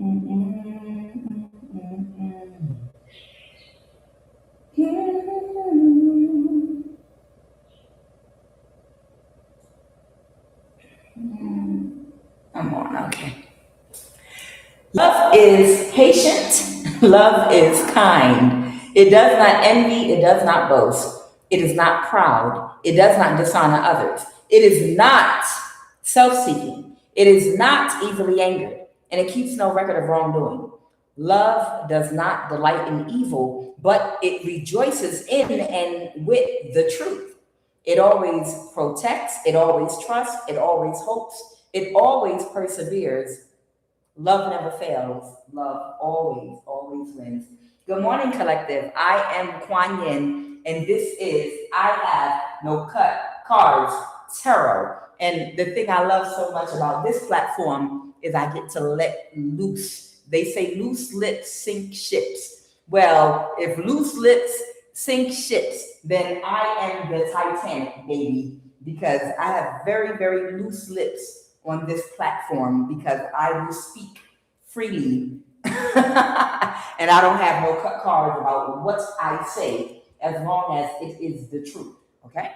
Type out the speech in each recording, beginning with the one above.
I'm on, okay. Love is patient. Love is kind. It does not envy. It does not boast. It is not proud. It does not dishonor others. It is not self seeking. It is not easily angered. And it keeps no record of wrongdoing. Love does not delight in evil, but it rejoices in and with the truth. It always protects. It always trusts. It always hopes. It always perseveres. Love never fails. Love always, always wins. Good morning, collective. I am QUAN, and this is I Have No Cut Cards Tarot. And the thing I love so much about this platform is I get to let loose. They say loose lips sink ships. Well, if loose lips sink ships, then I am the Titanic, baby, because I have very, very loose lips on this platform because I will speak freely and I don't have no cut cards about what I say as long as it is the truth. Okay?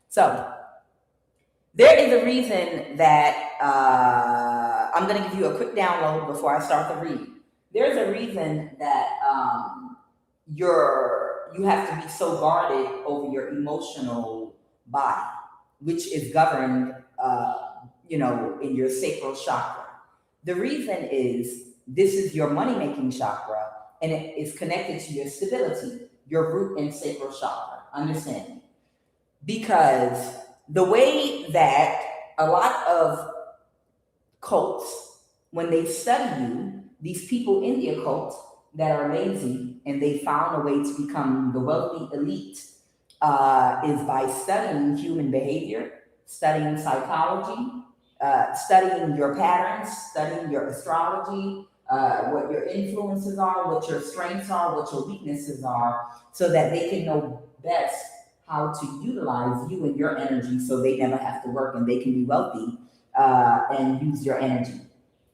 So, there is a reason that I'm going to give you a quick download before I start the read. There's a reason that you have to be so guarded over your emotional body, which is governed in your sacral chakra. The reason is this is your money-making chakra, and it is connected to your stability, your root and sacral chakra. Understand me? Because the way that a lot of cults, when they study you, these people in the occult that are lazy and they found a way to become the wealthy elite is by studying human behavior, studying psychology, studying your patterns, studying your astrology, what your influences are, what your strengths are, what your weaknesses are, so that they can know best how to utilize you and your energy so they never have to work and they can be wealthy and use your energy.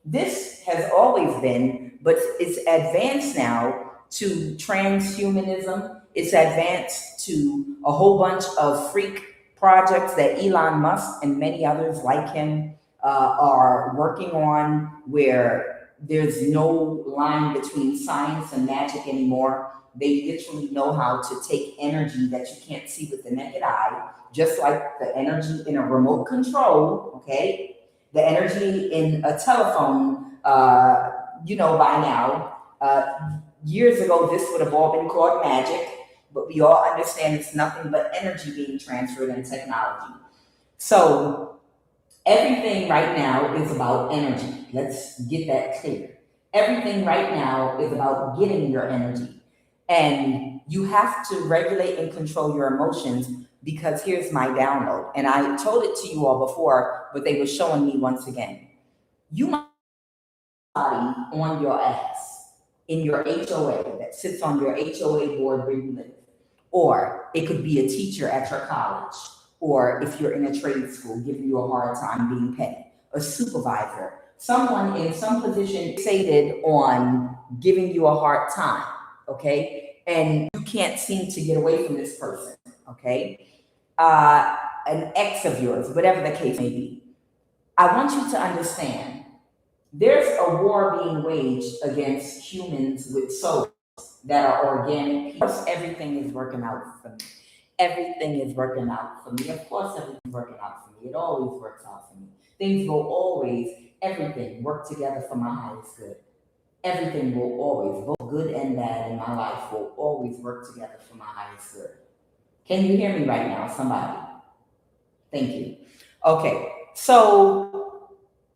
This has always been, but it's advanced now to transhumanism. It's advanced to a whole bunch of freak projects that Elon Musk and many others like him are working on, where there's no line between science and magic anymore. They literally know how to take energy that you can't see with the naked eye, just like the energy in a remote control, okay? The energy in a telephone, by now. Years ago, this would have all been called magic, but we all understand it's nothing but energy being transferred in technology. So everything right now is about energy. Let's get that clear. Everything right now is about getting your energy. And you have to regulate and control your emotions, because here's my download. And I told it to you all before, but they were showing me once again. You might body on your ass in your HOA that sits on your HOA board where you live. Or it could be a teacher at your college, or if you're in a trade school giving you a hard time being petty, a supervisor, someone in some position fixated on giving you a hard time, okay? And you can't seem to get away from this person, okay? An ex of yours, whatever the case may be. I want you to understand there's a war being waged against humans with souls that are organic. Of course, everything is working out for me. Everything is working out for me. Of course, everything's working out for me. It always works out for me. Things will always, everything work together for my highest good. Everything will always, both good and bad in my life, will always work together for my highest good. Can you hear me right now, somebody? Thank you. Okay, so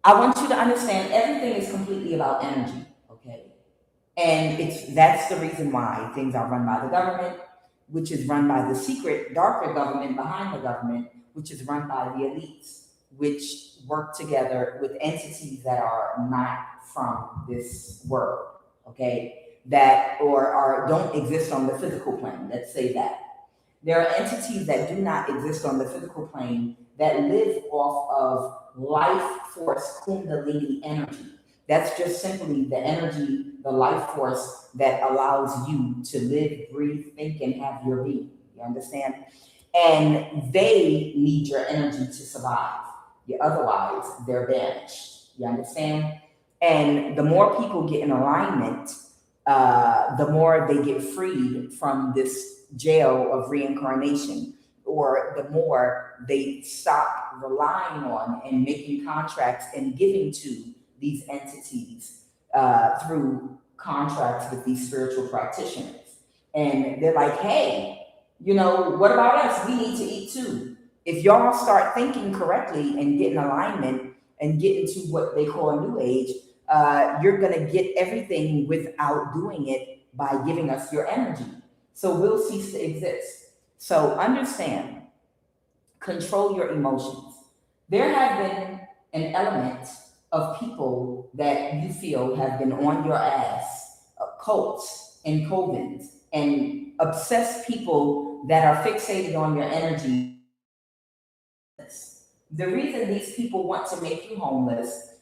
I want you to understand everything is completely about energy, okay? And that's the reason why things are run by the government, which is run by the secret, darker government behind the government, which is run by the elites, which work together with entities that are not from this world, okay? That or don't exist on the physical plane, let's say that. There are entities that do not exist on the physical plane that live off of life force kundalini energy. That's just simply the energy, the life force that allows you to live, breathe, think, and have your being. You understand? And they need your energy to survive. Yeah, otherwise, they're banished. You understand? And the more people get in alignment, the more they get freed from this jail of reincarnation, or the more they stop relying on and making contracts and giving to these entities through contracts with these spiritual practitioners. And they're like, hey, what about us? We need to eat too. If y'all start thinking correctly and get in alignment and get into what they call New Age, you're going to get everything without doing it by giving us your energy. So we'll cease to exist. So understand, control your emotions. There have been an element of people that you feel have been on your ass, cults and covens, and obsessed people that are fixated on your energy. The reason these people want to make you homeless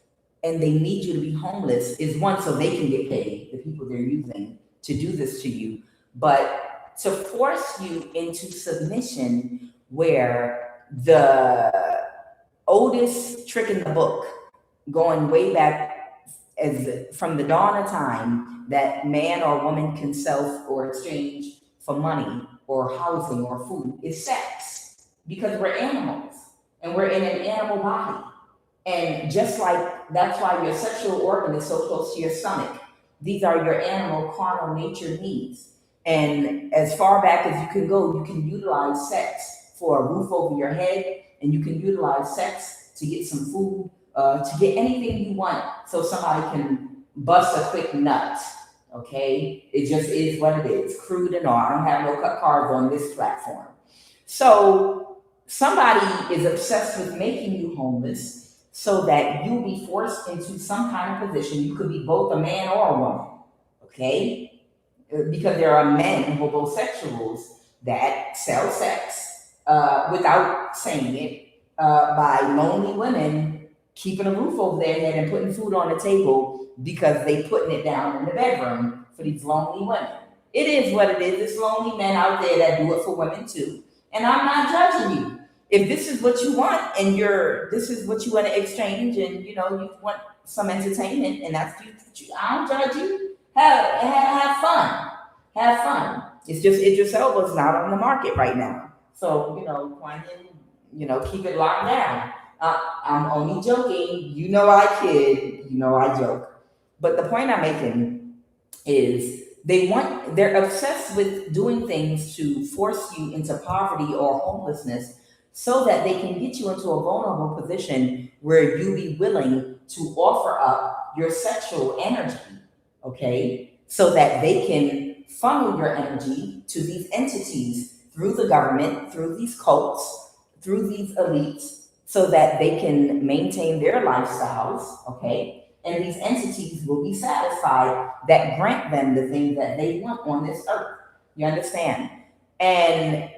and they need you to be homeless is, one, so they can get paid, the people they're using to do this to you, but to force you into submission, where the oldest trick in the book, going way back as from the dawn of time, that man or woman can sell or exchange for money or housing or food, is sex, because we're animals and we're in an animal body. And just like that's why your sexual organ is so close to your stomach. These are your animal, carnal nature needs. And as far back as you can go, you can utilize sex for a roof over your head, and you can utilize sex to get some food, to get anything you want, so somebody can bust a quick nut. Okay? It just is what it is, crude and all. I don't have no cut cards on this platform. So somebody is obsessed with making you homeless, so that you'll be forced into some kind of position. You could be both a man or a woman, okay? Because there are men, homosexuals, that sell sex without saying it, by lonely women keeping a roof over their head and putting food on the table because they putting it down in the bedroom for these lonely women. It is what it is. There's lonely men out there that do it for women too. And I'm not judging you. If this is what you want, and this is what you want to exchange, and you want some entertainment, and that's you, I don't judge you. Have fun. Have fun. It's just Idris Elba's not on the market right now. So, QUAN, keep it locked down. I'm only joking. I kid. I joke. But the point I'm making is they're obsessed with doing things to force you into poverty or homelessness, so that they can get you into a vulnerable position where you be willing to offer up your sexual energy, okay? So that they can funnel your energy to these entities through the government, through these cults, through these elites, so that they can maintain their lifestyles, okay? And these entities will be satisfied that grant them the things that they want on this earth. You understand? And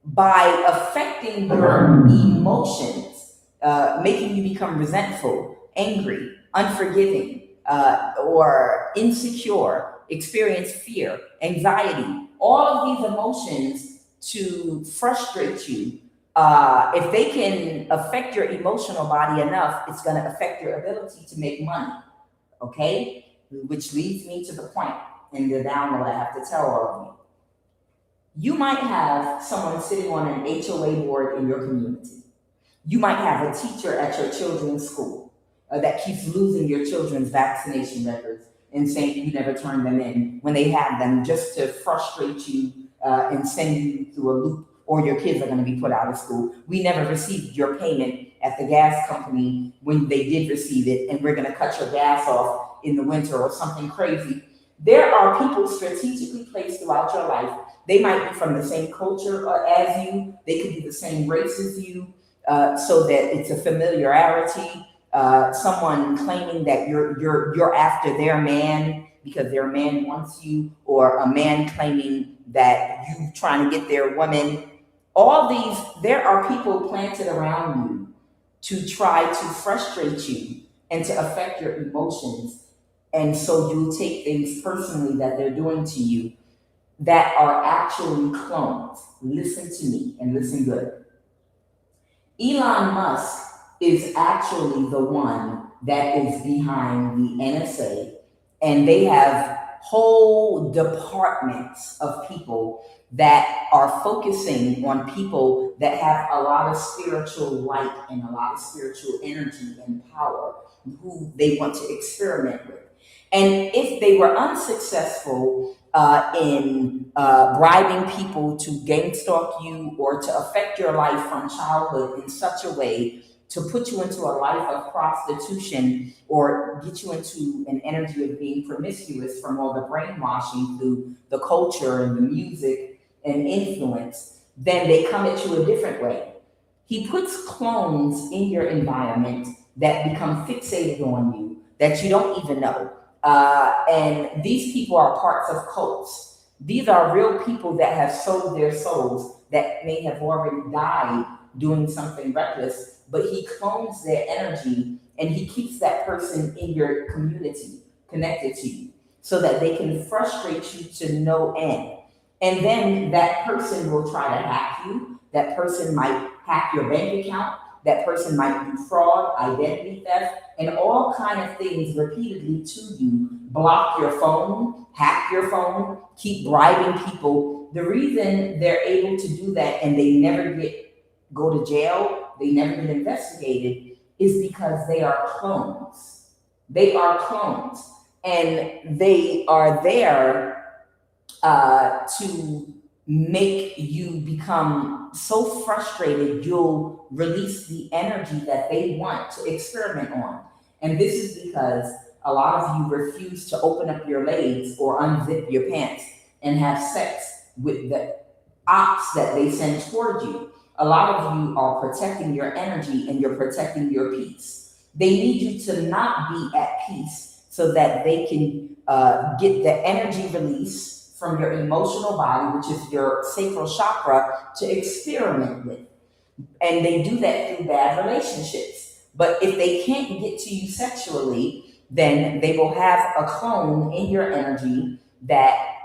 by affecting your emotions, making you become resentful, angry, unforgiving, or insecure, experience fear, anxiety, all of these emotions to frustrate you. If they can affect your emotional body enough, it's going to affect your ability to make money, okay? Which leads me to the point in the download I have to tell all of you. You might have someone sitting on an HOA board in your community. You might have a teacher at your children's school that keeps losing your children's vaccination records and saying you never turn them in when they have them, just to frustrate you and send you through a loop, or your kids are going to be put out of school. We never received your payment at the gas company when they did receive it, and we're going to cut your gas off in the winter, or something crazy. There are people strategically placed throughout your life. They might be from the same culture as you. They could be the same race as you, so that it's a familiarity. Someone claiming that you're after their man because their man wants you, or a man claiming that you trying to get their woman. All these, there are people planted around you to try to frustrate you and to affect your emotions. And so you'll take things personally that they're doing to you that are actually clones. Listen to me and listen good. Elon Musk is actually the one that is behind the NSA, and they have whole departments of people that are focusing on people that have a lot of spiritual light and a lot of spiritual energy and power who they want to experiment with. And if they were unsuccessful in bribing people to gang stalk you or to affect your life from childhood in such a way to put you into a life of prostitution or get you into an energy of being promiscuous from all the brainwashing through the culture and the music and influence, then they come at you a different way. He puts clones in your environment that become fixated on you that you don't even know. And these people are parts of cults. These are real people that have sold their souls that may have already died doing something reckless, but he clones their energy and he keeps that person in your community connected to you so that they can frustrate you to no end. And then that person will try to hack you. That person might hack your bank account. That person might do fraud, identity theft, and all kind of things repeatedly to you. Block your phone, hack your phone, keep bribing people. The reason they're able to do that and they never go to jail, they never get investigated, is because they are clones. They are clones. And they are there to make you become so frustrated you'll release the energy that they want to experiment on. And this is because a lot of you refuse to open up your legs or unzip your pants and have sex with the ops that they send toward you. A lot of you are protecting your energy and you're protecting your peace. They need you to not be at peace so that they can get the energy release from your emotional body, which is your sacral chakra, to experiment with. And they do that through bad relationships. But if they can't get to you sexually, then they will have a clone in your energy that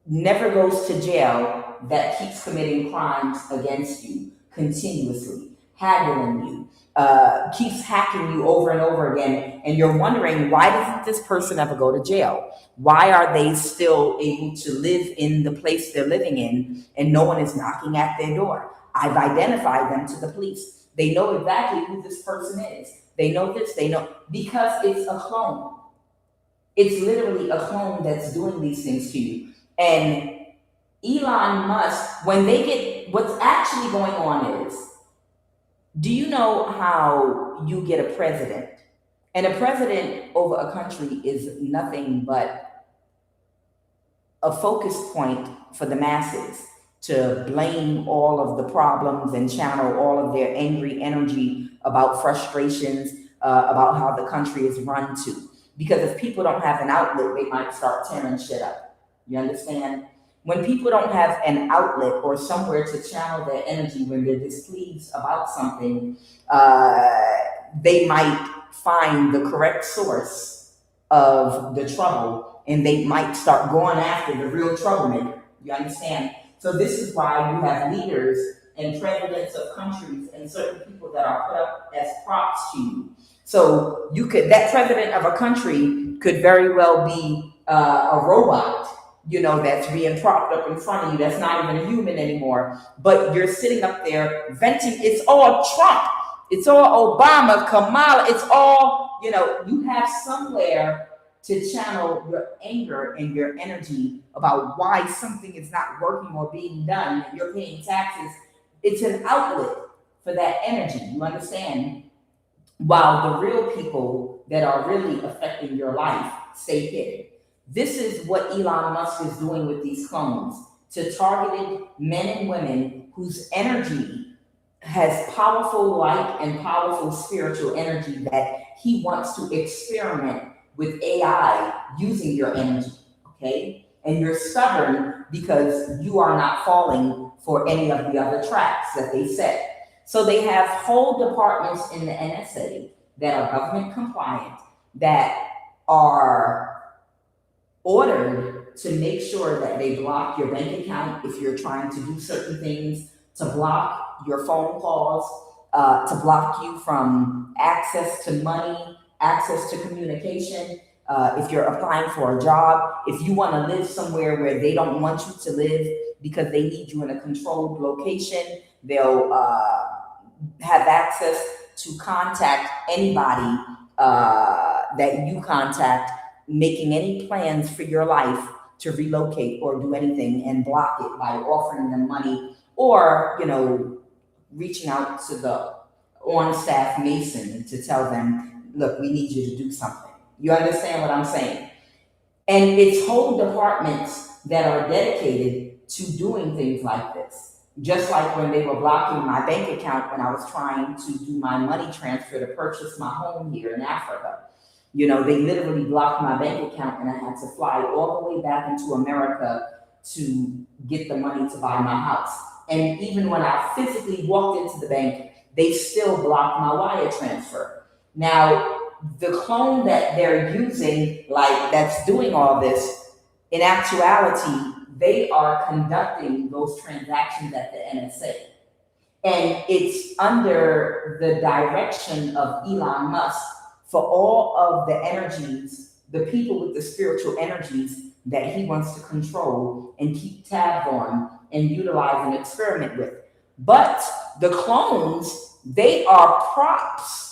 never goes to jail, that keeps committing crimes against you continuously, haggling you, keeps hacking you over and over again, and you're wondering, why doesn't this person ever go to jail? Why are they still able to live in the place they're living in and no one is knocking at their door? I've identified them to the police. They know exactly who this person is. They know this, they know, because it's a clone. It's literally a clone that's doing these things to you. And Elon Musk, when they get, what's actually going on is, do you know how you get a president? And a president over a country is nothing but a focus point for the masses to blame all of the problems and channel all of their angry energy about frustrations, about how the country is run to. Because if people don't have an outlet, they might start tearing shit up. You understand? When people don't have an outlet or somewhere to channel their energy when they're displeased about something, they might find the correct source of the trouble and they might start going after the real troublemaker. You understand? So this is why you have leaders and presidents of countries and certain people that are put up as props to you. So that president of a country could very well be a robot, that's being propped up in front of you, that's not even a human anymore, but you're sitting up there venting, it's all Trump, it's all Obama, Kamala, it's all, you have somewhere to channel your anger and your energy about why something is not working or being done, and you're paying taxes. It's an outlet for that energy, you understand? While the real people that are really affecting your life stay hidden. This is what Elon Musk is doing with these clones, to targeted men and women whose energy has powerful light and powerful spiritual energy that he wants to experiment with AI using your energy, okay? And you're stubborn because you are not falling for any of the other traps that they set. So they have whole departments in the NSA that are government compliant, that are ordered to make sure that they block your bank account if you're trying to do certain things, to block your phone calls, to block you from access to money, access to communication. If you're applying for a job, if you want to live somewhere where they don't want you to live because they need you in a controlled location, they'll have access to contact anybody that you contact, making any plans for your life to relocate or do anything, and block it by offering them money, or reaching out to the on-staff mason to tell them, look, we need you to do something. You understand what I'm saying? And it's whole departments that are dedicated to doing things like this. Just like when they were blocking my bank account when I was trying to do my money transfer to purchase my home here in Africa. They literally blocked my bank account, and I had to fly all the way back into America to get the money to buy my house. And even when I physically walked into the bank, they still blocked my wire transfer. Now, the clone that they're using, that's doing all this, in actuality, they are conducting those transactions at the NSA. And it's under the direction of Elon Musk for all of the energies, the people with the spiritual energies that he wants to control and keep tabs on and utilize and experiment with. But the clones, they are props.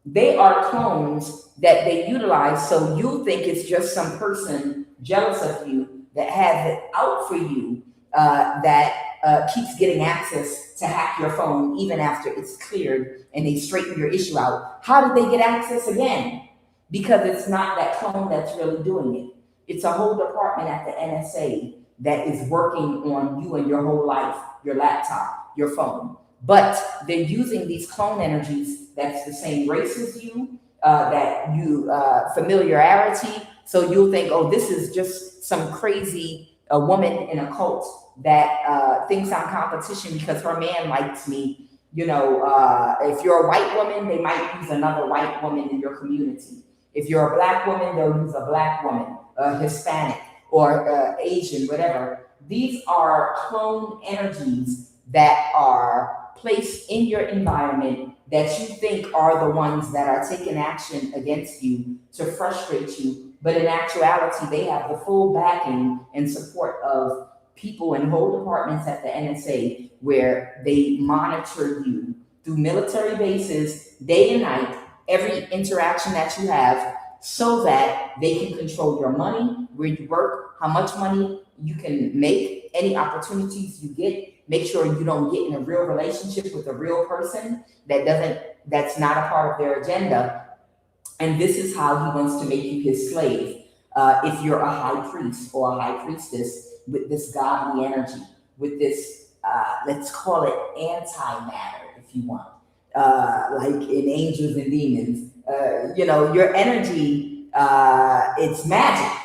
They are clones that they utilize, so you think it's just some person jealous of you that has it out for you, that keeps getting access to hack your phone even after it's cleared and they straighten your issue out. How did they get access again? Because it's not that clone that's really doing it. It's a whole department at the NSA that is working on you and your whole life, your laptop, your phone. But they're using these clone energies that's the same race as you, that you familiarity. So you'll think, oh, this is just some crazy woman in a cult that thinks I'm competition because her man likes me. If you're a white woman, they might use another white woman in your community. If you're a black woman, they'll use a black woman, Hispanic or Asian, whatever. These are clone energies that are placed in your environment that you think are the ones that are taking action against you to frustrate you. But in actuality, they have the full backing and support of people in whole departments at the NSA, where they monitor you through military bases day and night, every interaction that you have, so that they can control your money, where you work, how much money you can make, any opportunities you get. Make sure you don't get in a real relationship with a real person that's not a part of their agenda. And this is how he wants to make you his slave. If you're a high priest or a high priestess with this godly energy, with this, let's call it antimatter, if you want, like in Angels and Demons, your energy, it's magic.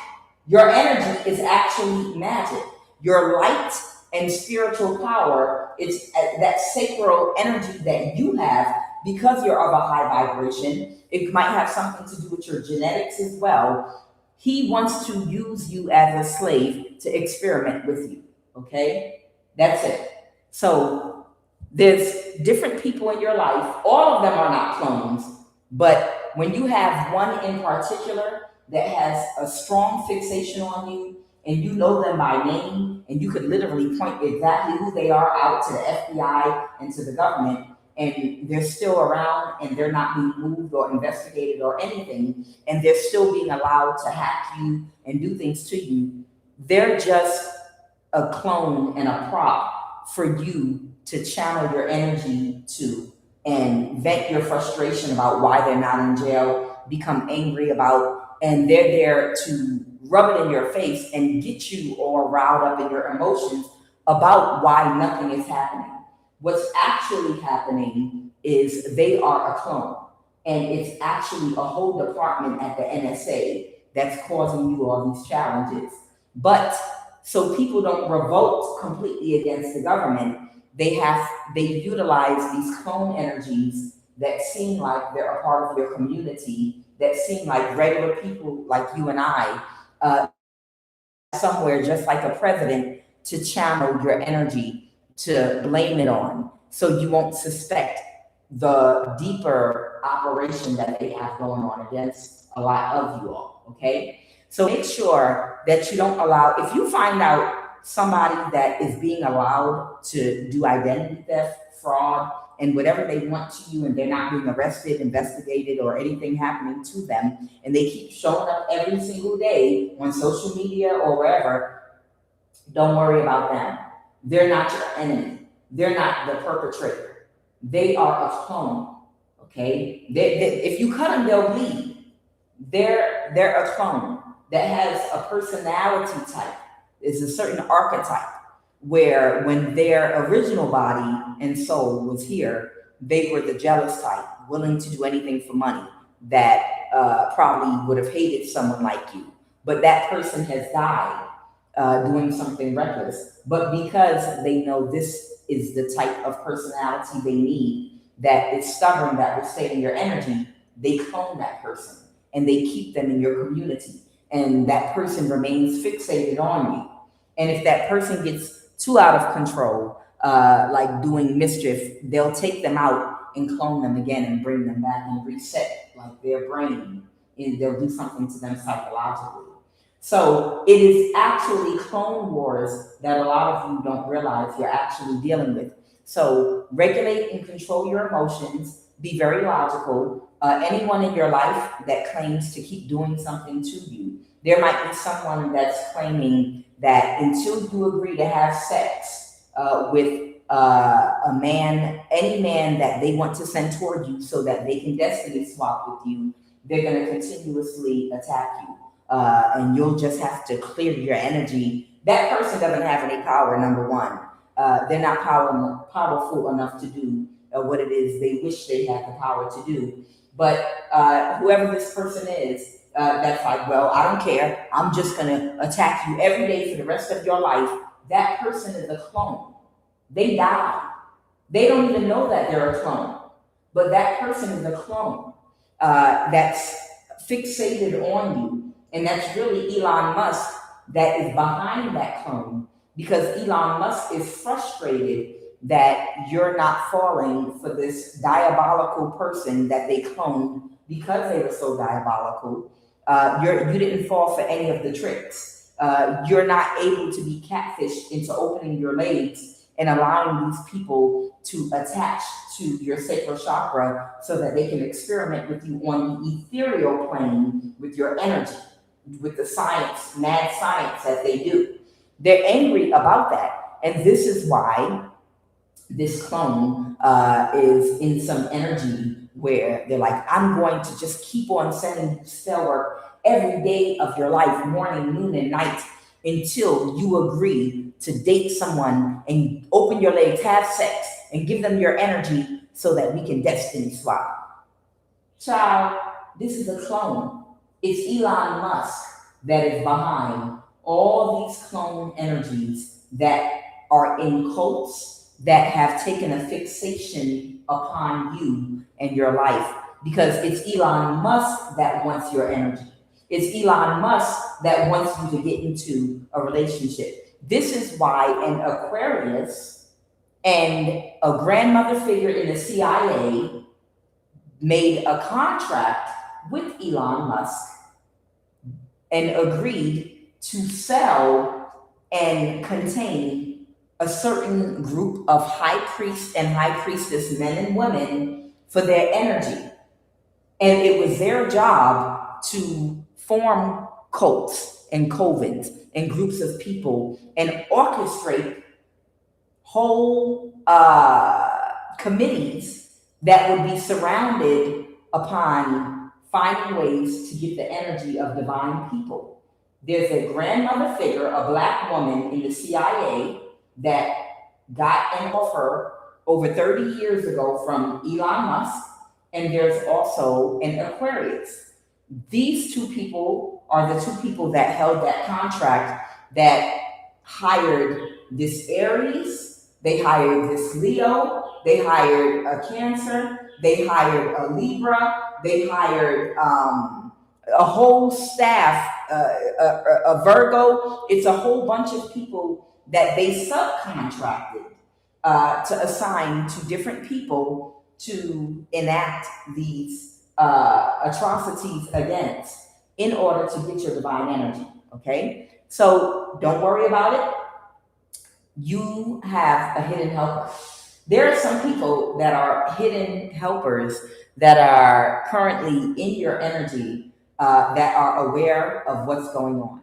Your energy is actually magic. Your light and spiritual power is that sacral energy that you have because you're of a high vibration. It might have something to do with your genetics as well. He wants to use you as a slave to experiment with you. Okay? That's it. So there's different people in your life. All of them are not clones, but when you have one in particular that has a strong fixation on you, and you know them by name, and you could literally point exactly who they are out to the FBI and to the government, and they're still around, and they're not being moved or investigated or anything, and they're still being allowed to hack you and do things to you. They're just a clone and a prop for you to channel your energy to, and vent your frustration about why they're not in jail, become angry about, and they're there to rub it in your face and get you all riled up in your emotions about why nothing is happening. What's actually happening is they are a clone, and it's actually a whole department at the NSA that's causing you all these challenges. But so people don't revolt completely against the government, they utilize these clone energies that seem like they're a part of your community, that seem like regular people like you and I, somewhere just like a president, to channel your energy, to blame it on, so you won't suspect the deeper operation that they have going on against a lot of you all. Okay, so make sure that you don't allow, if you find out somebody that is being allowed to do identity theft, fraud, and whatever they want to you, and they're not being arrested, investigated, or anything happening to them, and they keep showing up every single day on social media or wherever, don't worry about them. They're not your enemy. They're not the perpetrator. They are a clone. Okay? If you cut them, they'll bleed. They're a clone that has a personality type. It's a certain archetype where when their original body and soul was here, they were the jealous type, willing to do anything for money, that probably would have hated someone like you. But that person has died doing something reckless. But because they know this is the type of personality they need, that is stubborn, that will stay in your energy, they clone that person and they keep them in your community. And that person remains fixated on you. And if that person gets too out of control, like doing mischief, they'll take them out and clone them again and bring them back and reset like their brain. And they'll do something to them psychologically. So it is actually clone wars that a lot of you don't realize you're actually dealing with. So regulate and control your emotions. Be very logical. Anyone in your life that claims to keep doing something to you, there might be someone that's claiming that until you agree to have sex with a man, any man that they want to send toward you so that they can destiny swap with you, they're going to continuously attack you. And you'll just have to clear your energy. That person doesn't have any power, number one. They're not powerful enough to do what it is they wish they had the power to do. But whoever this person is, that's like, well, I don't care. I'm just going to attack you every day for the rest of your life. That person is a clone. They die. They don't even know that they're a clone. But that person is a clone that's fixated on you. And that's really Elon Musk that is behind that clone, because Elon Musk is frustrated that you're not falling for this diabolical person that they cloned because they were so diabolical. You didn't fall for any of the tricks. You're not able to be catfished into opening your legs and allowing these people to attach to your sacral chakra so that they can experiment with you on the ethereal plane with your energy, with the science, mad science that they do. They're angry about that. And this is why this clone is in some energy where they're like, I'm going to just keep on sending you spell work every day of your life, morning, noon, and night, until you agree to date someone and open your legs, have sex, and give them your energy so that we can destiny swap. Child, this is a clone. It's Elon Musk that is behind all these clone energies that are in cults that have taken a fixation upon you and your life, because it's Elon Musk that wants your energy. It's Elon Musk that wants you to get into a relationship. This is why an Aquarius and a grandmother figure in the CIA made a contract with Elon Musk and agreed to sell and contain a certain group of high priest and high priestess men and women for their energy. And it was their job to form cults and covens and groups of people and orchestrate whole committees that would be surrounded upon finding ways to get the energy of divine people. There's a grandmother figure, a Black woman in the CIA that got an offer over 30 years ago from Elon Musk, and there's also an Aquarius. These two people are the two people that held that contract, that hired this Aries, they hired this Leo, they hired a Cancer, They hired a Libra. They hired a whole staff, a Virgo. It's a whole bunch of people that they subcontracted to assign to different people to enact these atrocities against in order to get your divine energy. Okay? So don't worry about it. You have a hidden helper. There are some people that are hidden helpers that are currently in your energy that are aware of what's going on.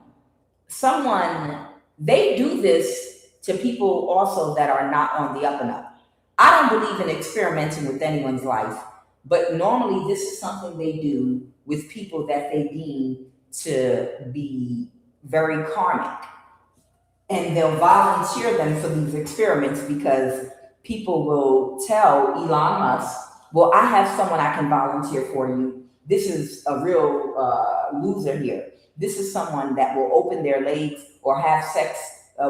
They do this to people also that are not on the up and up. I don't believe in experimenting with anyone's life, but normally this is something they do with people that they deem to be very karmic. And they'll volunteer them for these experiments because people will tell Elon Musk, well, I have someone I can volunteer for you. This is a real loser here. This is someone that will open their legs or have sex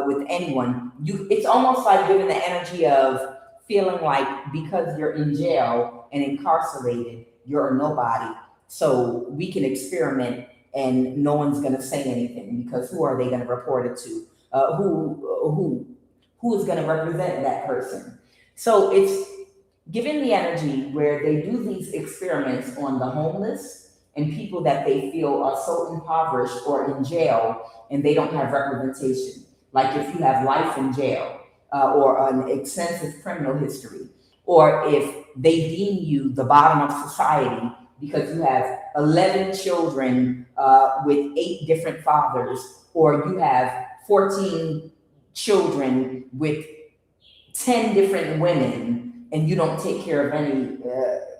with anyone. It's almost like giving the energy of feeling like because you're in jail and incarcerated, you're a nobody. So we can experiment and no one's going to say anything because who are they going to report it to? Who is going to represent that person? So it's given the energy where they do these experiments on the homeless and people that they feel are so impoverished or in jail and they don't have representation. Like if you have life in jail or an extensive criminal history, or if they deem you the bottom of society because you have 11 children with 8 different fathers, or you have 14 children with 10 different women and you don't take care of any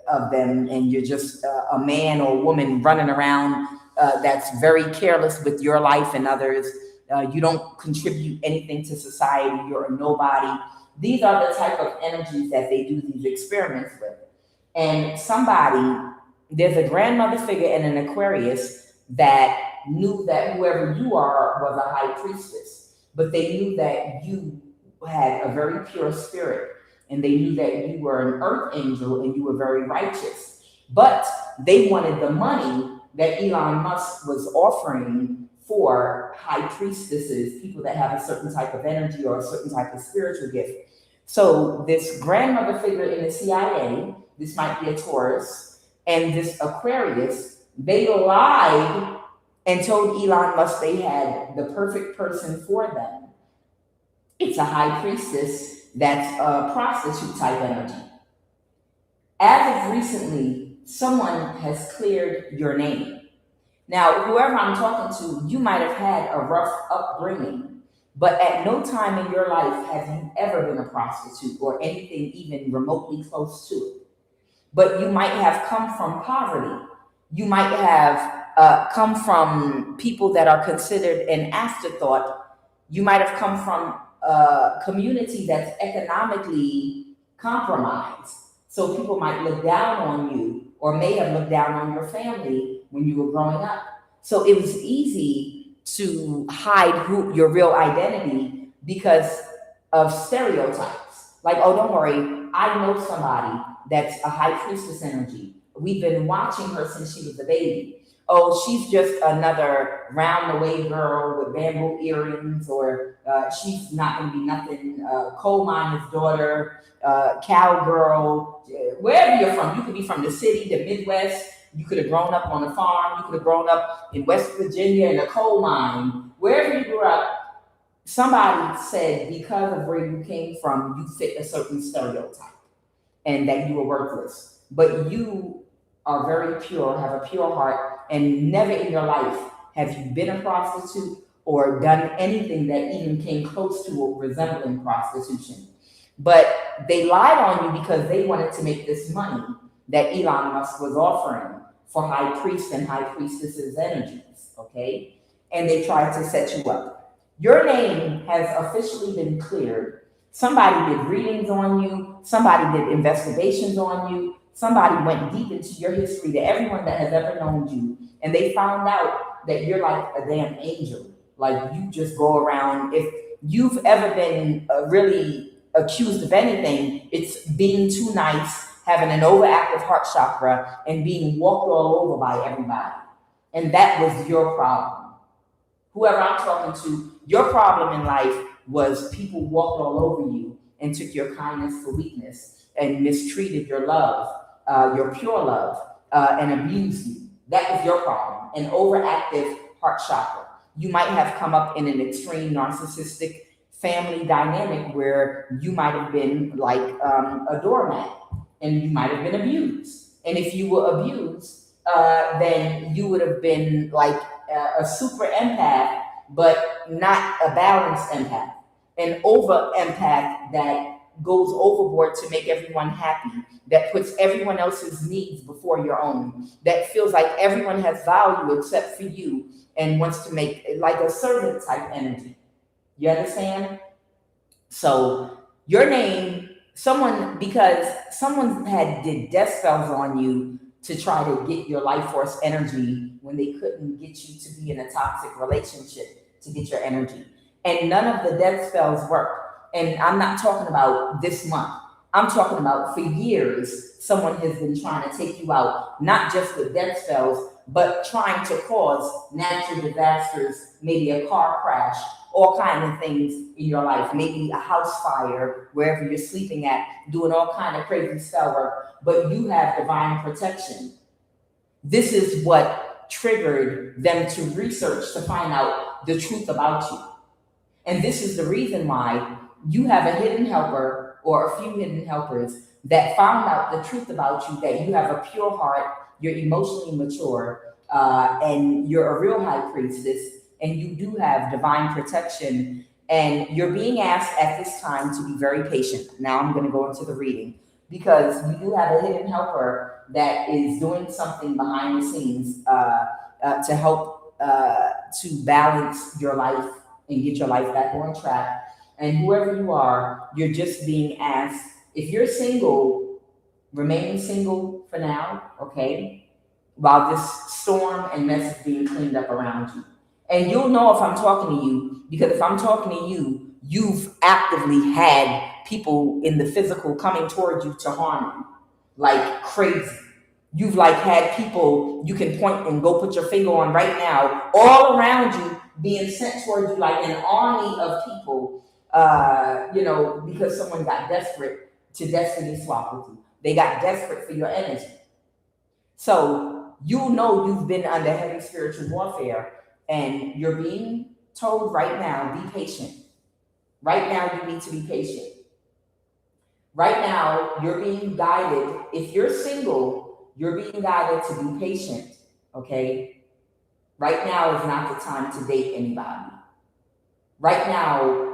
of them, and you're just a man or woman running around that's very careless with your life and others. You don't contribute anything to society. You're a nobody. These are the type of energies that they do these experiments with. And there's a grandmother figure in an Aquarius that knew that whoever you are was a high priestess, but they knew that you had a very pure spirit, and they knew that you were an earth angel and you were very righteous. But they wanted the money that Elon Musk was offering for high priestesses, people that have a certain type of energy or a certain type of spiritual gift. So this grandmother figure in the CIA, this might be a Taurus, and this Aquarius, they lied and told Elon Musk they had the perfect person for them. It's a high priestess that's a prostitute type energy. As of recently, someone has cleared your name. Now, whoever I'm talking to, you might have had a rough upbringing, but at no time in your life have you ever been a prostitute or anything even remotely close to it. But you might have come from poverty. You might have come from people that are considered an afterthought. You might have come from a community that's economically compromised. So people might look down on you or may have looked down on your family when you were growing up. So it was easy to hide your real identity because of stereotypes. Like, oh, don't worry, I know somebody that's a high priestess energy. We've been watching her since she was a baby. Oh, she's just another round-the-way girl with bamboo earrings, or she's not going to be nothing, coal miner's daughter, cowgirl, wherever you're from. You could be from the city, the Midwest. You could have grown up on a farm. You could have grown up in West Virginia in a coal mine. Wherever you grew up, somebody said because of where you came from, you fit a certain stereotype and that you were worthless. But you are very pure, have a pure heart, and never in your life have you been a prostitute or done anything that even came close to resembling prostitution. But they lied on you because they wanted to make this money that Elon Musk was offering for high priests and high priestesses' energies, okay? And they tried to set you up. Your name has officially been cleared. Somebody did readings on you. Somebody did investigations on you. Somebody went deep into your history to everyone that has ever known you, and they found out that you're like a damn angel. Like, you just go around. If you've ever been really accused of anything, it's being too nice having an overactive heart chakra and being walked all over by everybody. And that was your problem. Whoever I'm talking to, your problem in life was people walked all over you and took your kindness for weakness and mistreated your love, your pure love, and abused you. That was your problem, an overactive heart chakra. You might have come up in an extreme narcissistic family dynamic where you might have been like a doormat and you might have been abused. And if you were abused, then you would have been like a super empath, but not a balanced empath. An over empath that goes overboard to make everyone happy, that puts everyone else's needs before your own, that feels like everyone has value except for you and wants to make like a servant type energy. You understand? So your name, because someone did death spells on you to try to get your life force energy when they couldn't get you to be in a toxic relationship to get your energy. And none of the death spells worked. And I'm not talking about this month. I'm talking about for years, someone has been trying to take you out, not just with death spells, but trying to cause natural disasters, maybe a car crash, all kinds of things in your life, maybe a house fire, wherever you're sleeping at, doing all kind of crazy spell work, but you have divine protection. This is what triggered them to research to find out the truth about you. And this is the reason why you have a hidden helper or a few hidden helpers that found out the truth about you, that you have a pure heart, you're emotionally mature, and you're a real high priestess, and you do have divine protection, and you're being asked at this time to be very patient. Now I'm going to go into the reading, because you do have a hidden helper that is doing something behind the scenes to help to balance your life and get your life back on track. And whoever you are, you're just being asked, if you're single, remain single for now, okay? While this storm and mess is being cleaned up around you. And you'll know if I'm talking to you, because if I'm talking to you, you've actively had people in the physical coming towards you to harm you, like crazy. You've like had people you can point and go put your finger on right now, all around you, being sent towards you like an army of people, because someone got desperate to destiny swap with you. They got desperate for your energy. So you'll know you've been under heavy spiritual warfare, and you're being told right now, be patient. Right now, you need to be patient. Right now, you're being guided. If you're single, you're being guided to be patient, okay? Right now is not the time to date anybody. Right now,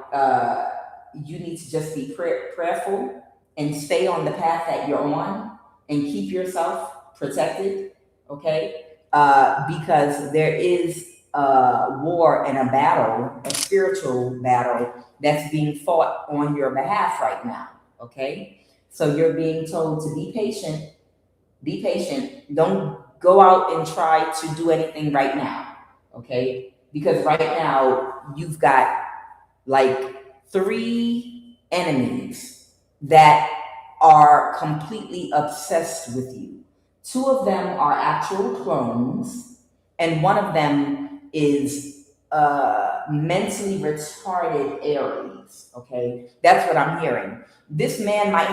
you need to just be prayerful and stay on the path that you're on and keep yourself protected, okay? Because there is a war and a battle, a spiritual battle that's being fought on your behalf right now, okay? So you're being told to be patient. Be patient. Don't go out and try to do anything right now, okay? Because right now you've got like 3 enemies that are completely obsessed with you. 2 of them are actual clones, and 1 of them is mentally retarded Aries, okay? That's what I'm hearing. This man might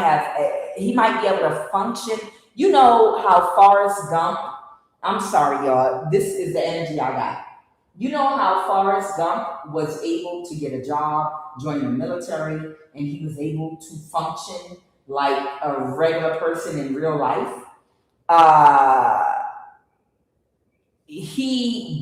he might be able to function. You know how Forrest Gump, I'm sorry, y'all, this is the energy I got. You know how Forrest Gump was able to get a job, join the military, and he was able to function like a regular person in real life? He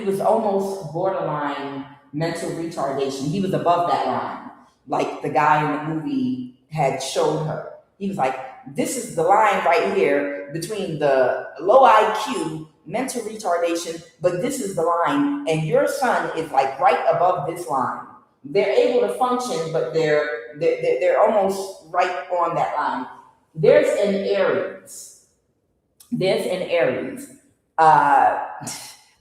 was almost borderline mental retardation. He was above that line, like the guy in the movie had showed her. He was like, this is the line right here between the low IQ, mental retardation, but this is the line, and your son is like right above this line. They're able to function, but they're almost right on that line. There's an Aries. I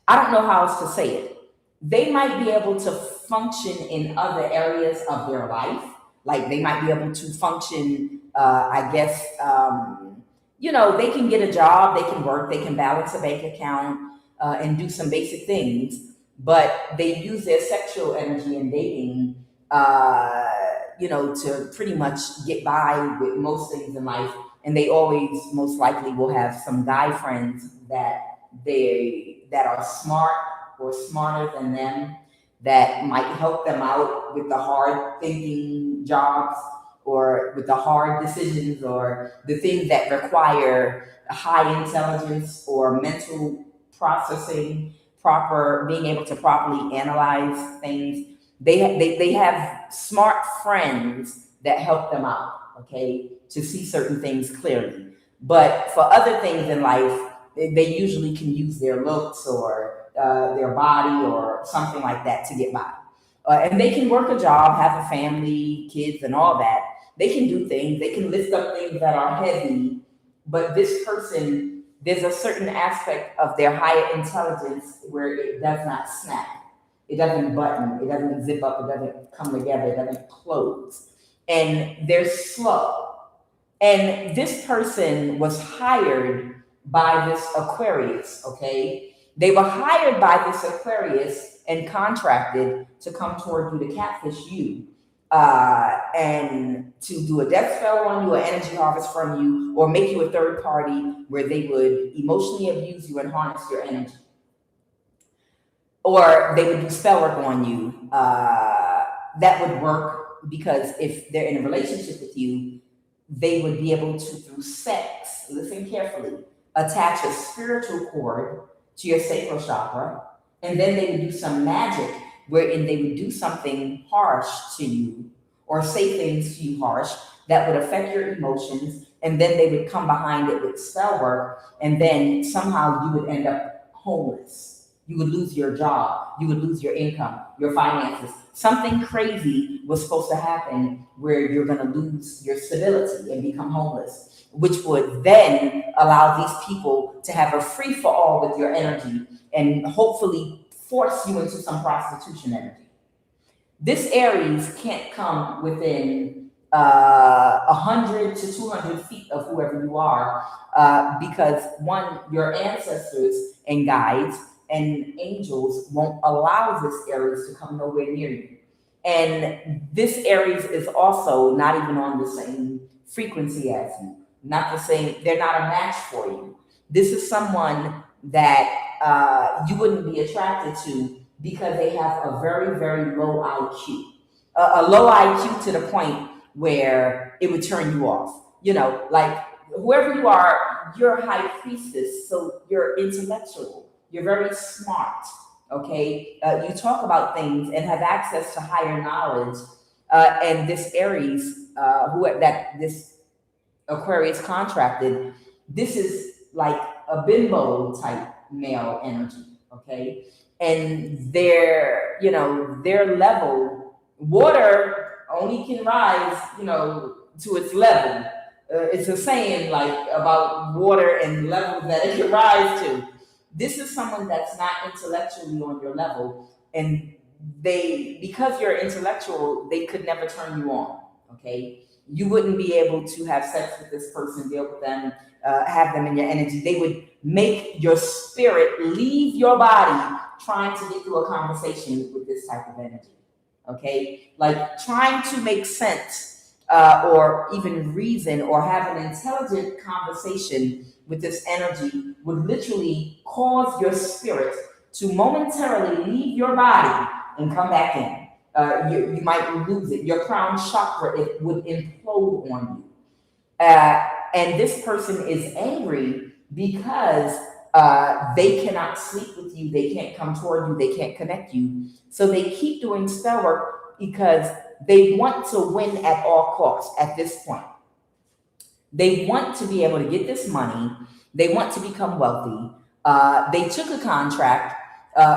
don't know how else to say it. They might be able to function in other areas of their life. Like they might be able to function I guess, they can get a job, they can work, they can balance a bank account, and do some basic things, but they use their sexual energy in dating, to pretty much get by with most things in life. And they always most likely will have some guy friends that are smart or smarter than them, that might help them out with the hard thinking jobs, or with the hard decisions, or the things that require high intelligence or mental processing, proper being able to properly analyze things. They have smart friends that help them out, okay, to see certain things clearly. But for other things in life, they usually can use their looks, or their body, or something like that to get by. And they can work a job, have a family, kids, and all that. They can do things, they can lift up things that are heavy, but this person, there's a certain aspect of their higher intelligence where it does not snap. It doesn't button, it doesn't zip up, it doesn't come together, it doesn't close. And they're slow. And this person was hired by this Aquarius, okay? They were hired by this Aquarius and contracted to come toward you to catfish you, and to do a death spell on you, or energy harvest from you, or make you a third party where they would emotionally abuse you and harness your energy. Or they would do spell work on you. That would work because if they're in a relationship with you, they would be able to, through sex, listen carefully, attach a spiritual cord to your sacral chakra, and then they would do some magic wherein they would do something harsh to you, or say things to you harsh that would affect your emotions, and then they would come behind it with spell work, and then somehow you would end up homeless. You would lose your job, you would lose your income, your finances. Something crazy was supposed to happen where you're going to lose your stability and become homeless, which would then allow these people to have a free-for-all with your energy and hopefully force you into some prostitution energy. This Aries can't come within 100 to 200 feet of whoever you are, because one, your ancestors and guides and angels won't allow this Aries to come nowhere near you. And this Aries is also not even on the same frequency as you. Not the same, they're not a match for you. This is someone that you wouldn't be attracted to because they have a very, very low IQ. A low IQ to the point where it would turn you off. Like whoever you are, you're a high priestess, so you're intellectual. You're very smart, okay? You talk about things and have access to higher knowledge. And this Aries, this Aquarius contracted, this is like a bimbo type male energy, okay? And their level, water only can rise, to its level. It's a saying like about water and levels that it can rise to. This is someone that's not intellectually on your level, and because you're intellectual, they could never turn you on, okay? You wouldn't be able to have sex with this person, deal with them, have them in your energy. They would make your spirit leave your body trying to get through a conversation with this type of energy, okay? Like trying to make sense, or even reason, or have an intelligent conversation with this energy would literally cause your spirit to momentarily leave your body and come back in. You might lose it. Your crown chakra, it would implode on you. And this person is angry because they cannot sleep with you. They can't come toward you. They can't connect you. So they keep doing spell work because they want to win at all costs at this point. They want to be able to get this money. They want to become wealthy. They took a contract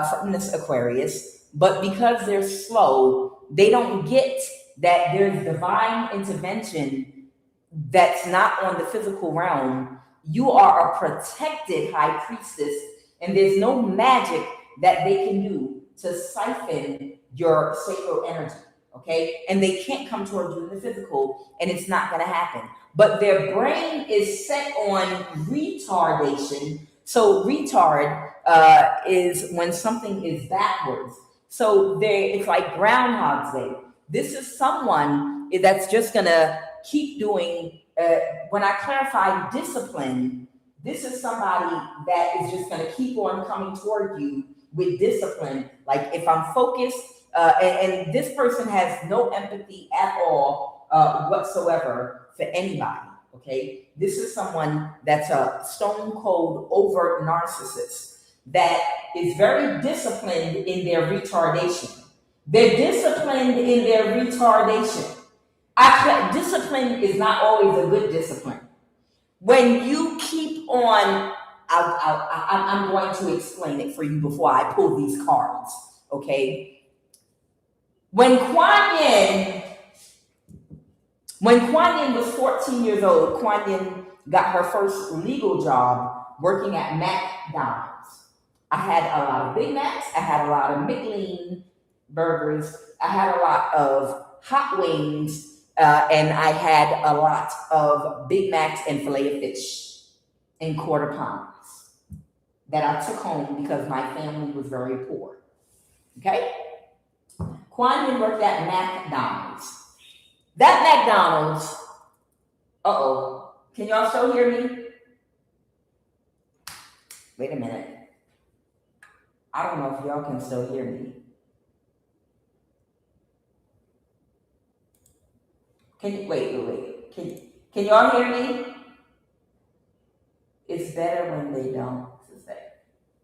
from this Aquarius, but because they're slow, they don't get that there's divine intervention that's not on the physical realm. You are a protected high priestess, and there's no magic that they can do to siphon your sacral energy. okay? And they can't come toward you in the physical, and it's not going to happen. But their brain is set on retardation. So retard is when something is backwards. So it's like Groundhog's Day. This is someone that's just going to keep doing, when I clarify discipline, this is somebody that is just going to keep on coming toward you with discipline. Like if I'm focused, and this person has no empathy at all whatsoever for anybody, okay? This is someone that's a stone cold overt narcissist that is very disciplined in their retardation. They're disciplined in their retardation. Discipline is not always a good discipline. When you keep on, I'm going to explain it for you before I pull these cards, okay? When Kuan Yin was 14 years old, Kuan Yin got her first legal job working at McDonald's. I had a lot of Big Macs, I had a lot of McLean burgers, I had a lot of hot wings, and I had a lot of Big Macs and filet of fish and quarter pounds that I took home because my family was very poor. Okay? Kuan Yin worked at McDonald's. That McDonald's, can y'all still hear me? Wait a minute. I don't know if y'all can still hear me. Wait. Can y'all hear me? It's better when they don't.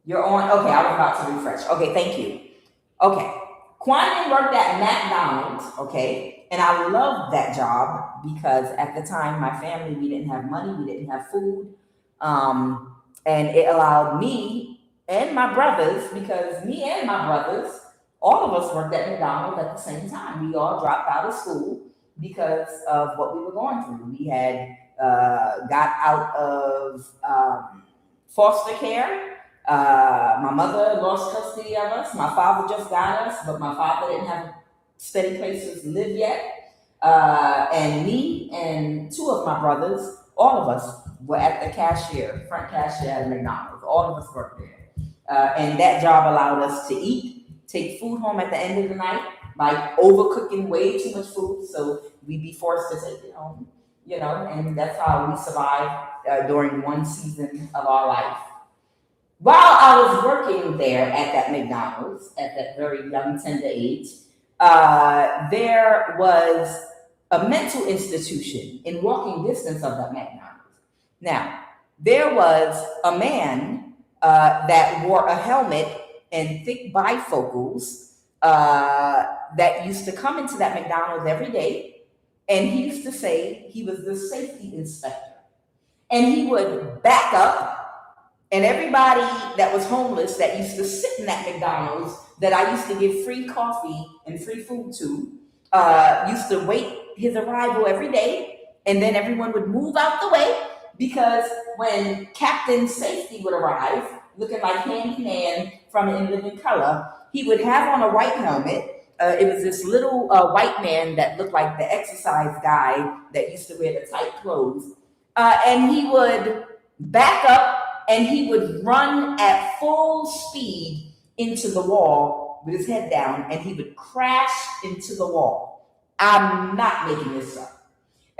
You're on? Okay, I was about to refresh. Okay, thank you. Okay. Kuan Yin worked at McDonald's, okay? And I loved that job because at the time, my family, we didn't have money, we didn't have food. And it allowed me and my brothers, because me and my brothers, all of us worked at McDonald's at the same time. We all dropped out of school because of what we were going through. We had got out of foster care. My mother lost custody of us. My father just got us, but my father didn't have steady places to live yet. And me and two of my brothers, all of us were at the front cashier at McDonald's. All of us worked there. And that job allowed us to eat, take food home at the end of the night, by overcooking way too much food, so we'd be forced to take it home, and that's how we survived during one season of our life. While I was working there at that McDonald's, at that very young, tender age, there was a mental institution in walking distance of that McDonald's. Now, there was a man that wore a helmet and thick bifocals that used to come into that McDonald's every day, and he used to say he was the safety inspector. And he would back up, and everybody that was homeless that used to sit in that McDonald's that I used to give free coffee and free food to, used to wait his arrival every day, and then everyone would move out the way, because when Captain Safety would arrive, looking like hand in hand from In Living Color, he would have on a white helmet. It was this little white man that looked like the exercise guy that used to wear the tight clothes. And he would back up and he would run at full speed into the wall with his head down, and he would crash into the wall. I'm not making this up.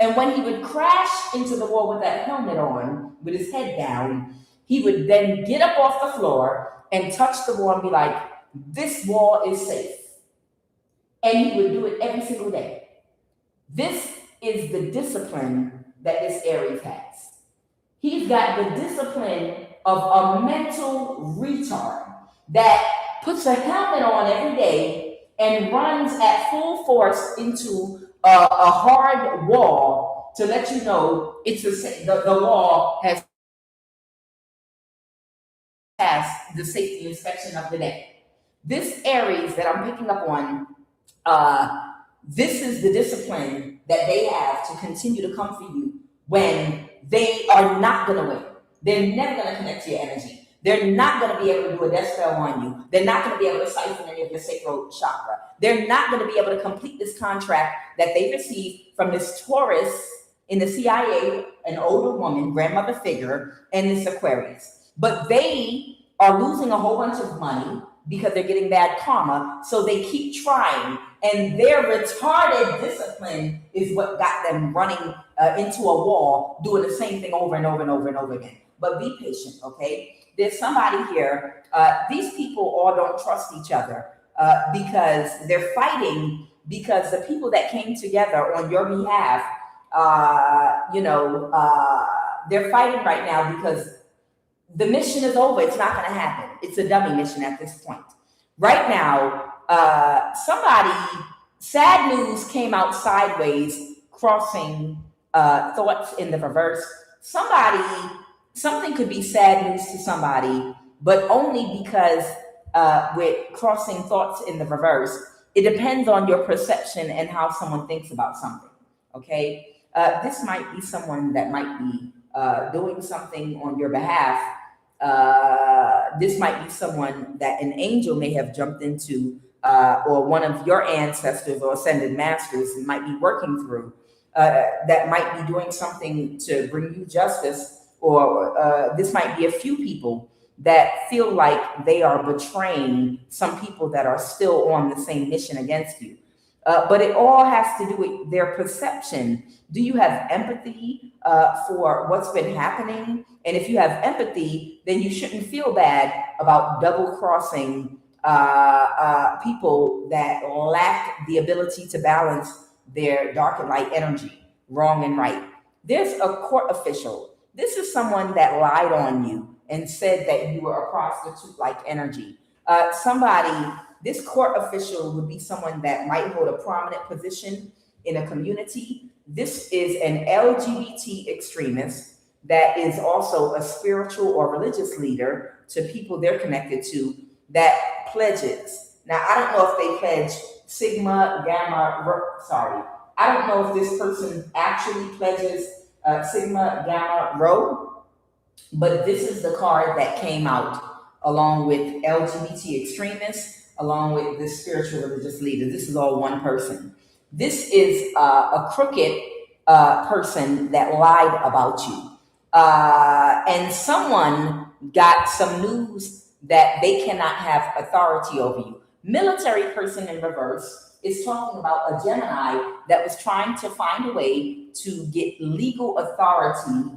And when he would crash into the wall with that helmet on, with his head down, he would then get up off the floor and touch the wall and be like, "This wall is safe." And he would do it every single day. This is the discipline that this Aries has. He's got the discipline of a mental retard that puts a helmet on every day and runs at full force into a hard wall to let you know the wall has passed the safety inspection of the day. This Aries that I'm picking up on, this is the discipline that they have to continue to come for you when they are not going to win. They're never going to connect to your energy. They're not going to be able to do a death spell on you. They're not going to be able to siphon any of your sacral chakra. They're not going to be able to complete this contract that they received from this Taurus in the CIA, an older woman, grandmother figure, and this Aquarius. But they are losing a whole bunch of money because they're getting bad karma, so they keep trying. And their retarded discipline is what got them running into a wall, doing the same thing over and over and over and over again. But be patient, okay? There's somebody here. These people all don't trust each other because they're fighting because the people that came together on your behalf, they're fighting right now because the mission is over. It's not going to happen. It's a dummy mission at this point. Right now, sad news came out sideways, crossing thoughts in the reverse. Something could be sad news to somebody, but only because with crossing thoughts in the reverse, it depends on your perception and how someone thinks about something, okay? This might be someone that might be doing something on your behalf. This might be someone that an angel may have jumped into, or one of your ancestors or ascended masters might be working through, that might be doing something to bring you justice, or this might be a few people that feel like they are betraying some people that are still on the same mission against you. But it all has to do with their perception. Do you have empathy for what's been happening? And if you have empathy, then you shouldn't feel bad about double-crossing people that lack the ability to balance their dark and light energy, wrong and right. There's a court official. This is someone that lied on you and said that you were a prostitute-like energy. This court official would be someone that might hold a prominent position in a community. This is an LGBT extremist that is also a spiritual or religious leader to people they're connected to that pledges. Now, I don't know if they pledge Sigma, Gamma, I don't know if this person actually pledges Sigma, Gamma, Rho, but this is the card that came out along with LGBT extremists, along with this spiritual religious leader. This is all one person. This is a crooked person that lied about you. And someone got some news that they cannot have authority over you. Military person in reverse is talking about a Gemini that was trying to find a way to get legal authority,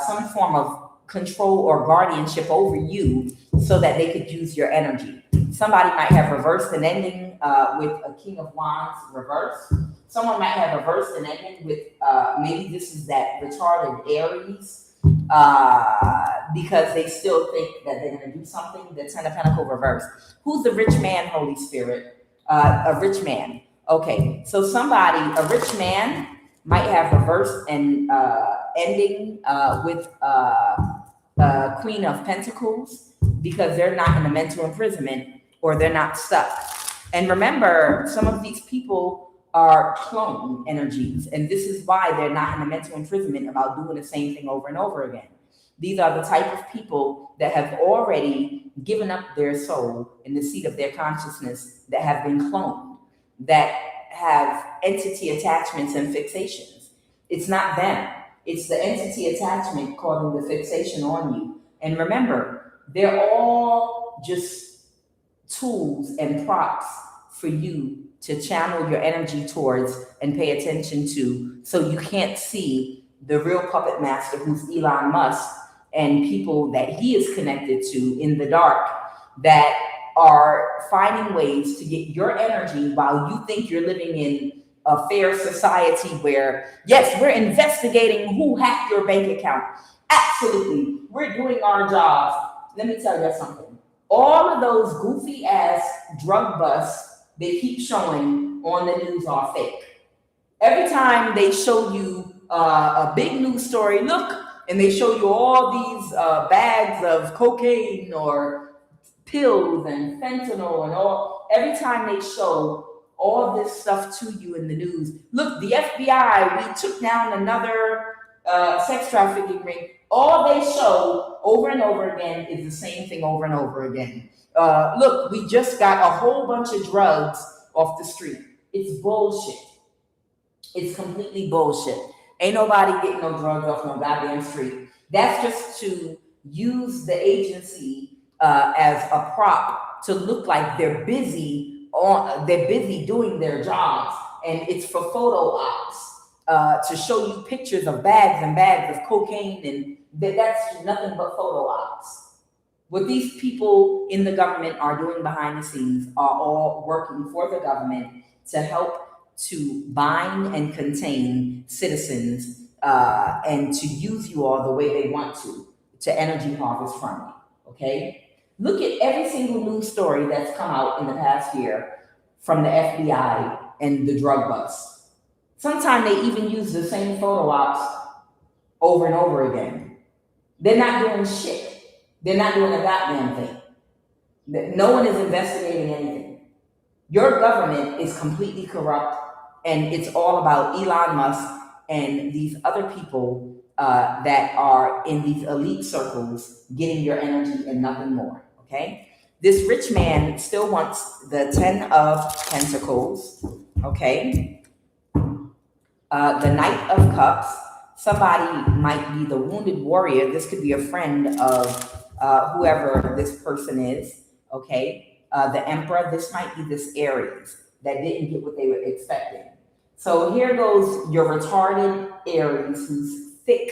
some form of control or guardianship over you so that they could use your energy. Somebody might have reversed an ending with a King of Wands reverse. Someone might have reversed an ending with, maybe this is that retarded Aries, because they still think that they're going to do something. The Ten of Pentacles reverse. Who's the rich man, Holy Spirit? A rich man. Okay, so a rich man might have reversed an ending with Queen of Pentacles because they're not in a mental imprisonment or they're not stuck. And remember, some of these people are clone energies, and this is why they're not in a mental imprisonment about doing the same thing over and over again. These are the type of people that have already given up their soul in the seat of their consciousness, that have been cloned, that have entity attachments and fixations. It's not them. It's the entity attachment causing the fixation on you. And remember, they're all just tools and props for you to channel your energy towards and pay attention to, so you can't see the real puppet master, who's Elon Musk, and people that he is connected to in the dark that are finding ways to get your energy while you think you're living in a fair society where, yes, we're investigating who hacked your bank account. Absolutely. We're doing our jobs. Let me tell you something. All of those goofy ass drug busts they keep showing on the news are fake. Every time they show you a big news story, look, and they show you all these bags of cocaine or pills and fentanyl and all, every time they show all this stuff to you in the news, look, the FBI, we took down another sex trafficking ring. All they show over and over again is the same thing over and over again. Look, we just got a whole bunch of drugs off the street. It's bullshit. It's completely bullshit. Ain't nobody getting no drugs off no goddamn street. That's just to use the agency as a prop to look like they're busy doing their jobs, and it's for photo ops to show you pictures of bags and bags of cocaine, and that's nothing but photo ops. What these people in the government are doing behind the scenes are all working for the government to help to bind and contain citizens and to use you all the way they want to energy harvest from you, okay? Look at every single news story that's come out in the past year from the FBI and the drug bust. Sometimes they even use the same photo ops over and over again. They're not doing shit. They're not doing a goddamn thing. No one is investigating anything. Your government is completely corrupt, and it's all about Elon Musk and these other people that are in these elite circles getting your energy and nothing more, okay? This rich man still wants the 10 of Pentacles, okay? The Knight of Cups. Somebody might be the wounded warrior. This could be a friend of whoever this person is, okay? The Emperor. This might be this Aries that didn't get what they were expecting. So here goes your retarded Aries who's thick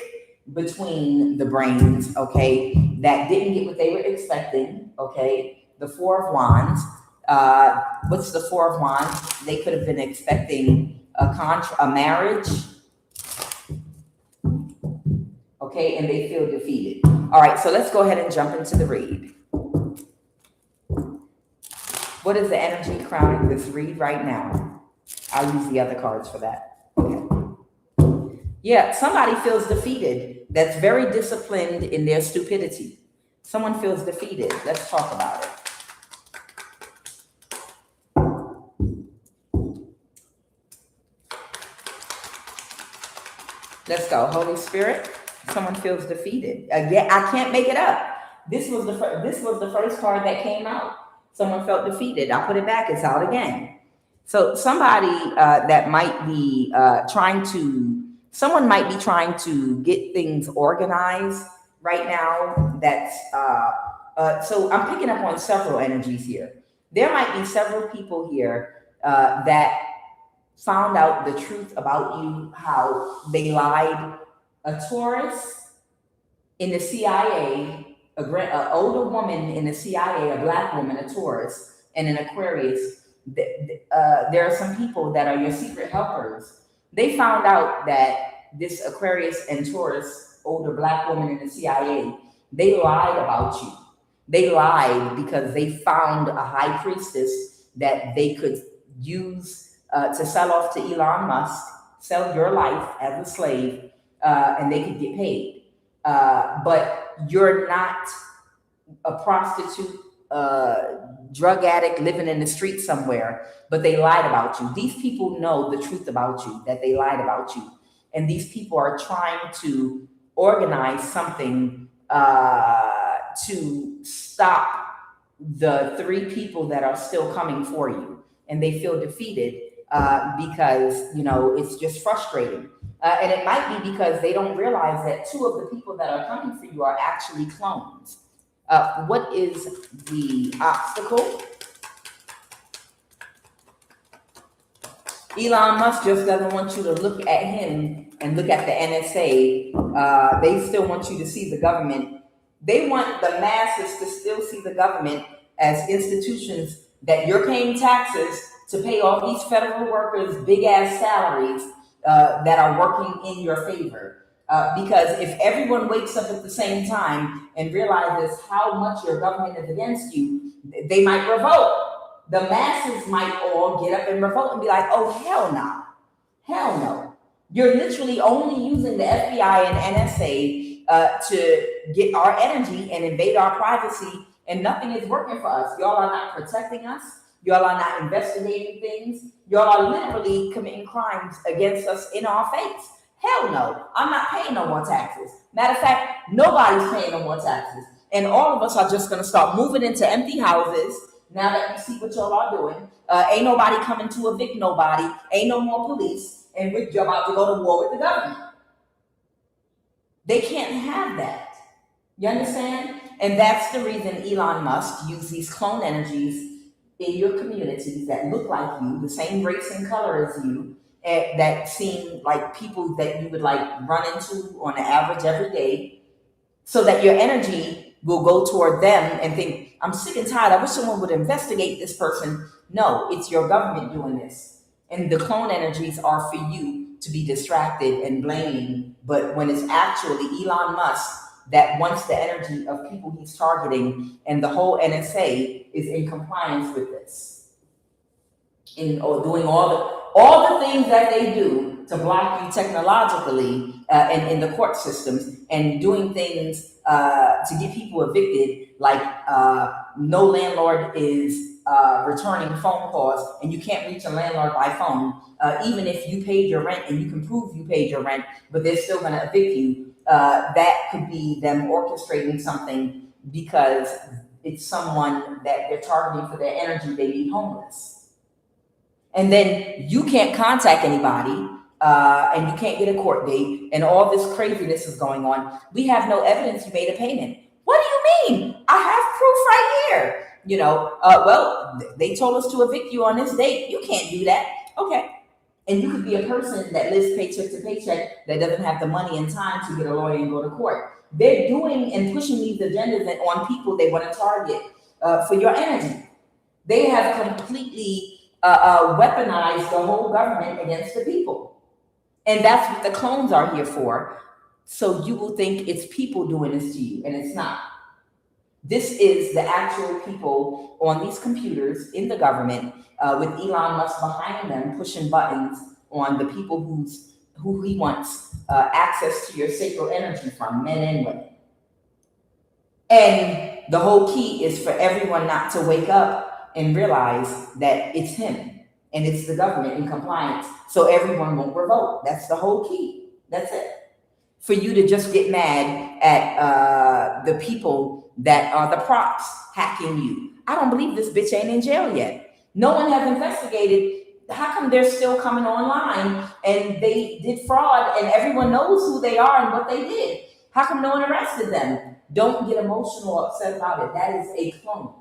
between the brains, okay, that didn't get what they were expecting, okay? The Four of Wands. What's the Four of Wands? They could have been expecting a marriage, okay, and they feel defeated. All right, so let's go ahead and jump into the read. What is the energy crowning this read right now? I'll use the other cards for that. Okay. Yeah, somebody feels defeated that's very disciplined in their stupidity. Someone feels defeated. Let's talk about it. Let's go. Holy Spirit, someone feels defeated. Again, I can't make it up. This was the first card that came out. Someone felt defeated. I put it back. It's out again. So somebody that might be someone might be trying to get things organized right now. So I'm picking up on several energies here. There might be several people here that found out the truth about you, how they lied. A Taurus in the CIA, an older woman in the CIA, a black woman, a Taurus, and an Aquarius. There are some people that are your secret helpers. They found out that this Aquarius and Taurus, older black woman in the CIA, they lied about you. They lied because they found a high priestess that they could use to sell off to Elon Musk, sell your life as a slave, and they could get paid. But you're not a prostitute, drug addict living in the street somewhere, but they lied about you. These people know the truth about you, that they lied about you. And these people are trying to organize something to stop the three people that are still coming for you. And they feel defeated because, it's just frustrating. And it might be because they don't realize that two of the people that are coming for you are actually clones. What is the obstacle? Elon Musk just doesn't want you to look at him and look at the NSA. They still want you to see the government. They want the masses to still see the government as institutions that you're paying taxes to pay all these federal workers big ass salaries that are working in your favor. Because if everyone wakes up at the same time and realizes how much your government is against you, they might revolt. The masses might all get up and revolt and be like, oh, hell no. Hell no. You're literally only using the FBI and NSA to get our energy and invade our privacy, and nothing is working for us. Y'all are not protecting us. Y'all are not investigating things. Y'all are literally committing crimes against us in our face. Hell no, I'm not paying no more taxes. Matter of fact, nobody's paying no more taxes. And all of us are just going to start moving into empty houses now that we see what y'all are doing. Ain't nobody coming to evict nobody. Ain't no more police. And you're about to go to war with the government. They can't have that. You understand? And that's the reason Elon Musk used these clone energies in your communities that look like you, the same race and color as you, that seem like people that you would like run into on the average every day, so that your energy will go toward them and think, I'm sick and tired. I wish someone would investigate this person. No, it's your government doing this. And the clone energies are for you to be distracted and blaming. But when it's actually Elon Musk that wants the energy of people he's targeting, and the whole NSA is in compliance with this, or doing all the things that they do to block you technologically and in the court systems, and doing things to get people evicted, like no landlord is returning phone calls, and you can't reach a landlord by phone, even if you paid your rent and you can prove you paid your rent, but they're still going to evict you. That could be them orchestrating something because it's someone that they're targeting for their energy. They need homeless. And then you can't contact anybody, and you can't get a court date, and all this craziness is going on. We have no evidence you made a payment. What do you mean? I have proof right here. Well, they told us to evict you on this date. You can't do that. Okay. And you could be a person that lives paycheck to paycheck that doesn't have the money and time to get a lawyer and go to court. They're doing and pushing these agendas on people they want to target for your energy. They have completely weaponized the whole government against the people. And that's what the clones are here for. So you will think it's people doing this to you, and it's not. This is the actual people on these computers in the government, with Elon Musk behind them, pushing buttons on the people who he wants access to your sacred energy from, men and women. And the whole key is for everyone not to wake up and realize that it's him and it's the government in compliance, so everyone won't revolt. That's the whole key. That's it. For you to just get mad at the people that are the props hacking you. I don't believe this bitch ain't in jail yet. No one has investigated. How come they're still coming online and they did fraud and everyone knows who they are and what they did? How come no one arrested them? Don't get emotional or upset about it. That is a clone.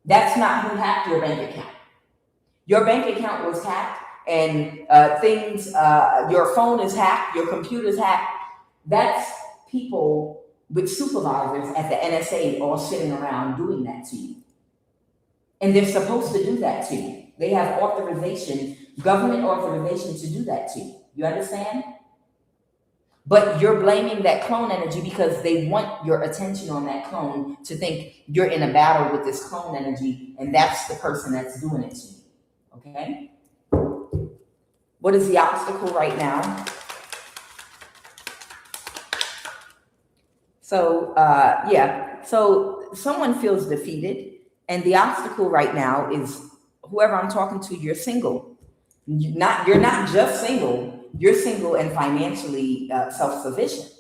That's not who hacked your bank account. Your bank account was hacked, and your phone is hacked, your computer's hacked. That's people with supervisors at the NSA all sitting around doing that to you. And they're supposed to do that to you. They have authorization, government authorization to do that to you. You understand? But you're blaming that clone energy because they want your attention on that clone, to think you're in a battle with this clone energy, and that's the person that's doing it to you. Okay? What is the obstacle right now? So, so someone feels defeated, and the obstacle right now is whoever I'm talking to, you're single. You're not just single, you're single and financially self-sufficient.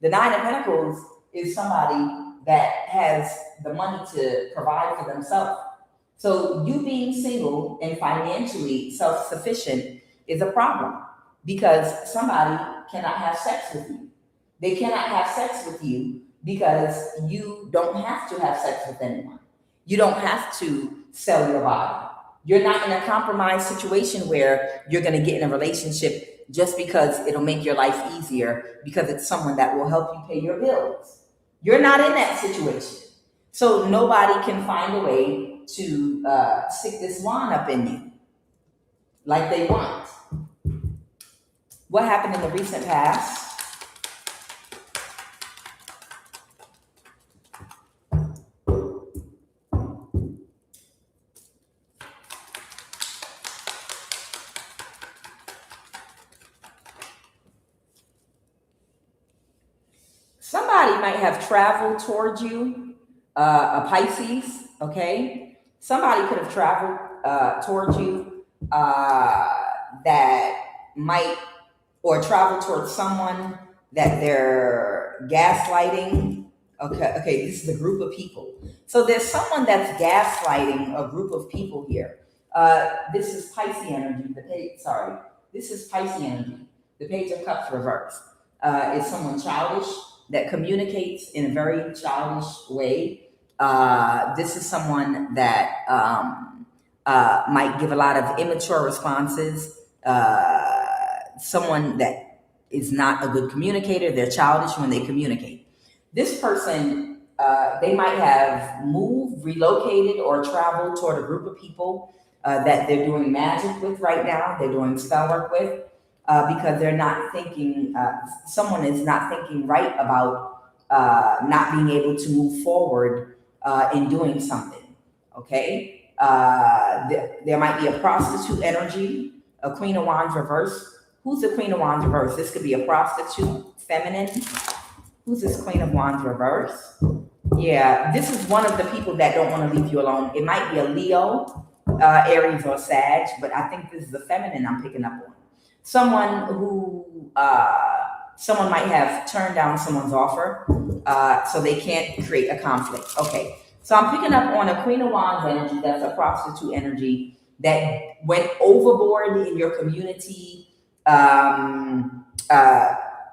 The Nine of Pentacles is somebody that has the money to provide for themselves. So you being single and financially self-sufficient is a problem, because somebody cannot have sex with you. They cannot have sex with you because you don't have to have sex with anyone. You don't have to sell your body. You're not in a compromised situation where you're going to get in a relationship just because it'll make your life easier, because it's someone that will help you pay your bills. You're not in that situation. So nobody can find a way to stick this wand up in you like they want. What happened in the recent past? Somebody might have traveled towards you, a Pisces, okay? Somebody could have traveled towards you that might or travel towards someone that they're gaslighting. Okay, this is a group of people. So there's someone that's gaslighting a group of people here. This is Pisces energy. This is Pisces energy. The Page of Cups reversed. Is someone childish that communicates in a very childish way. This is someone that might give a lot of immature responses. Someone that is not a good communicator. They're childish when they communicate. This person, they might have moved, relocated, or traveled toward a group of people that they're doing magic with right now. They're doing spell work with because they're not thinking, someone is not thinking right about not being able to move forward in doing something. Okay? There might be a prostitute energy, a Queen of Wands reverse. Who's the Queen of Wands reverse? This could be a prostitute, feminine. Who's this Queen of Wands reverse? Yeah, this is one of the people that don't want to leave you alone. It might be a Leo, Aries, or Sag, but I think this is the feminine I'm picking up on. Someone who, someone might have turned down someone's offer, so they can't create a conflict. Okay, so I'm picking up on a Queen of Wands energy. That's a prostitute energy that went overboard in your community.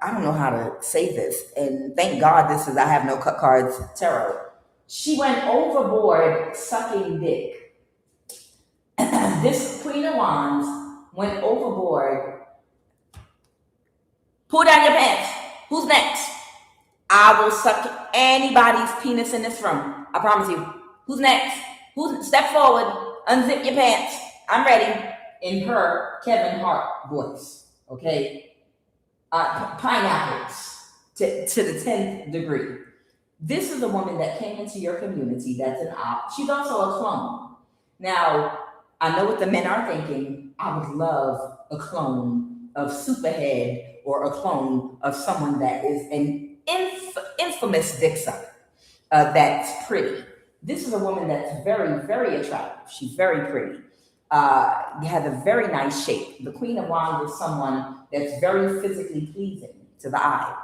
I don't know how to say this, and thank God I have no cut cards tarot. She went overboard sucking dick. This Queen of Wands went overboard. Pull down your pants. Who's next? I will suck anybody's penis in this room. I promise you. Who's next? Step forward, unzip your pants. I'm ready. In her Kevin Hart voice. Okay? Pineapples to the 10th degree. This is a woman that came into your community that's an op. She's also a clone. Now, I know what the men are thinking. I would love a clone of Superhead or a clone of someone that is an infamous dick sucker that's pretty. This is a woman that's very, very attractive. She's very pretty. Has a very nice shape. The Queen of Wands is someone that's very physically pleasing to the eye.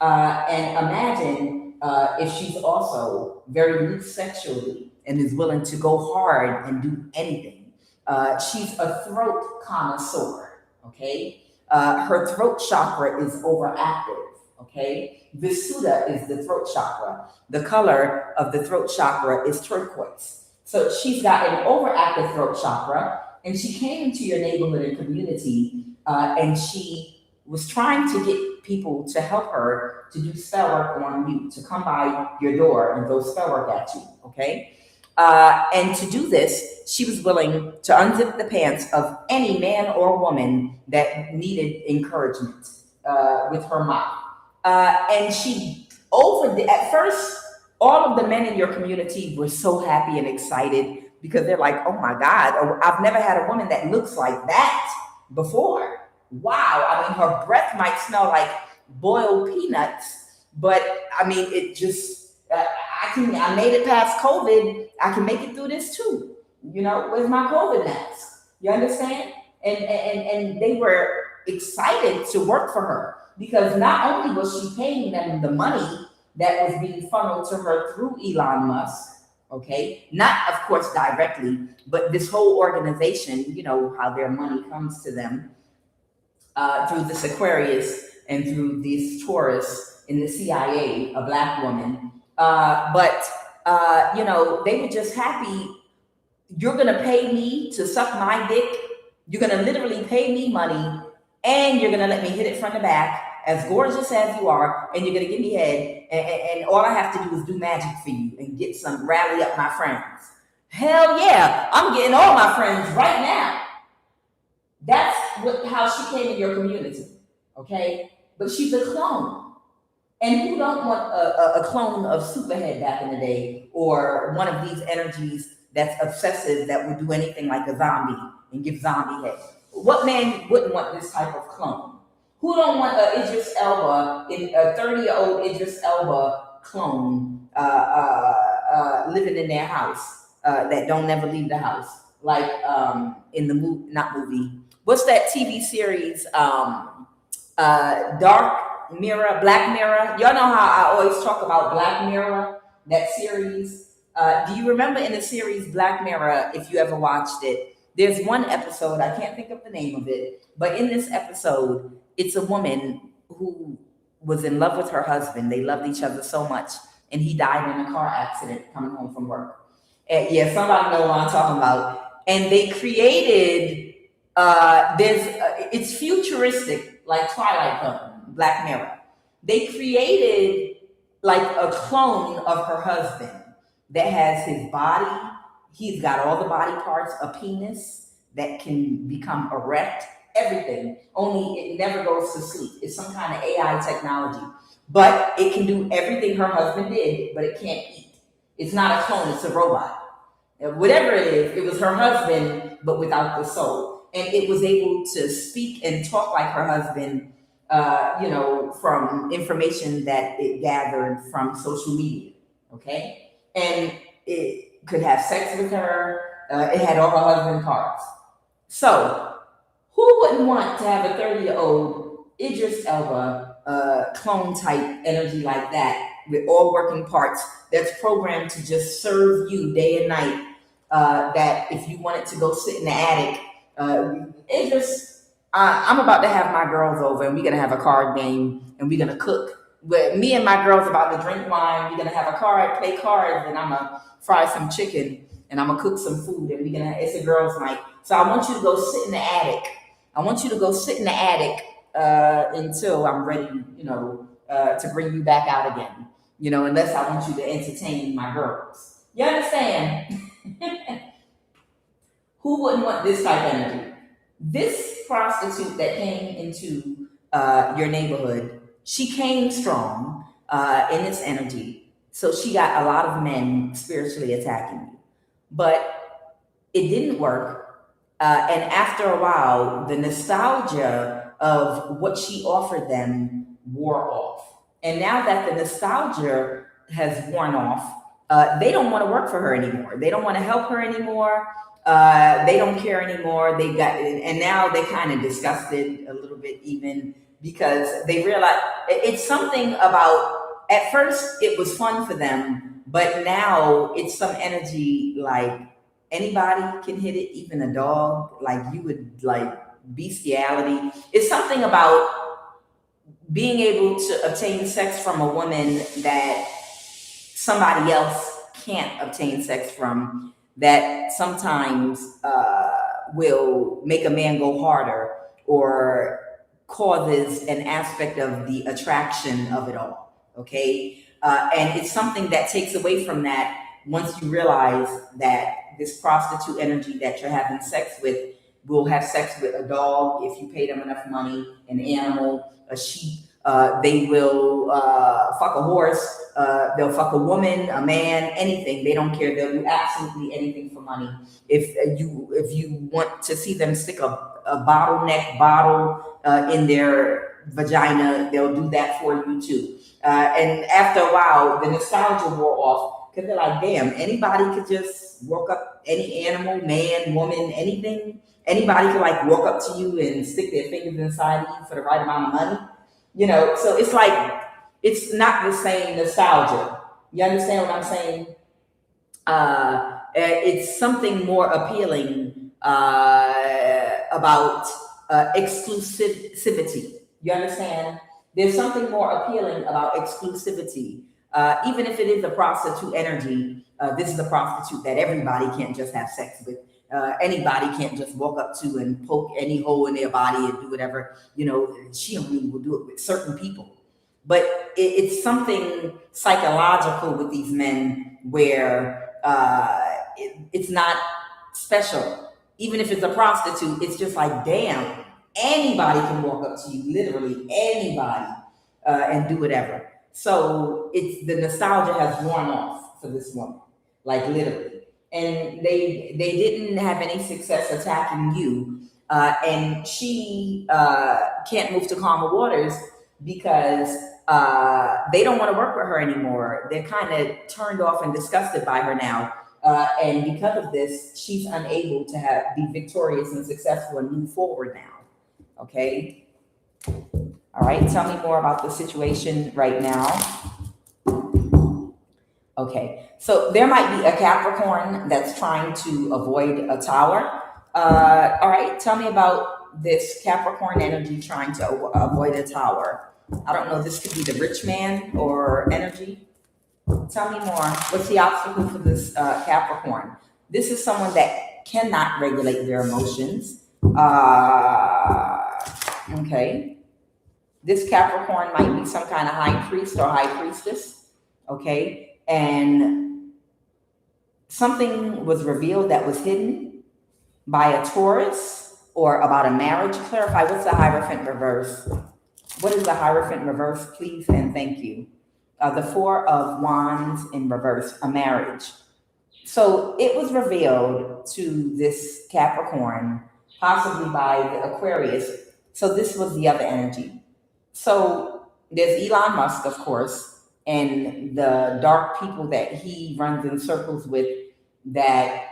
And imagine if she's also very loose sexually and is willing to go hard and do anything. She's a throat connoisseur, okay? Her throat chakra is overactive, okay? Visuddha is the throat chakra. The color of the throat chakra is turquoise. So she's got an overactive throat chakra, and she came into your neighborhood and community, and she was trying to get people to help her to do spell work on you, to come by your door and go spell work at you, okay? And to do this, she was willing to unzip the pants of any man or woman that needed encouragement with her mouth. And she at first, all of the men in your community were so happy and excited because they're like, oh my God, I've never had a woman that looks like that before. Wow. I mean, her breath might smell like boiled peanuts, but I mean, it just, I made it past COVID. I can make it through this too. You know, where's my COVID mask? You understand? And they were excited to work for her because not only was she paying them the money that was being funneled to her through Elon Musk, okay? Not, of course, directly, but this whole organization, you know, how their money comes to them through this Aquarius and through these Taurus in the CIA, a Black woman. You know, they were just happy. You're going to pay me to suck my dick. You're going to literally pay me money, and you're going to let me hit it from the back, as gorgeous as you are, and you're going to give me head, and all I have to do is do magic for you and get rally up my friends. Hell yeah, I'm getting all my friends right now. That's how she came in your community, okay? But she's a clone. And who don't want a clone of Superhead back in the day, or one of these energies that's obsessive that would do anything like a zombie and give zombie head? What man wouldn't want this type of clone? Who don't want a 30-year-old Idris Elba clone living in their house that don't never leave the house? Like in the movie, what's that TV series? Dark Mirror, Black Mirror. Y'all know how I always talk about Black Mirror, that series. Do you remember in the series Black Mirror, if you ever watched it, there's one episode, I can't think of the name of it, but in this episode, it's a woman who was in love with her husband. They loved each other so much, and he died in a car accident coming home from work. And yeah, somebody know what I'm talking about. And they created it's futuristic, like Twilight Zone, Black Mirror. They created like a clone of her husband that has his body. He's got all the body parts, a penis that can become erect, everything. Only it never goes to sleep. It's some kind of AI technology. But it can do everything her husband did, but it can't eat. It's not a clone, it's a robot. Whatever it is, it was her husband, but without the soul. And it was able to speak and talk like her husband, from information that it gathered from social media. Okay? And it could have sex with her. It had all her husband parts. So, who wouldn't want to have a 30-year-old Idris Elba clone type energy like that with all working parts that's programmed to just serve you day and night? That if you wanted to go sit in the attic, I'm about to have my girls over and we're going to have a card game and we're going to cook. But me and my girls about to drink wine. We're going to have a play cards, and I'm going to fry some chicken and I'm going to cook some food, and it's a girls' night. So I want you to go sit in the attic. I want you to go sit in the attic until I'm ready, to bring you back out again. Unless I want you to entertain my girls. You understand? Who wouldn't want this type of energy? This prostitute that came into your neighborhood, she came strong in this energy. So she got a lot of men spiritually attacking you. But it didn't work. And after a while, the nostalgia of what she offered them wore off. And now that the nostalgia has worn off, they don't want to work for her anymore. They don't want to help her anymore. They don't care anymore. And now they're kind of disgusted a little bit even, because they realize it's something about, at first it was fun for them, but now it's some energy like anybody can hit it, even a dog, like you would like bestiality. It's something about being able to obtain sex from a woman that somebody else can't obtain sex from, that sometimes will make a man go harder or causes an aspect of the attraction of it all. Okay? And it's something that takes away from that once you realize that this prostitute energy that you're having sex with will have sex with a dog if you pay them enough money, an animal, a sheep. They will fuck a horse. They'll fuck a woman, a man, anything. They don't care. They'll do absolutely anything for money. If you want to see them stick a bottleneck bottle in their vagina, they'll do that for you too. And after a while, the nostalgia wore off, because they're like, damn, anybody could just walk up, any animal, man, woman, anything. Anybody could like walk up to you and stick their fingers inside you for the right amount of money. So it's like, it's not the same nostalgia. You understand what I'm saying? It's something more appealing about exclusivity. You understand? There's something more appealing about exclusivity. Even if it is a prostitute energy, this is a prostitute that everybody can't just have sex with. Anybody can't just walk up to and poke any hole in their body and do whatever. She only will do it with certain people. But it's something psychological with these men where it's not special. Even if it's a prostitute, it's just like, damn, anybody can walk up to you, literally anybody, and do whatever. So the nostalgia has worn off for this woman, like literally. And they didn't have any success attacking you. And she can't move to calmer waters because they don't want to work with her anymore. They're kind of turned off and disgusted by her now. And because of this, she's unable to be victorious and successful and move forward now. Okay? All right, tell me more about the situation right now. Okay, so there might be a Capricorn that's trying to avoid a tower. All right, tell me about this Capricorn energy trying to avoid a tower. I don't know, this could be the rich man or energy. Tell me more. What's the obstacle for this Capricorn? This is someone that cannot regulate their emotions. Okay. This Capricorn might be some kind of high priest or high priestess. Okay. And something was revealed that was hidden by a Taurus or about a marriage. Clarify, what's the Hierophant reverse? What is the Hierophant reverse, please and thank you? The Four of Wands in reverse, a marriage. So it was revealed to this Capricorn, possibly by the Aquarius. So this was the other energy. So there's Elon Musk, of course, and the dark people that he runs in circles with that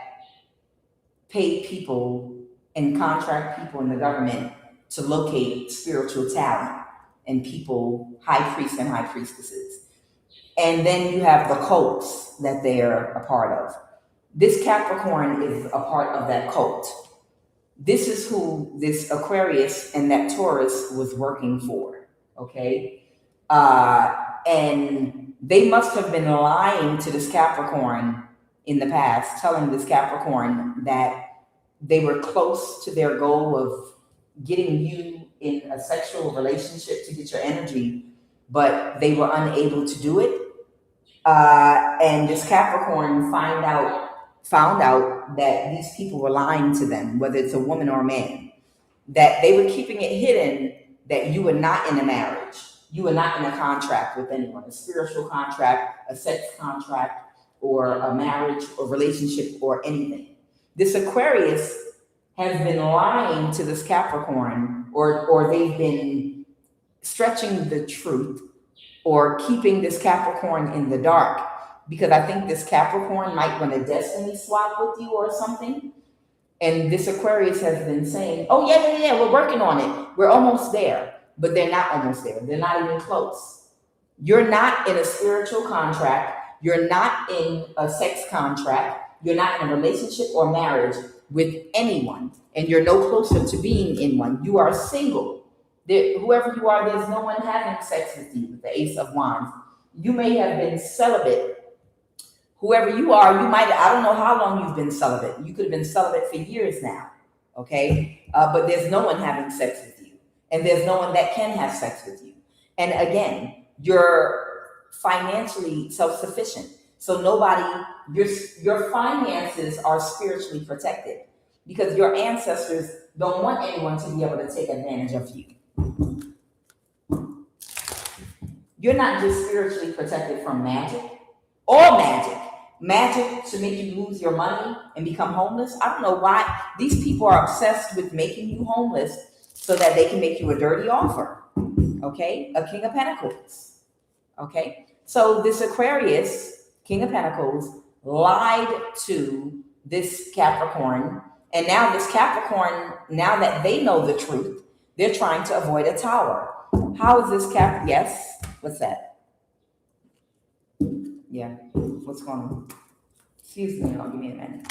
pay people and contract people in the government to locate spiritual talent and people, high priests and high priestesses. And then you have the cults that they're a part of. This Capricorn is a part of that cult. This is who this Aquarius and that Taurus was working for, okay? And they must have been lying to this Capricorn in the past, telling this Capricorn that they were close to their goal of getting you in a sexual relationship to get your energy, but they were unable to do it. And this Capricorn found out that these people were lying to them, whether it's a woman or a man, that they were keeping it hidden, that you were not in a marriage, you were not in a contract with anyone, a spiritual contract, a sex contract, or a marriage or relationship or anything. This Aquarius has been lying to this Capricorn, or they've been stretching the truth or keeping this Capricorn in the dark, because I think this Capricorn might want a destiny swap with you or something. And this Aquarius has been saying, oh, yeah, we're working on it. We're almost there. But they're not almost there. They're not even close. You're not in a spiritual contract. You're not in a sex contract. You're not in a relationship or marriage with anyone. And you're no closer to being in one. You are single. Whoever you are, there's no one having sex with you, with the Ace of Wands. You may have been celibate. Whoever you are, I don't know how long you've been celibate. You could have been celibate for years now, okay? But there's no one having sex with you. And there's no one that can have sex with you. And again, you're financially self-sufficient. So your finances are spiritually protected because your ancestors don't want anyone to be able to take advantage of you. You're not just spiritually protected from magic. Magic to make you lose your money and become homeless. I don't know why these people are obsessed with making you homeless so that they can make you a dirty offer. Okay, a King of Pentacles. Okay, so this Aquarius, King of Pentacles, lied to this Capricorn, and now this Capricorn, now that they know the truth, they're trying to avoid a tower. How is this Yes, what's that? Yeah, what's going on? Excuse me, give me a minute.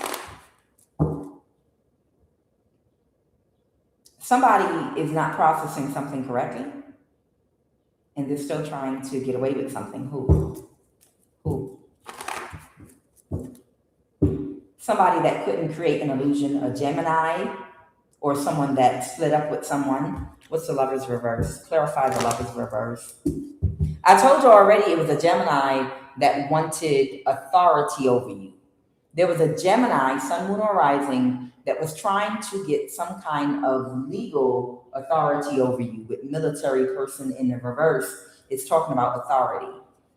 Somebody is not processing something correctly, and they're still trying to get away with something. Who? Somebody that couldn't create an illusion, a Gemini, or someone that split up with someone. What's the Lover's reverse? Clarify the Lover's reverse. I told you already it was a Gemini that wanted authority over you. There was a Gemini, Sun, Moon, or Rising, that was trying to get some kind of legal authority over you with military person in the reverse. It's talking about authority.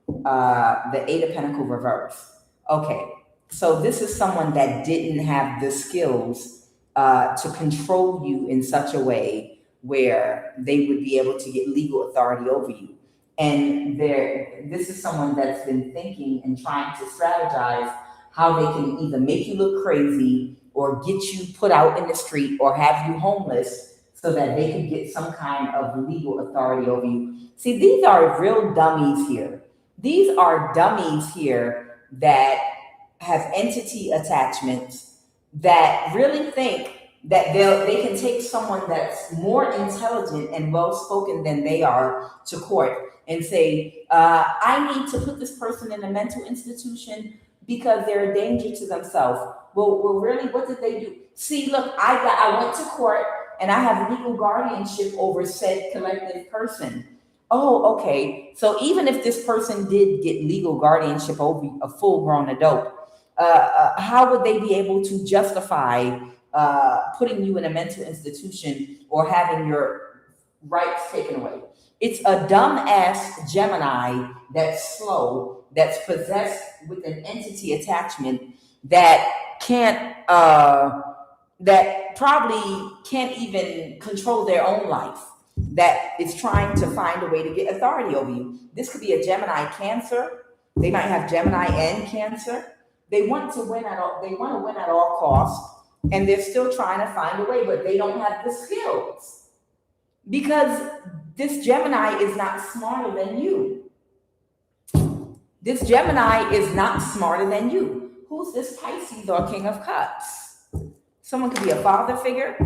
The Eight of Pentacles reverse. Okay, so this is someone that didn't have the skills to control you in such a way where they would be able to get legal authority over you. And this is someone that's been thinking and trying to strategize how they can either make you look crazy or get you put out in the street or have you homeless so that they can get some kind of legal authority over you. See, these are real dummies here. These are dummies here that have entity attachments that really think that they can take someone that's more intelligent and well-spoken than they are to court and say, I need to put this person in a mental institution because they're a danger to themselves. Well, really, what did they do? See, look, I went to court and I have legal guardianship over said collective person. Oh, okay. So even if this person did get legal guardianship over a full-grown adult, how would they be able to justify putting you in a mental institution or having your rights taken away? It's a dumbass Gemini that's slow, that's possessed with an entity attachment that can't, that probably can't even control their own life, that is trying to find a way to get authority over you. This could be a Gemini Cancer. They might have Gemini and Cancer. They want to win at all costs, and they're still trying to find a way, but they don't have the skills because this Gemini is not smarter than you. This Gemini is not smarter than you. Who's this Pisces or King of Cups? Someone could be a father figure.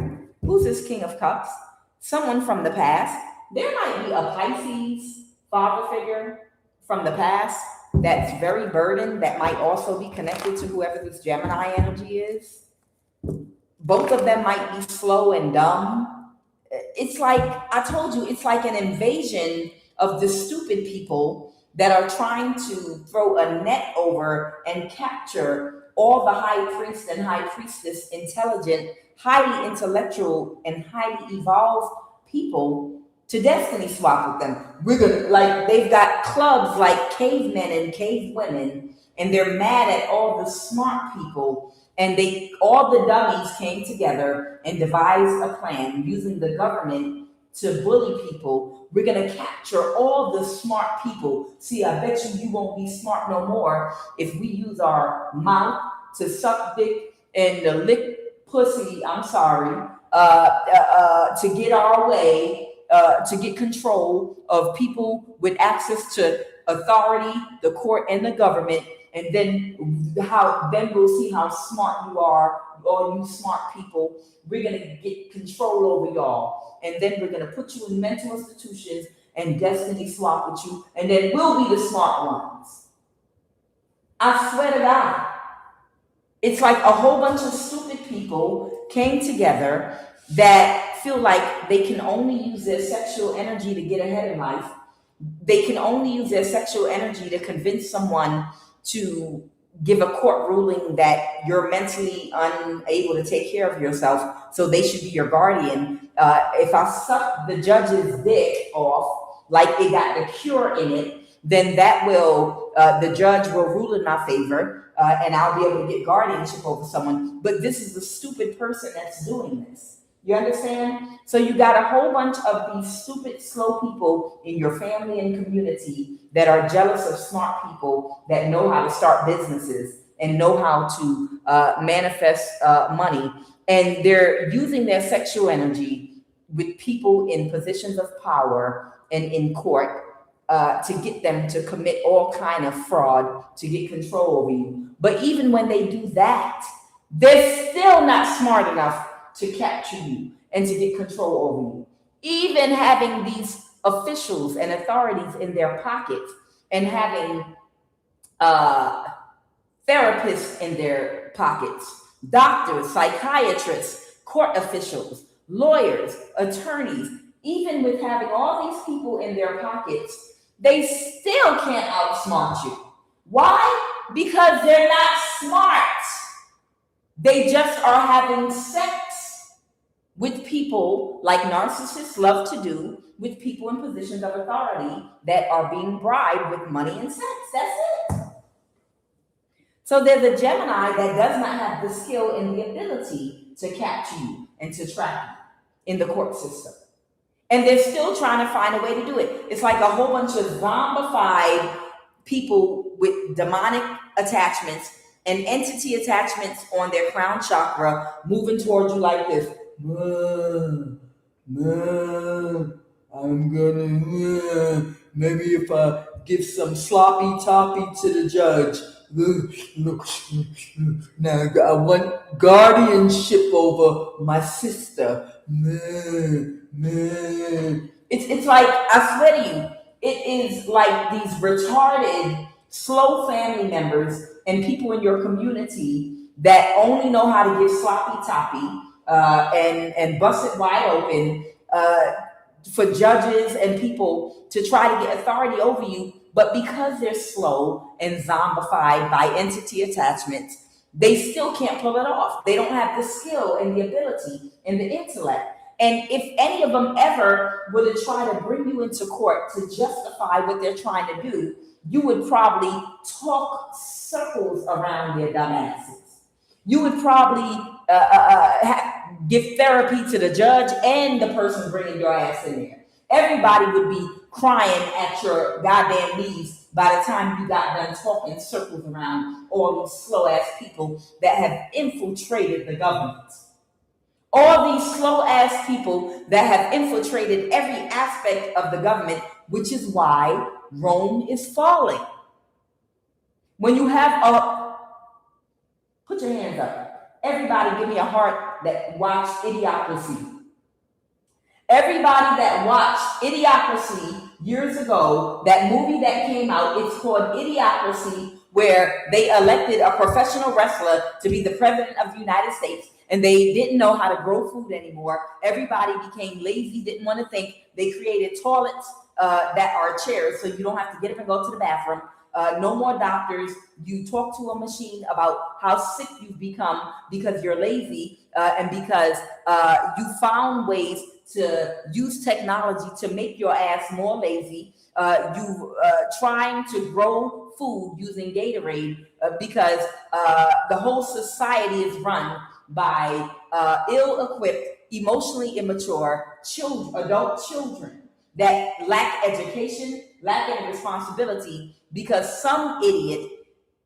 Who's this King of Cups? Someone from the past. There might be a Pisces father figure from the past that's very burdened, that might also be connected to whoever this Gemini energy is. Both of them might be slow and dumb. It's like, I told you, it's like an invasion of the stupid people that are trying to throw a net over and capture all the high priest and high priestess, intelligent, highly intellectual, and highly evolved people to destiny swap with them. We're gonna, like, they've got clubs like cavemen and cavewomen, and they're mad at all the smart people, and all the dummies came together and devised a plan using the government to bully people. We're gonna capture all the smart people. See, I bet you won't be smart no more if we use our mouth to suck dick and to lick pussy, to get our way, to get control of people with access to authority, the court, and the government. And then we'll see how smart you are, all you smart people. We're gonna get control over y'all, and then we're gonna put you in mental institutions and destiny swap with you, and then we'll be the smart ones. I swear to God. It's like a whole bunch of stupid people came together that feel like they can only use their sexual energy to get ahead in life. They can only use their sexual energy to convince someone to give a court ruling that you're mentally unable to take care of yourself, so they should be your guardian. If I suck the judge's dick off, like it got the cure in it, then that will, the judge will rule in my favor, and I'll be able to get guardianship over someone. But this is the stupid person that's doing this. You understand? So you got a whole bunch of these stupid, slow people in your family and community that are jealous of smart people that know how to start businesses and know how to manifest money. And they're using their sexual energy with people in positions of power and in court to get them to commit all kind of fraud to get control over you. But even when they do that, they're still not smart enough to capture you and to get control over you. Even having these officials and authorities in their pockets and having therapists in their pockets, doctors, psychiatrists, court officials, lawyers, attorneys, even with having all these people in their pockets, they still can't outsmart you. Why? Because they're not smart. They just are having sex with people, like narcissists love to do, with people in positions of authority that are being bribed with money and sex. That's it. So there's a Gemini that does not have the skill and the ability to capture you and to trap you in the court system. And they're still trying to find a way to do it. It's like a whole bunch of zombified people with demonic attachments and entity attachments on their crown chakra moving towards you like this. I'm gonna, maybe if I give some sloppy toppy to the judge, now I want guardianship over my sister. It's like, I swear to you, it is like these retarded, slow family members and people in your community that only know how to give sloppy toppy and bust it wide open for judges and people to try to get authority over you. But because they're slow and zombified by entity attachment, they still can't pull it off. They don't have the skill and the ability and the intellect. And if any of them ever were to try to bring you into court to justify what they're trying to do, you would probably talk circles around their dumbasses. You would probably give therapy to the judge and the person bringing your ass in there. Everybody would be crying at your goddamn knees by the time you got done talking circles around all these slow ass people that have infiltrated the government. All these slow ass people that have infiltrated every aspect of the government, which is why Rome is falling. When you have put your hands up. Everybody give me a heart that watched Idiocracy. Everybody that watched Idiocracy years ago, that movie that came out, it's called Idiocracy, where they elected a professional wrestler to be the president of the United States, and they didn't know how to grow food anymore. Everybody became lazy, didn't want to think. They created toilets that are chairs, so you don't have to get up and go to the bathroom. No more doctors. You talk to a machine about how sick you've become because you're lazy and because you found ways to use technology to make your ass more lazy. You trying to grow food using Gatorade because the whole society is run by ill-equipped, emotionally immature adult children that lack education, lack any responsibility, because some idiot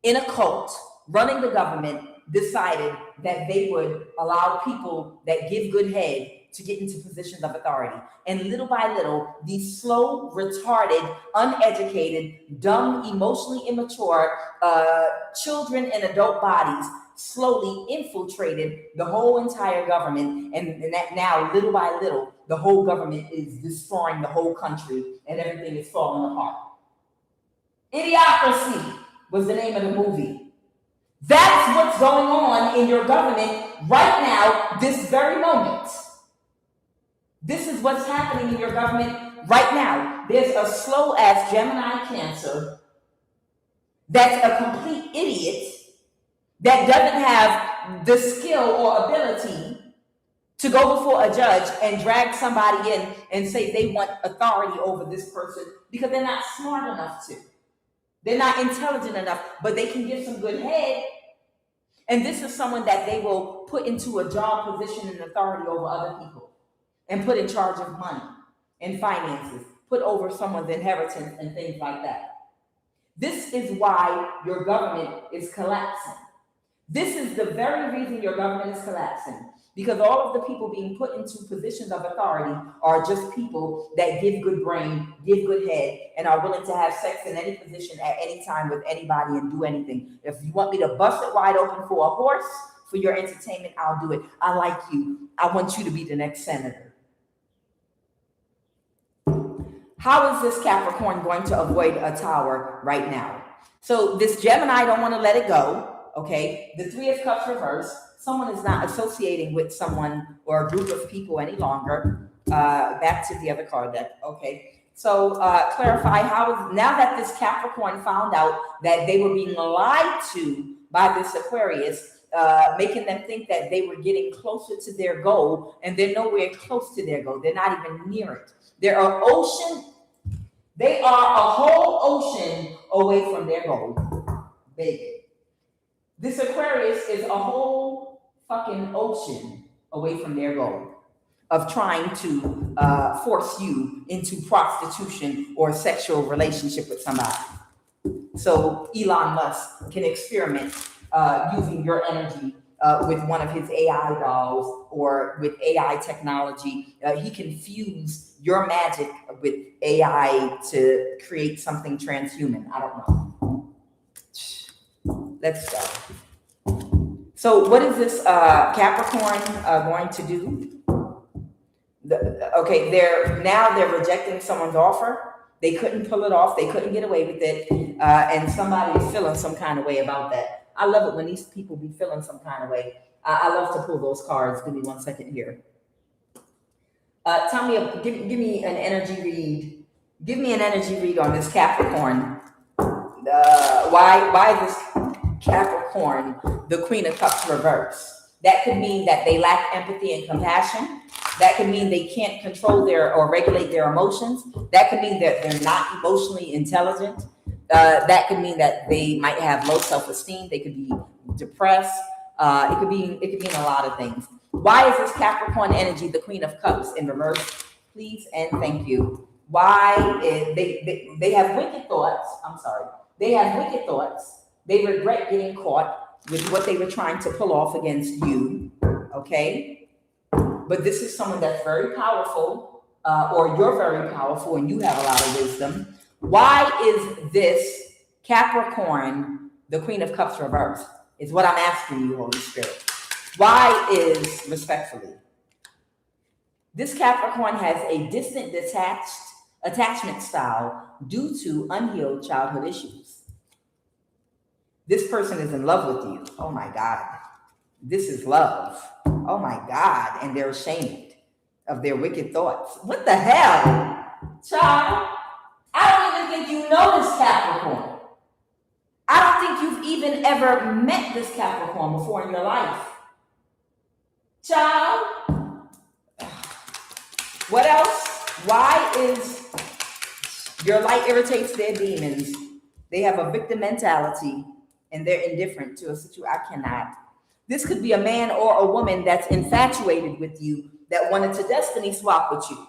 in a cult running the government decided that they would allow people that give good head to get into positions of authority. And little by little, these slow, retarded, uneducated, dumb, emotionally immature children in adult bodies slowly infiltrated the whole entire government. And that now, little by little, the whole government is destroying the whole country and everything is falling apart. Idiocracy was the name of the movie. That's what's going on in your government right now, this very moment. This is what's happening in your government right now. There's a slow ass Gemini Cancer that's a complete idiot that doesn't have the skill or ability to go before a judge and drag somebody in and say they want authority over this person because they're not smart enough to. They're not intelligent enough, but they can give some good head. And this is someone that they will put into a job position and authority over other people and put in charge of money and finances, put over someone's inheritance and things like that. This is why your government is collapsing. This is the very reason your government is collapsing, because all of the people being put into positions of authority are just people that give good brain, give good head, and are willing to have sex in any position at any time with anybody and do anything. If you want me to bust it wide open for a horse for your entertainment, I'll do it. I like you. I want you to be the next senator. How is this Capricorn going to avoid a tower right now? So this Gemini don't want to let it go. Okay, the Three of Cups reverse. Someone is not associating with someone or a group of people any longer. Back to the other card deck. Okay, so clarify how is, now that this Capricorn found out that they were being lied to by this Aquarius, making them think that they were getting closer to their goal, and they're nowhere close to their goal. They're not even near it. They are a whole ocean away from their goal. Baby. This Aquarius is a whole fucking ocean away from their goal of trying to force you into prostitution or sexual relationship with somebody. So Elon Musk can experiment using your energy with one of his AI dolls or with AI technology. He can fuse your magic with AI to create something transhuman. I don't know. Let's go. So what is this Capricorn going to do? Okay, they're rejecting someone's offer. They couldn't pull it off. They couldn't get away with it. And somebody is feeling some kind of way about that. I love it when these people be feeling some kind of way. I love to pull those cards. Give me 1 second here. Tell me, give me an energy read. Give me an energy read on this Capricorn. Why is this Capricorn the Queen of Cups reverse? That could mean that they lack empathy and compassion. That could mean they can't control or regulate their emotions. That could mean that they're not emotionally intelligent. That could mean that they might have low self-esteem. They could be depressed. It could be in a lot of things. Why is this Capricorn energy the Queen of Cups in reverse? Please and thank you. Why is they have wicked thoughts? I'm sorry. They have wicked thoughts. They regret getting caught with what they were trying to pull off against you. Okay. But this is someone that's very powerful, or you're very powerful and you have a lot of wisdom. Why is this Capricorn the Queen of Cups reversed? Is what I'm asking you, Holy Spirit. Why is, respectfully, this Capricorn has a distant, detached attachment style due to unhealed childhood issues. This person is in love with you. Oh my God. This is love. Oh my God. And they're ashamed of their wicked thoughts. What the hell? Child, I don't even think you know this Capricorn. I don't think you've even ever met this Capricorn before in your life. Child, what else? Why is your light irritates their demons? They have a victim mentality and they're indifferent to a situation. I cannot. This could be a man or a woman that's infatuated with you, that wanted to destiny swap with you.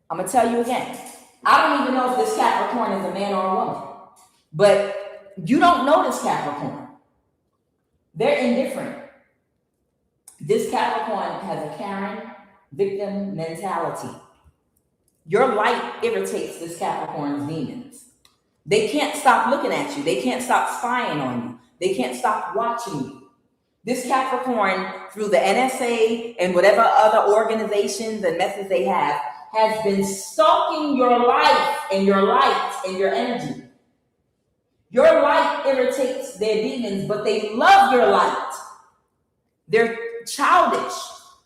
I'm going to tell you again. I don't even know if this Capricorn is a man or a woman, but you don't know this Capricorn. They're indifferent. This Capricorn has a Karen victim mentality. Your light irritates this Capricorn's demons. They can't stop looking at you. They can't stop spying on you. They can't stop watching you. This Capricorn, through the NSA and whatever other organizations and methods they have, has been stalking your life and your light and your energy. Your light irritates their demons, but they love your light. They're childish.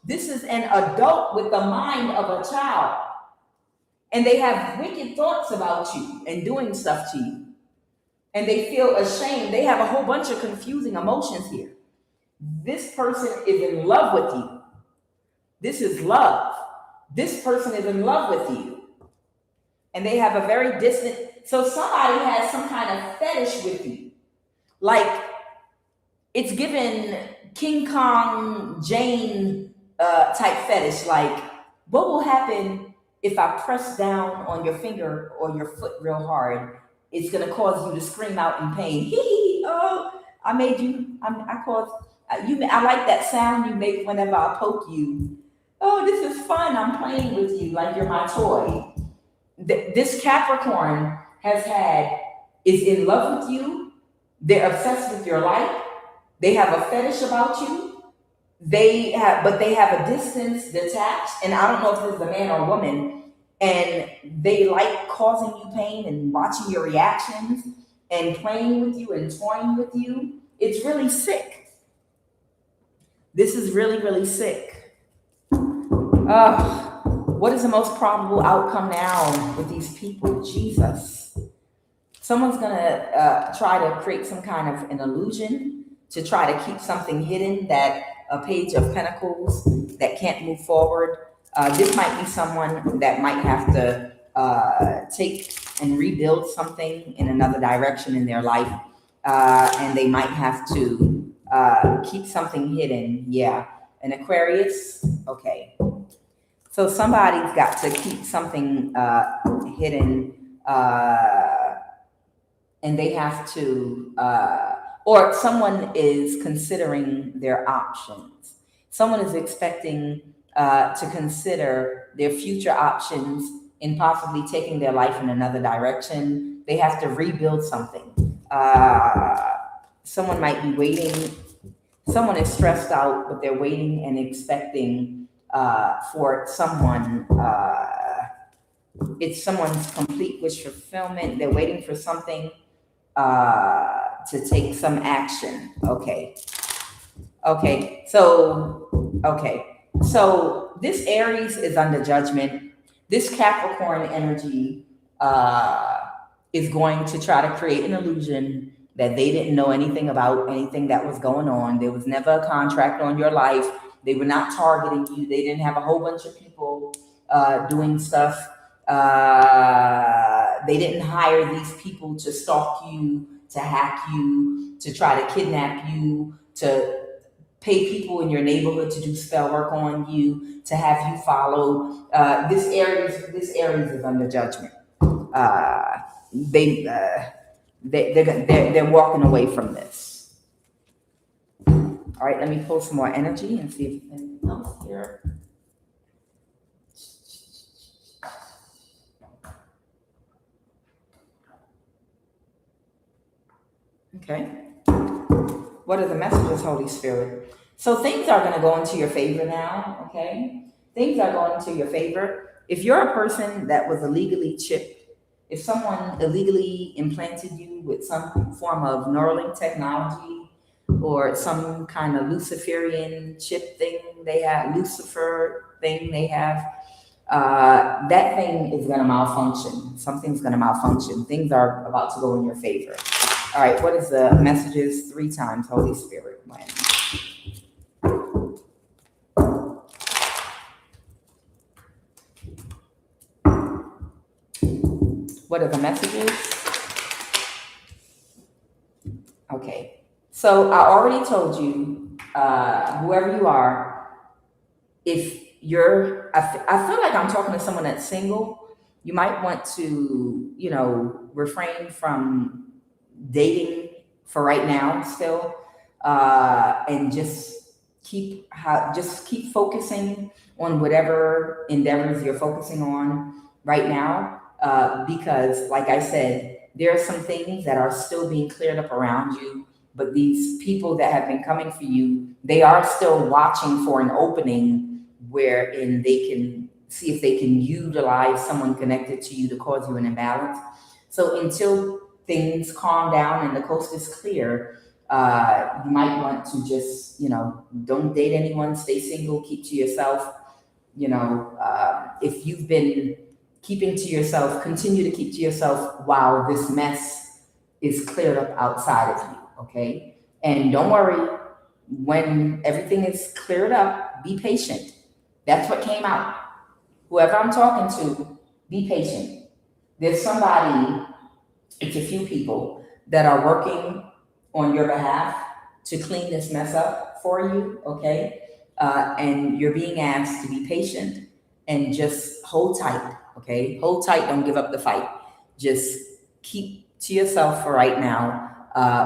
This is an adult with the mind of a child. And they have wicked thoughts about you and doing stuff to you. And they feel ashamed. They have a whole bunch of confusing emotions here. This person is in love with you. This is love. This person is in love with you. And they have a very distant, so somebody has some kind of fetish with you. Like, it's given King Kong Jane type fetish. Like, what will happen if I press down on your finger or your foot real hard? It's going to cause you to scream out in pain. Oh, I made you, I caused, you. I like that sound you make whenever I poke you. Oh, this is fun. I'm playing with you like you're my toy. This Capricorn is in love with you. They're obsessed with your light. They have a fetish about you. But they have a distance detached. And I don't know if this is a man or a woman. And they like causing you pain and watching your reactions and playing with you and toying with you. It's really sick. This is really, really sick. What is the most probable outcome now with these people? Jesus. Someone's going to try to create some kind of an illusion to try to keep something hidden, that a page of pentacles that can't move forward. This might be someone that might have to take and rebuild something in another direction in their life. And they might have to keep something hidden. Yeah. An Aquarius. Okay. So somebody's got to keep something hidden. and they have to, or someone is considering their options. Someone is expecting to consider their future options in possibly taking their life in another direction. They have to rebuild something. Someone might be waiting. Someone is stressed out, but they're waiting and expecting for someone. It's someone's complete wish fulfillment. They're waiting for something to take some action. Okay. So this Aries is under judgment. This Capricorn energy is going to try to create an illusion that they didn't know anything about anything that was going on. There was never a contract on your life. They were not targeting you. They didn't have a whole bunch of people doing stuff. They didn't hire these people to stalk you, to hack you, to try to kidnap you, to pay people in your neighborhood to do spell work on you, to have you follow. This Aries is under judgment. They're walking away from this. All right, let me pull some more energy and see if anything else here. Okay. What are the messages, Holy Spirit? So things are going to go into your favor now, okay? Things are going into your favor. If you're a person that was illegally chipped, if someone illegally implanted you with some form of Neuralink technology or some kind of Luciferian chip thing they have, Lucifer thing they have, that thing is going to malfunction. Something's going to malfunction. Things are about to go in your favor. All right, what is the messages 3 times, Holy Spirit? When? What are the messages? Okay, so I already told you, whoever you are, if you're, I feel like I'm talking to someone that's single, you might want to, refrain from dating for right now still, and just keep focusing on whatever endeavors you're focusing on right now, because like I said, there are some things that are still being cleared up around you, but these people that have been coming for you, they are still watching for an opening wherein they can see if they can utilize someone connected to you to cause you an imbalance. So until things calm down and the coast is clear, you might want to just, don't date anyone, stay single, keep to yourself. If you've been keeping to yourself, continue to keep to yourself while this mess is cleared up outside of you, okay? And don't worry, when everything is cleared up, be patient. That's what came out. Whoever I'm talking to, be patient. There's somebody, it's a few people that are working on your behalf to clean this mess up for you, okay? And you're being asked to be patient and just hold tight, okay? Hold tight, don't give up the fight. Just keep to yourself for right now,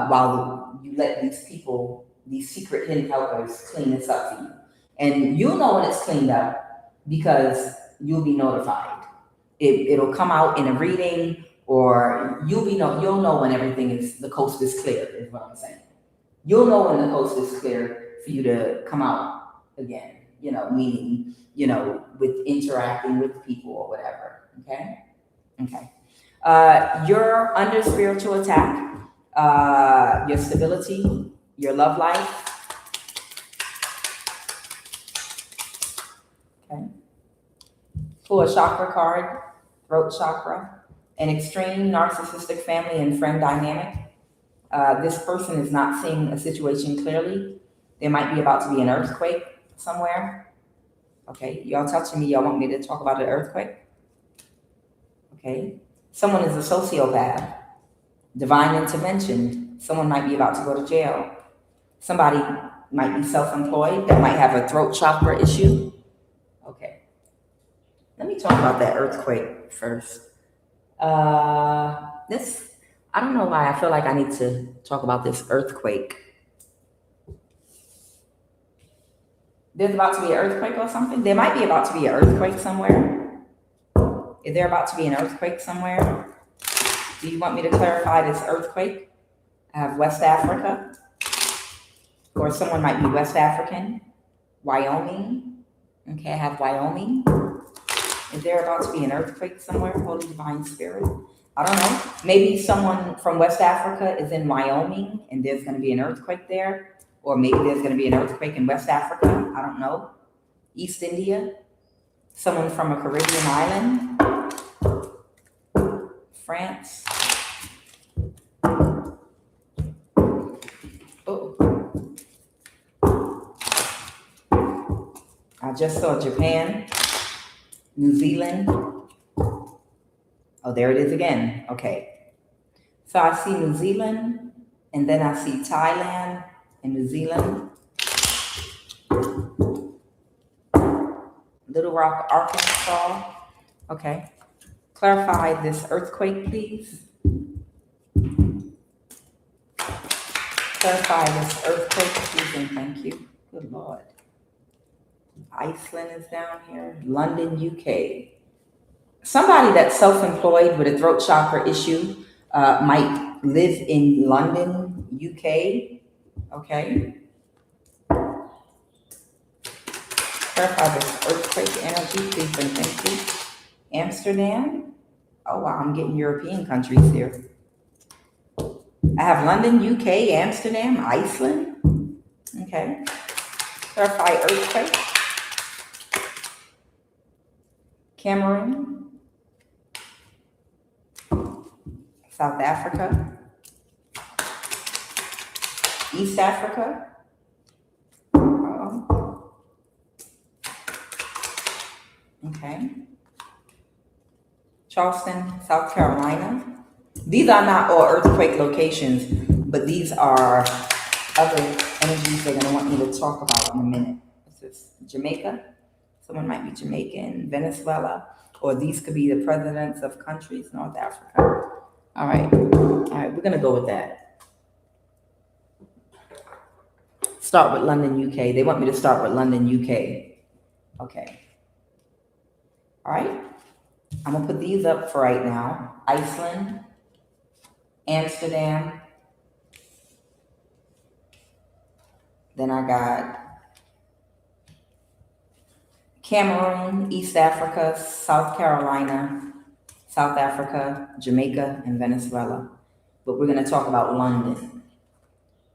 while you let these people, these secret hidden helpers, clean this up for you. And you'll know when it's cleaned up because you'll be notified. It'll come out in a reading, or you'll know when the coast is clear, is what I'm saying. You'll know when the coast is clear for you to come out again, meaning, with interacting with people or whatever, okay? Okay. You're under spiritual attack, your stability, your love life. Okay. Pull a chakra card, throat chakra. An extreme narcissistic family and friend dynamic. This person is not seeing a situation clearly. There might be about to be an earthquake somewhere. Okay, y'all touching me, y'all want me to talk about an earthquake? Okay. Someone is a sociopath. Divine intervention. Someone might be about to go to jail. Somebody might be self-employed that might have a throat chakra issue. Okay. Let me talk about that earthquake first. I don't know why I feel like I need to talk about this earthquake. There's about to be an earthquake or something? There might be about to be an earthquake somewhere. Is there about to be an earthquake somewhere? Do you want me to clarify this earthquake? I have West Africa, or someone might be West African. Wyoming. Okay, I have Wyoming. Is there about to be an earthquake somewhere? Holy Divine Spirit. I don't know. Maybe someone from West Africa is in Wyoming and there's going to be an earthquake there. Or maybe there's going to be an earthquake in West Africa. I don't know. East India. Someone from a Caribbean island. France. Oh. I just saw Japan. New Zealand. Oh, there it is again. Okay. So I see New Zealand, and then I see Thailand and New Zealand. Little Rock, Arkansas. Okay. Clarify this earthquake, please. Clarify this earthquake, please, and thank you. Good Lord. Iceland is down here. London, UK. Somebody that's self-employed with a throat chakra issue might live in London, UK. Okay. Clarify this earthquake energy, please, and thank you. Amsterdam. Oh wow, I'm getting European countries here. I have London, UK, Amsterdam, Iceland. Okay. Clarify earthquake. Cameroon. South Africa. East Africa. Okay. Charleston, South Carolina. These are not all earthquake locations, but these are other energies they're going to want me to talk about in a minute. This is Jamaica. Someone might be Jamaican, Venezuela, or these could be the presidents of countries, North Africa. All right, we're going to go with that. Start with London, UK. They want me to start with London, UK. Okay. All right. I'm going to put these up for right now. Iceland, Amsterdam. Then I got Cameroon, East Africa, South Carolina, South Africa, Jamaica, and Venezuela. But we're going to talk about London.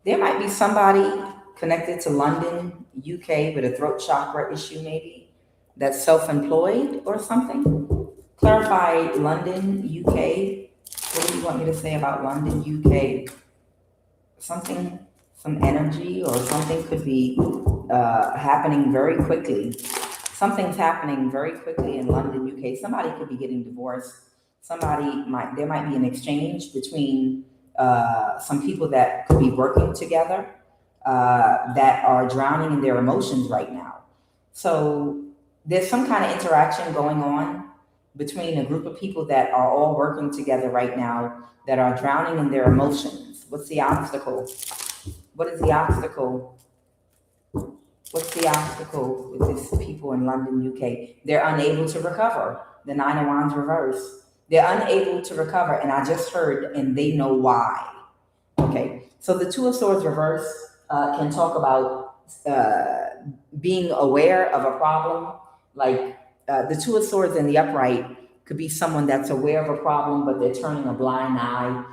There might be somebody connected to London, UK with a throat chakra issue maybe that's self-employed or something. Clarify London, UK. What do you want me to say about London, UK? Something, some energy or something could be happening very quickly. Something's happening very quickly in London, UK. Somebody could be getting divorced. There might be an exchange between some people that could be working together that are drowning in their emotions right now. So there's some kind of interaction going on between a group of people that are all working together right now that are drowning in their emotions. What's the obstacle? What is the obstacle? What's the obstacle with these people in London, UK? They're unable to recover. The Nine of Wands reverse. They're unable to recover, and I just heard, and they know why. Okay, so the Two of Swords reverse can talk about being aware of a problem. Like the Two of Swords in the upright could be someone that's aware of a problem, but they're turning a blind eye.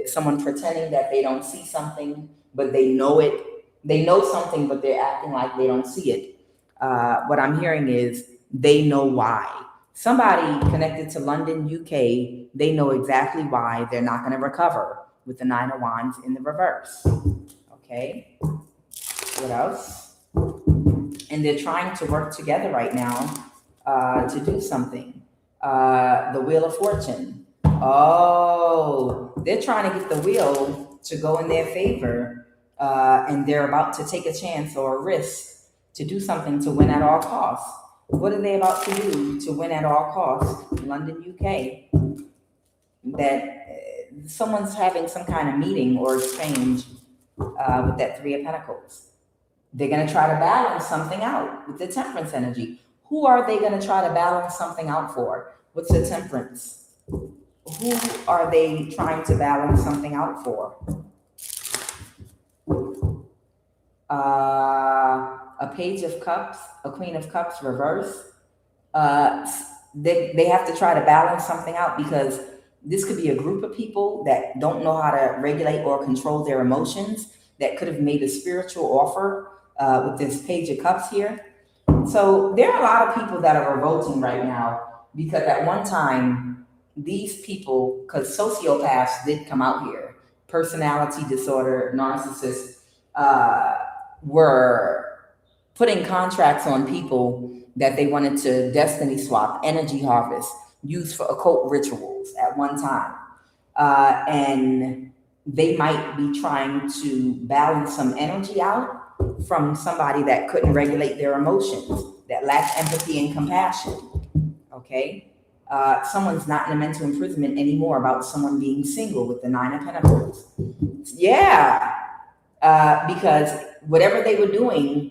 Someone pretending that they don't see something, but they know it. They know something, but they're acting like they don't see it. What I'm hearing is they know why. Somebody connected to London, UK, they know exactly why they're not going to recover with the Nine of Wands in the reverse. Okay. What else? And they're trying to work together right now to do something. The Wheel of Fortune. Oh, they're trying to get the wheel to go in their favor. And they're about to take a chance or a risk to do something to win at all costs. What are they about to do to win at all costs? London, UK. That someone's having some kind of meeting or exchange with that Three of Pentacles. They're going to try to balance something out with the Temperance energy. Who are they going to try to balance something out for? What's the Temperance? Who are they trying to balance something out for? A Page of Cups, a Queen of Cups reverse. They have to try to balance something out, because this could be a group of people that don't know how to regulate or control their emotions, that could have made a spiritual offer with this Page of Cups here. So there are a lot of people that are revolting right now, because at one time, these people, because sociopaths did come out here, personality disorder, narcissists, were putting contracts on people that they wanted to destiny swap, energy harvest, use for occult rituals at one time. And they might be trying to balance some energy out from somebody that couldn't regulate their emotions, that lacked empathy and compassion. Okay? Someone's not in a mental imprisonment anymore about someone being single with the Nine of Pentacles. Yeah. Because whatever they were doing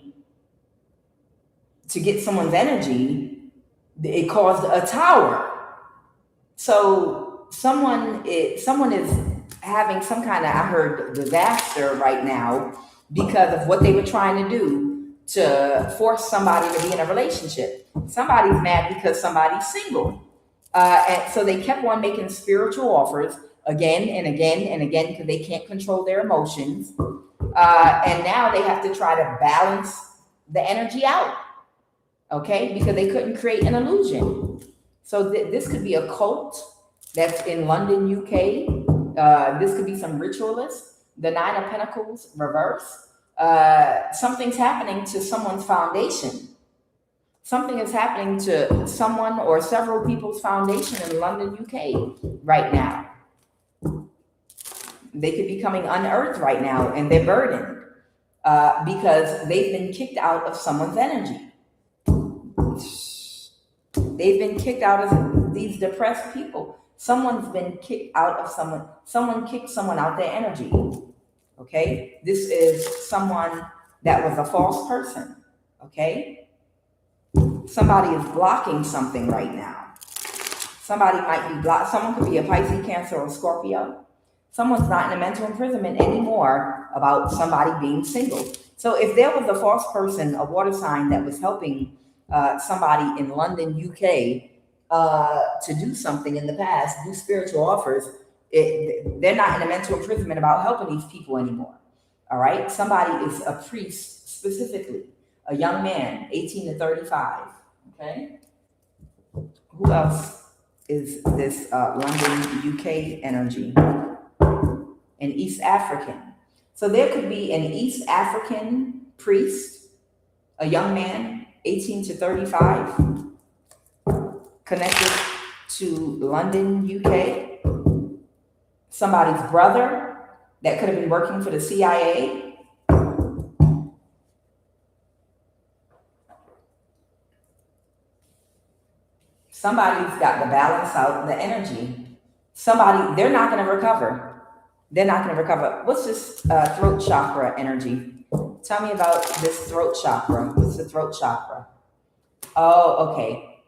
to get someone's energy, it caused a tower. So someone is having some kind of, I heard, disaster right now because of what they were trying to do to force somebody to be in a relationship. Somebody's mad because somebody's single. And so they kept on making spiritual offers again and again and again, because they can't control their emotions. And now they have to try to balance the energy out, okay? Because they couldn't create an illusion. So this could be a cult that's in London, UK. This could be some ritualists. The Nine of Pentacles reverse. Something's happening to someone's foundation. Something is happening to someone or several people's foundation in London, UK right now. They could be coming unearthed right now, and they're burdened because they've been kicked out of someone's energy. They've been kicked out of these depressed people. Someone's been kicked out of someone. Someone kicked someone out their energy. Okay? This is someone that was a false person. Okay? Somebody is blocking something right now. Somebody might be blocked. Someone could be a Pisces, Cancer, or Scorpio. Someone's not in a mental imprisonment anymore about somebody being single. So if there was a false person, a water sign that was helping somebody in London, UK, to do something in the past, do spiritual offers, they're not in a mental imprisonment about helping these people anymore. All right? Somebody is a priest specifically, a young man, 18 to 35. Okay? Who else is this London, UK energy? An East African. So there could be an East African priest, a young man, 18 to 35, connected to London, UK. Somebody's brother that could have been working for the CIA. Somebody's got to balance out the energy. Somebody, they're not going to recover. They're not going to recover. What's this throat chakra energy? Tell me about this throat chakra. What's the throat chakra? Oh, okay.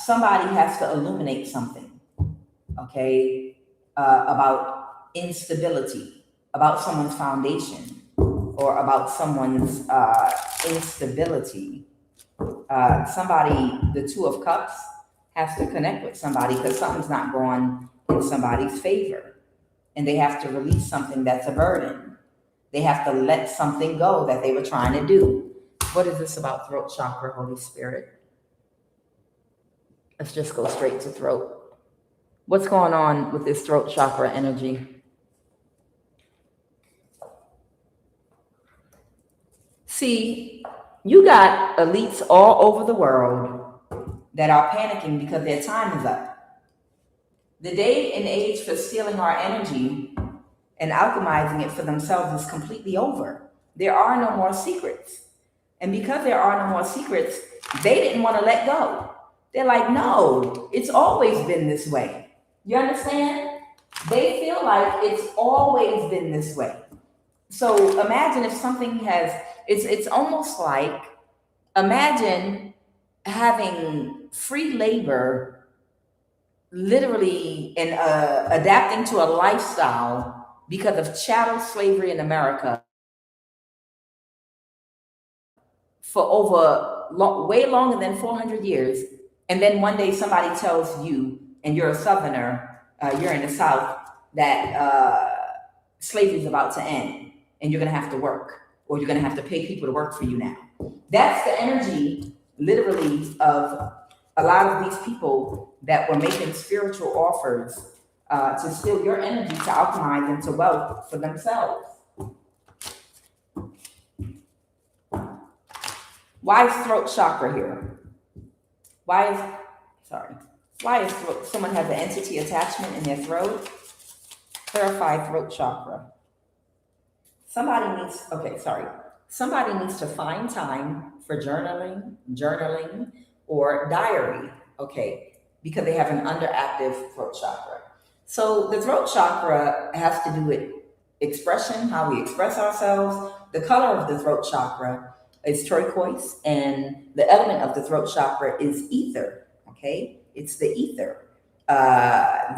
Somebody has to illuminate something, okay, about instability, about someone's foundation, or about someone's instability. Somebody, the Two of Cups, has to connect with somebody because something's not going in somebody's favor. And they have to release something that's a burden. They have to let something go that they were trying to do. What is this about throat chakra, Holy Spirit? Let's just go straight to throat. What's going on with this throat chakra energy? See, you got elites all over the world that are panicking because their time is up. The day and age for stealing our energy and alchemizing it for themselves is completely over. There are no more secrets. And because there are no more secrets, they didn't want to let go. They're like, no, it's always been this way. You understand? They feel like it's always been this way. So imagine if something has, it's almost like, imagine having free labor, literally, and adapting to a lifestyle because of chattel slavery in America for way longer than 400 years. And then one day somebody tells you, and you're a Southerner, you're in the South, that slavery is about to end and you're going to have to work, or you're going to have to pay people to work for you now. That's the energy, literally, of a lot of these people that were making spiritual offers to steal your energy, to alchemize into wealth for themselves. Why is throat chakra here? Why is throat, someone has an entity attachment in their throat? Clarify throat chakra. Somebody needs to find time for journaling, or diary, okay, because they have an underactive throat chakra. So the throat chakra has to do with expression, how we express ourselves. The color of the throat chakra is turquoise, and the element of the throat chakra is ether, okay? It's the ether.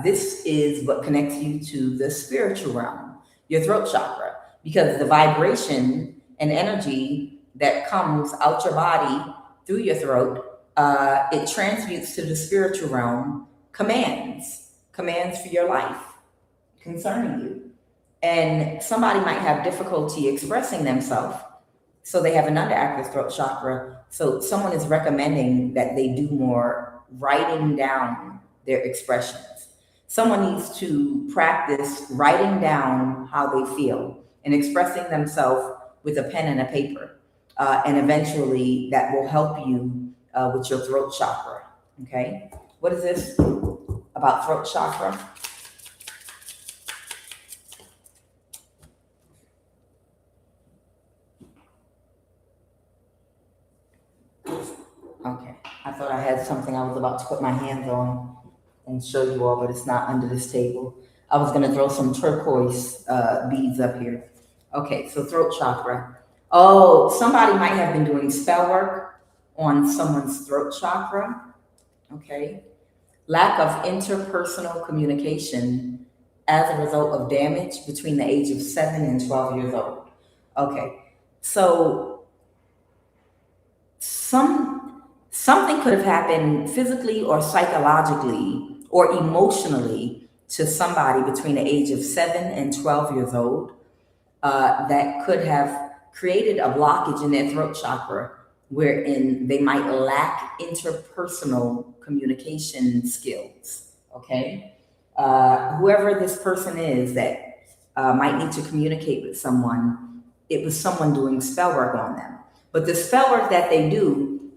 This is what connects you to the spiritual realm, your throat chakra, because the vibration and energy that comes out your body through your throat, it transmutes to the spiritual realm, commands for your life concerning you. And somebody might have difficulty expressing themselves, so they have an underactive throat chakra. So someone is recommending that they do more writing down their expressions. Someone needs to practice writing down how they feel and expressing themselves with a pen and a paper. And eventually that will help you with your throat chakra, okay? What is this about throat chakra? Okay, I thought I had something I was about to put my hands on and show you all, but it's not under this table. I was gonna throw some turquoise beads up here. Okay, so throat chakra. Oh, somebody might have been doing spell work on someone's throat chakra, okay? Lack of interpersonal communication as a result of damage between the age of 7 and 12 years old. Okay, so something could have happened physically or psychologically or emotionally to somebody between the age of 7 and 12 years old that could have created a blockage in their throat chakra, wherein they might lack interpersonal communication skills, okay? Whoever this person is that might need to communicate with someone, it was someone doing spell work on them. But the spell work that they do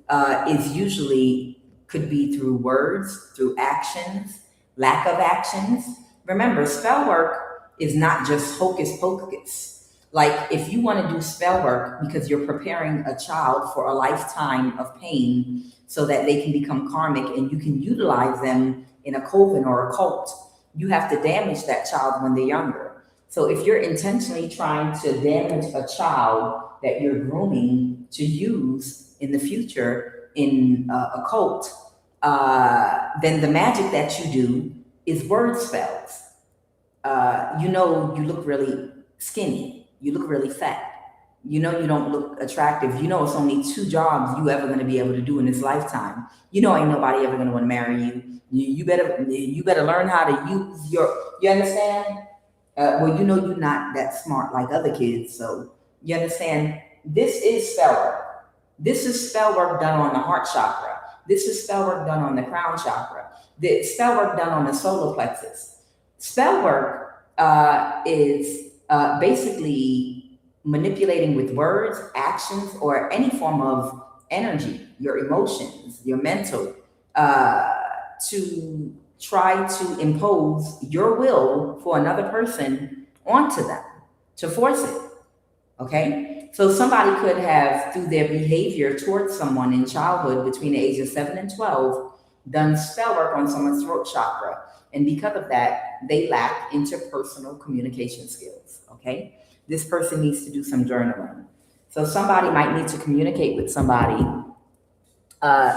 is usually, could be through words, through actions, lack of actions. Remember, spell work is not just hocus pocus. Like, if you want to do spell work because you're preparing a child for a lifetime of pain so that they can become karmic and you can utilize them in a coven or a cult, you have to damage that child when they're younger. So if you're intentionally trying to damage a child that you're grooming to use in the future in a cult, then the magic that you do is word spells. You look really skinny. You look really fat. You don't look attractive. It's only 2 jobs you ever going to be able to do in this lifetime. Ain't nobody ever going to want to marry you. You better learn how to use you understand? Well, you're not that smart like other kids, so you understand? This is spell work. This is spell work done on the heart chakra. This is spell work done on the crown chakra. The spell work done on the solar plexus. Spell work is basically manipulating with words, actions, or any form of energy, your emotions, your mental, to try to impose your will for another person onto them, to force it, okay? So somebody could have, through their behavior towards someone in childhood between the ages of 7 and 12, done spell work on someone's throat chakra, And because of that, they lack interpersonal communication skills, okay? This person needs to do some journaling. So somebody might need to communicate with somebody.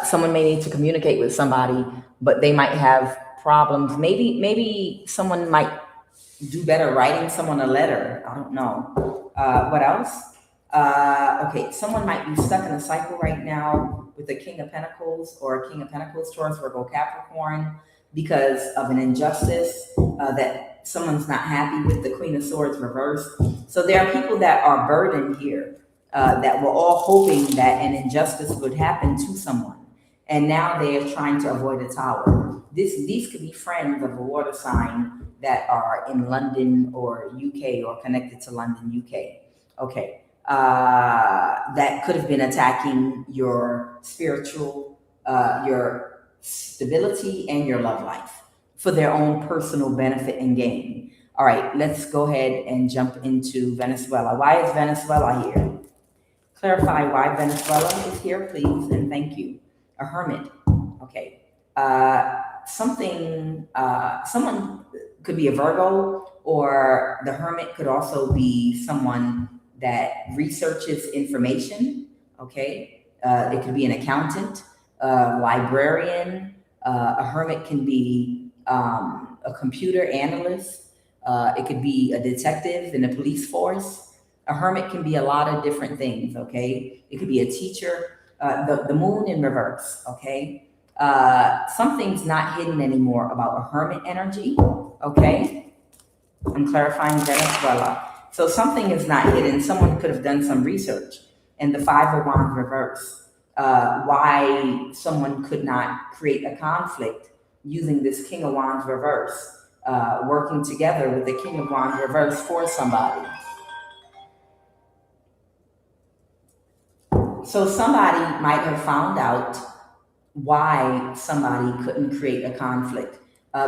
Someone may need to communicate with somebody, but they might have problems. Maybe someone might do better writing someone a letter. I don't know. What else? Okay, someone might be stuck in a cycle right now with the King of Pentacles or King of Pentacles, Taurus, Virgo, Capricorn, because of an injustice that someone's not happy with, the Queen of Swords reversed. So there are people that are burdened here that were all hoping that an injustice would happen to someone. And now they are trying to avoid a tower. These could be friends of a water sign that are in London or UK or connected to London, UK. Okay. That could have been attacking your spiritual, your stability and your love life for their own personal benefit and gain. All right, let's go ahead and jump into Venezuela. Why is Venezuela here? Clarify why Venezuela is here, please, and thank you. A hermit. Okay. Someone could be a Virgo, or the hermit could also be someone that researches information. Okay. It could be an accountant, librarian. A hermit can be a computer analyst. It could be a detective in the police force. A hermit can be a lot of different things, okay? It could be a teacher. The moon in reverse, okay? Something's not hidden anymore about a hermit energy, okay? I'm clarifying Venezuela. So something is not hidden. Someone could have done some research. And the Five of Wands reverse. Why someone could not create a conflict using this King of Wands reverse, working together with the King of Wands reverse for somebody. So somebody might have found out why somebody couldn't create a conflict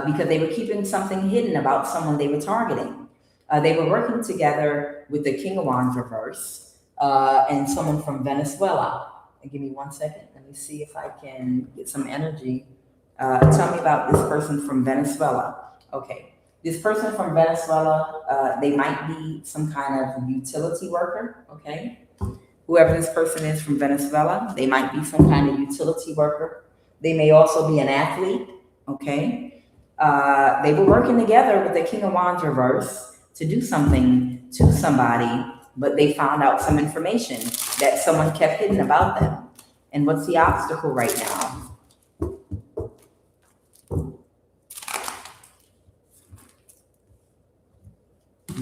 because they were keeping something hidden about someone they were targeting. They were working together with the King of Wands reverse and someone from Venezuela. Give me 1 second. Let me see if I can get some energy. Tell me about this person from Venezuela. Okay. This person from Venezuela, they might be some kind of utility worker, okay? Whoever this person is from Venezuela, they might be some kind of utility worker. They may also be an athlete, okay? They were working together with the King of Wands reverse to do something to somebody, but they found out some information that someone kept hidden about them. And what's the obstacle right now?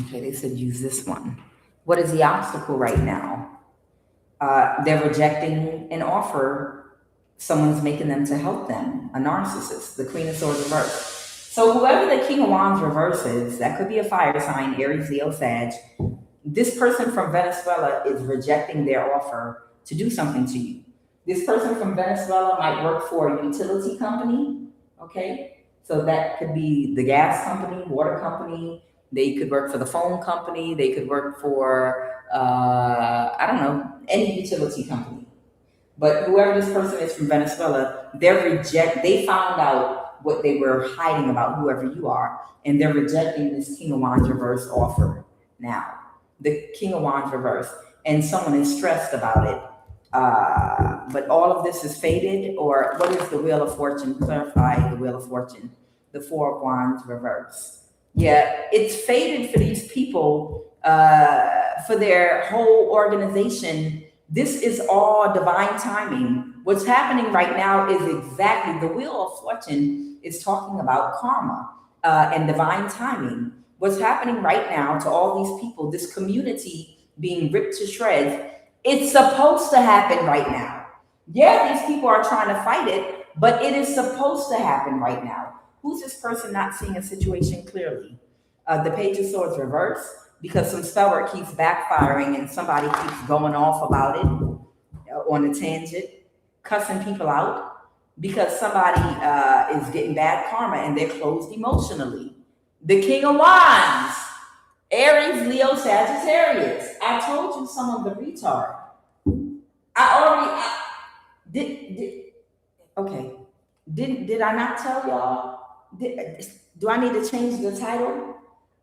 Okay, they said use this one. What is the obstacle right now? They're rejecting an offer someone's making them to help them, a narcissist, the Queen of Swords reverse. So whoever the King of Wands reverse is, that could be a fire sign, Aries, Leo, Sag. This person from Venezuela is rejecting their offer to do something to you. This person from Venezuela might work for a utility company, okay? So that could be the gas company, water company. They could work for the phone company. They could work for, I don't know, any utility company. But whoever this person is from Venezuela, they found out what they were hiding about whoever you are, and they're rejecting this King of Wands reverse offer now. The King of Wands reverse, and someone is stressed about it. But all of this is faded, or what is the Wheel of Fortune? Clarify the Wheel of Fortune. The Four of Wands reverse. Yeah, it's faded for these people, for their whole organization. This is all divine timing. What's happening right now is exactly the Wheel of Fortune is talking about karma and divine timing. What's happening right now to all these people, this community being ripped to shreds, it's supposed to happen right now. Yeah, these people are trying to fight it, but it is supposed to happen right now. Who's this person not seeing a situation clearly? The Page of Swords reverse, because some spell work keeps backfiring and somebody keeps going off about it on a tangent, cussing people out because somebody is getting bad karma and they're closed emotionally. The King of Wands, Aries, Leo, Sagittarius. I told you someone's a retard. Okay. Did I not tell y'all? Do I need to change the title?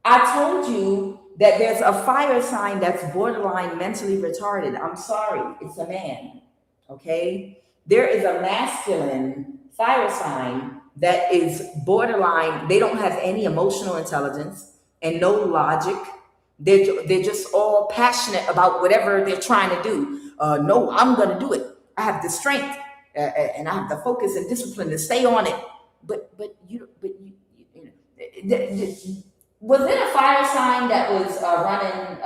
I told you that there's a fire sign that's borderline mentally retarded. I'm sorry, it's a man. Okay? There is a masculine fire sign that is borderline, they don't have any emotional intelligence and no logic. They're just all passionate about whatever they're trying to do. No, I'm going to do it. I have the strength and I have the focus and discipline to stay on it. Was it a fire sign that was running,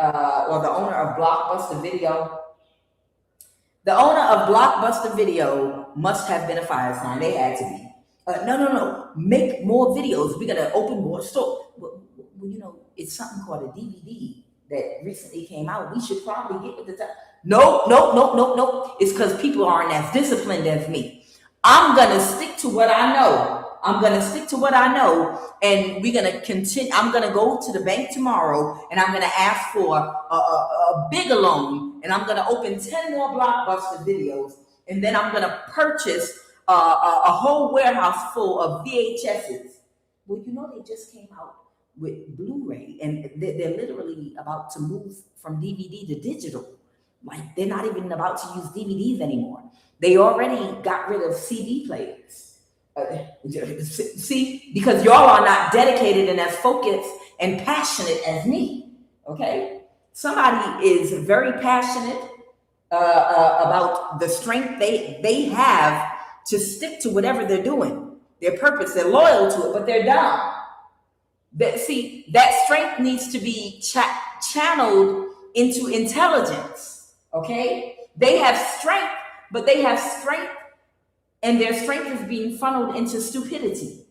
or the owner of Blockbuster Video? The owner of Blockbuster Video must have been a fire sign. They had to be. No. Make more videos. We're gonna open more stores. Well, it's something called a DVD that recently came out. We should probably get with the time. No. It's because people aren't as disciplined as me. I'm gonna stick to what I know. And we're gonna continue. I'm gonna go to the bank tomorrow, and I'm gonna ask for a bigger loan, and I'm gonna open 10 more Blockbuster Videos, and then I'm gonna purchase a whole warehouse full of VHSs. Well, they just came out with Blu-ray, and they're literally about to move from DVD to digital. Like, they're not even about to use DVDs anymore. They already got rid of CD players. See, because y'all are not dedicated and as focused and passionate as me. Okay, somebody is very passionate about the strength they have to stick to whatever they're doing, their purpose. They're loyal to it, but they're dumb. That strength needs to be channeled into intelligence. Okay, they have strength, but they have strength. And their strength is being funneled into stupidity,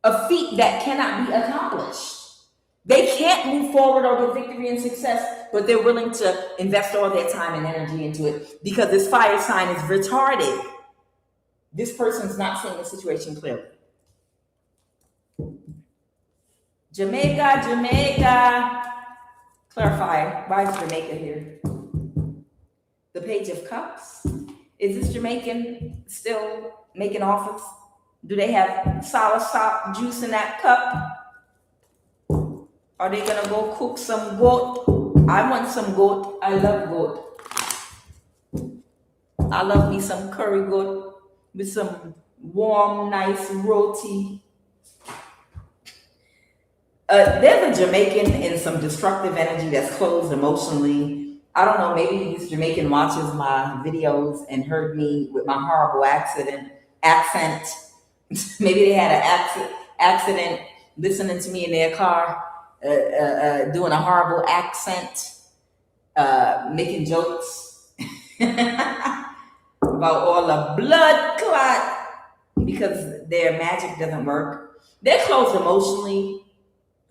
a feat that cannot be accomplished. They can't move forward or get victory and success, but they're willing to invest all their time and energy into it because this fire sign is retarded. This person's not seeing the situation clearly. Jamaica. Clarify, why is Jamaica here? The Page of Cups. Is this Jamaican still making offers? Do they have soursop juice in that cup? Are they gonna go cook some goat? I want some goat. I love goat. I love me some curry goat with some warm, nice roti. There's a Jamaican in some destructive energy that's closed emotionally. I don't know, maybe this Jamaican watches my videos and heard me with my horrible accent. Maybe they had an accident listening to me in their car, doing a horrible accent, making jokes about all the blood clot because their magic doesn't work. They're closed emotionally.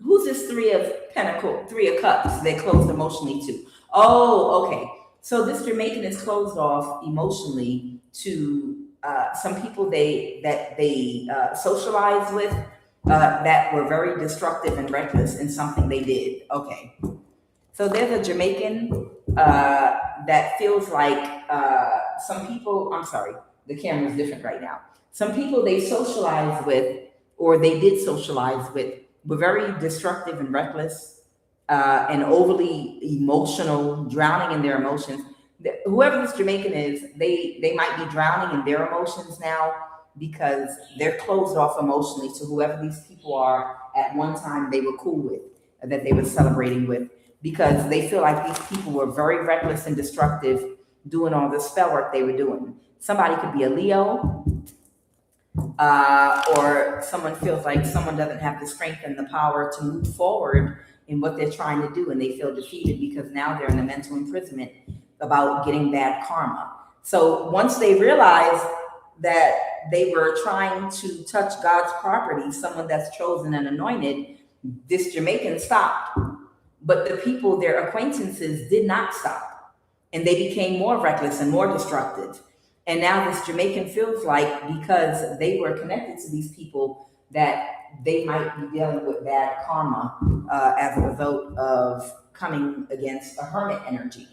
Who's this Three of Cups? They're closed emotionally too. Oh, okay. So this Jamaican is closed off emotionally to some people they socialized with that were very destructive and reckless in something they did. Okay. So there's a Jamaican that feels like some people, I'm sorry, the camera's different right now. Some people they socialized with or they did socialize with were very destructive and reckless. And overly emotional, drowning in their emotions. Whoever this Jamaican is, they might be drowning in their emotions now because they're closed off emotionally to whoever these people are at one time they were cool with, that they were celebrating with, because they feel like these people were very reckless and destructive doing all the spell work they were doing. Somebody could be a Leo, or someone feels like someone doesn't have the strength and the power to move forward in what they're trying to do, and they feel defeated because now they're in a mental imprisonment about getting bad karma. So once they realize that they were trying to touch God's property, someone that's chosen and anointed, this Jamaican stopped. But the people, their acquaintances, did not stop. And they became more reckless and more destructive. And now this Jamaican feels like because they were connected to these people that they might be dealing with bad karma as a result of coming against a hermit energy,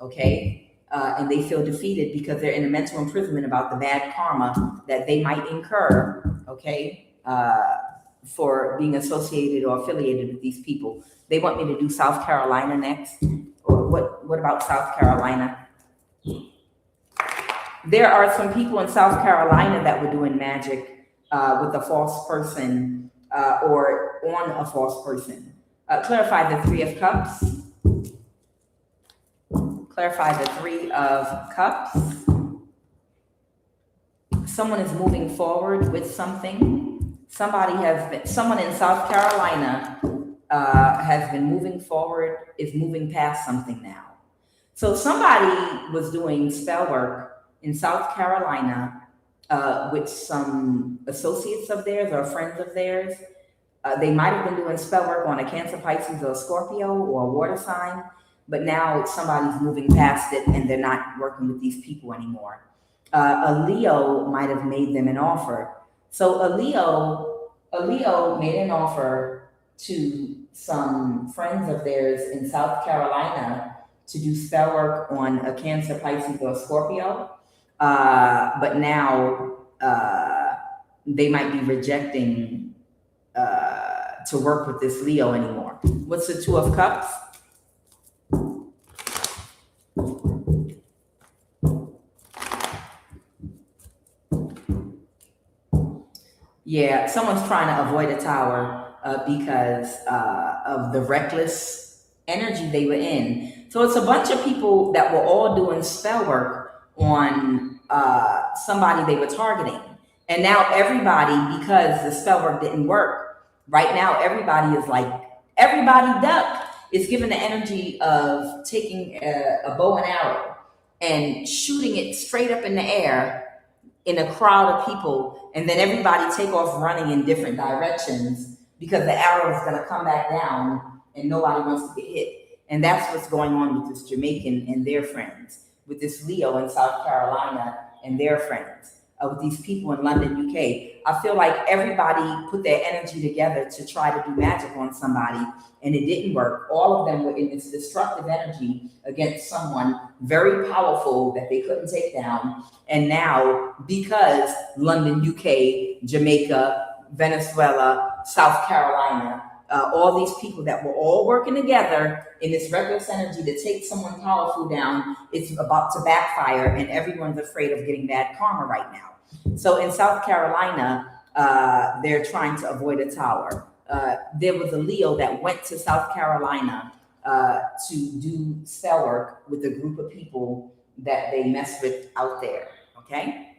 okay? And they feel defeated because they're in a mental imprisonment about the bad karma that they might incur, okay, for being associated or affiliated with these people. They want me to do South Carolina next. Or what about South Carolina? There are some people in South Carolina that were doing magic with a false person or on a false person. Clarify the Three of Cups. Clarify the Three of Cups. Someone is moving forward with something. Someone in South Carolina has been moving forward, is moving past something now. So somebody was doing spell work in South Carolina with some associates of theirs or friends of theirs. They might have been doing spell work on a Cancer, Pisces, or Scorpio or a water sign, but now somebody's moving past it and they're not working with these people anymore. A Leo might have made them an offer. So a Leo made an offer to some friends of theirs in South Carolina to do spell work on a Cancer, Pisces, or Scorpio. But now they might be rejecting to work with this Leo anymore. What's the Two of Cups? Yeah, someone's trying to avoid a tower because of the reckless energy they were in. So it's a bunch of people that were all doing spell work on somebody they were targeting. And now everybody, because the spell work didn't work, right now everybody is like, everybody duck. It's given the energy of taking a bow and arrow and shooting it straight up in the air in a crowd of people, and then everybody take off running in different directions because the arrow is going to come back down and nobody wants to get hit. And that's what's going on with this Jamaican and their friends, with this Leo in South Carolina and their friends, with these people in London, UK. I feel like everybody put their energy together to try to do magic on somebody, and it didn't work. All of them were in this destructive energy against someone very powerful that they couldn't take down. And now, because London, UK, Jamaica, Venezuela, South Carolina, all these people that were all working together in this reckless energy to take someone powerful down, it's about to backfire, and everyone's afraid of getting bad karma right now. So in South Carolina, they're trying to avoid a tower. There was a Leo that went to South Carolina to do spell work with a group of people that they mess with out there, okay?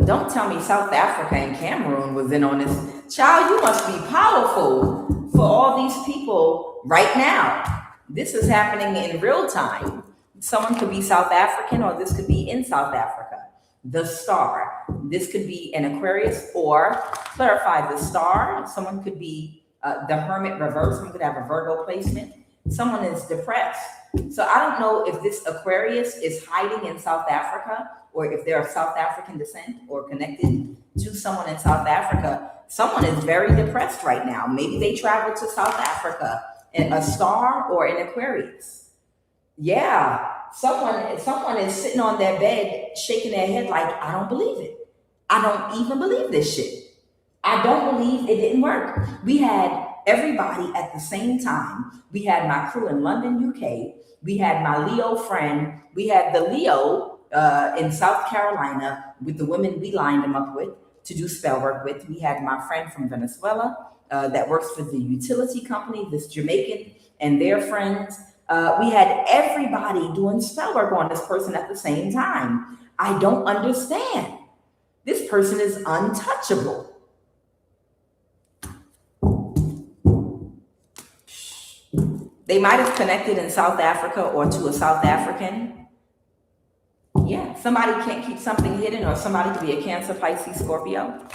Don't tell me South Africa and Cameroon was in on this. Child, you must be powerful for all these people right now. This is happening in real time. Someone could be South African, or this could be in South Africa. The star. This could be an Aquarius, or clarify the star. Someone could be the Hermit reverse. Someone could have a Virgo placement. Someone is depressed. So I don't know if this Aquarius is hiding in South Africa, or if they're of South African descent or connected to someone in South Africa. Someone is very depressed right now. Maybe they traveled to South Africa in a star or an Aquarius. Yeah, someone is sitting on their bed shaking their head like, I don't believe it. I don't even believe this shit. I don't believe it didn't work. We had everybody at the same time. We had my crew in London, UK. We had my Leo friend. We had the Leo in South Carolina with the women we lined them up with to do spell work with. We had my friend from Venezuela that works for the utility company, this Jamaican and their friends. We had everybody doing spell work on this person at the same time. I don't understand. This person is untouchable. They might have connected in South Africa or to a South African. Yeah, somebody can't keep something hidden, or somebody could be a Cancer, Pisces, Scorpio.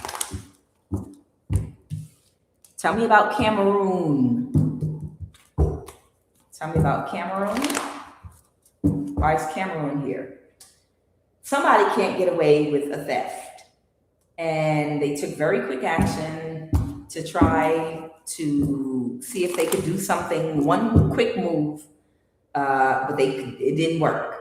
Tell me about Cameroon. Tell me about Cameroon. Why is Cameroon here? Somebody can't get away with a theft, and they took very quick action to try to see if they could do something, one quick move, but it didn't work.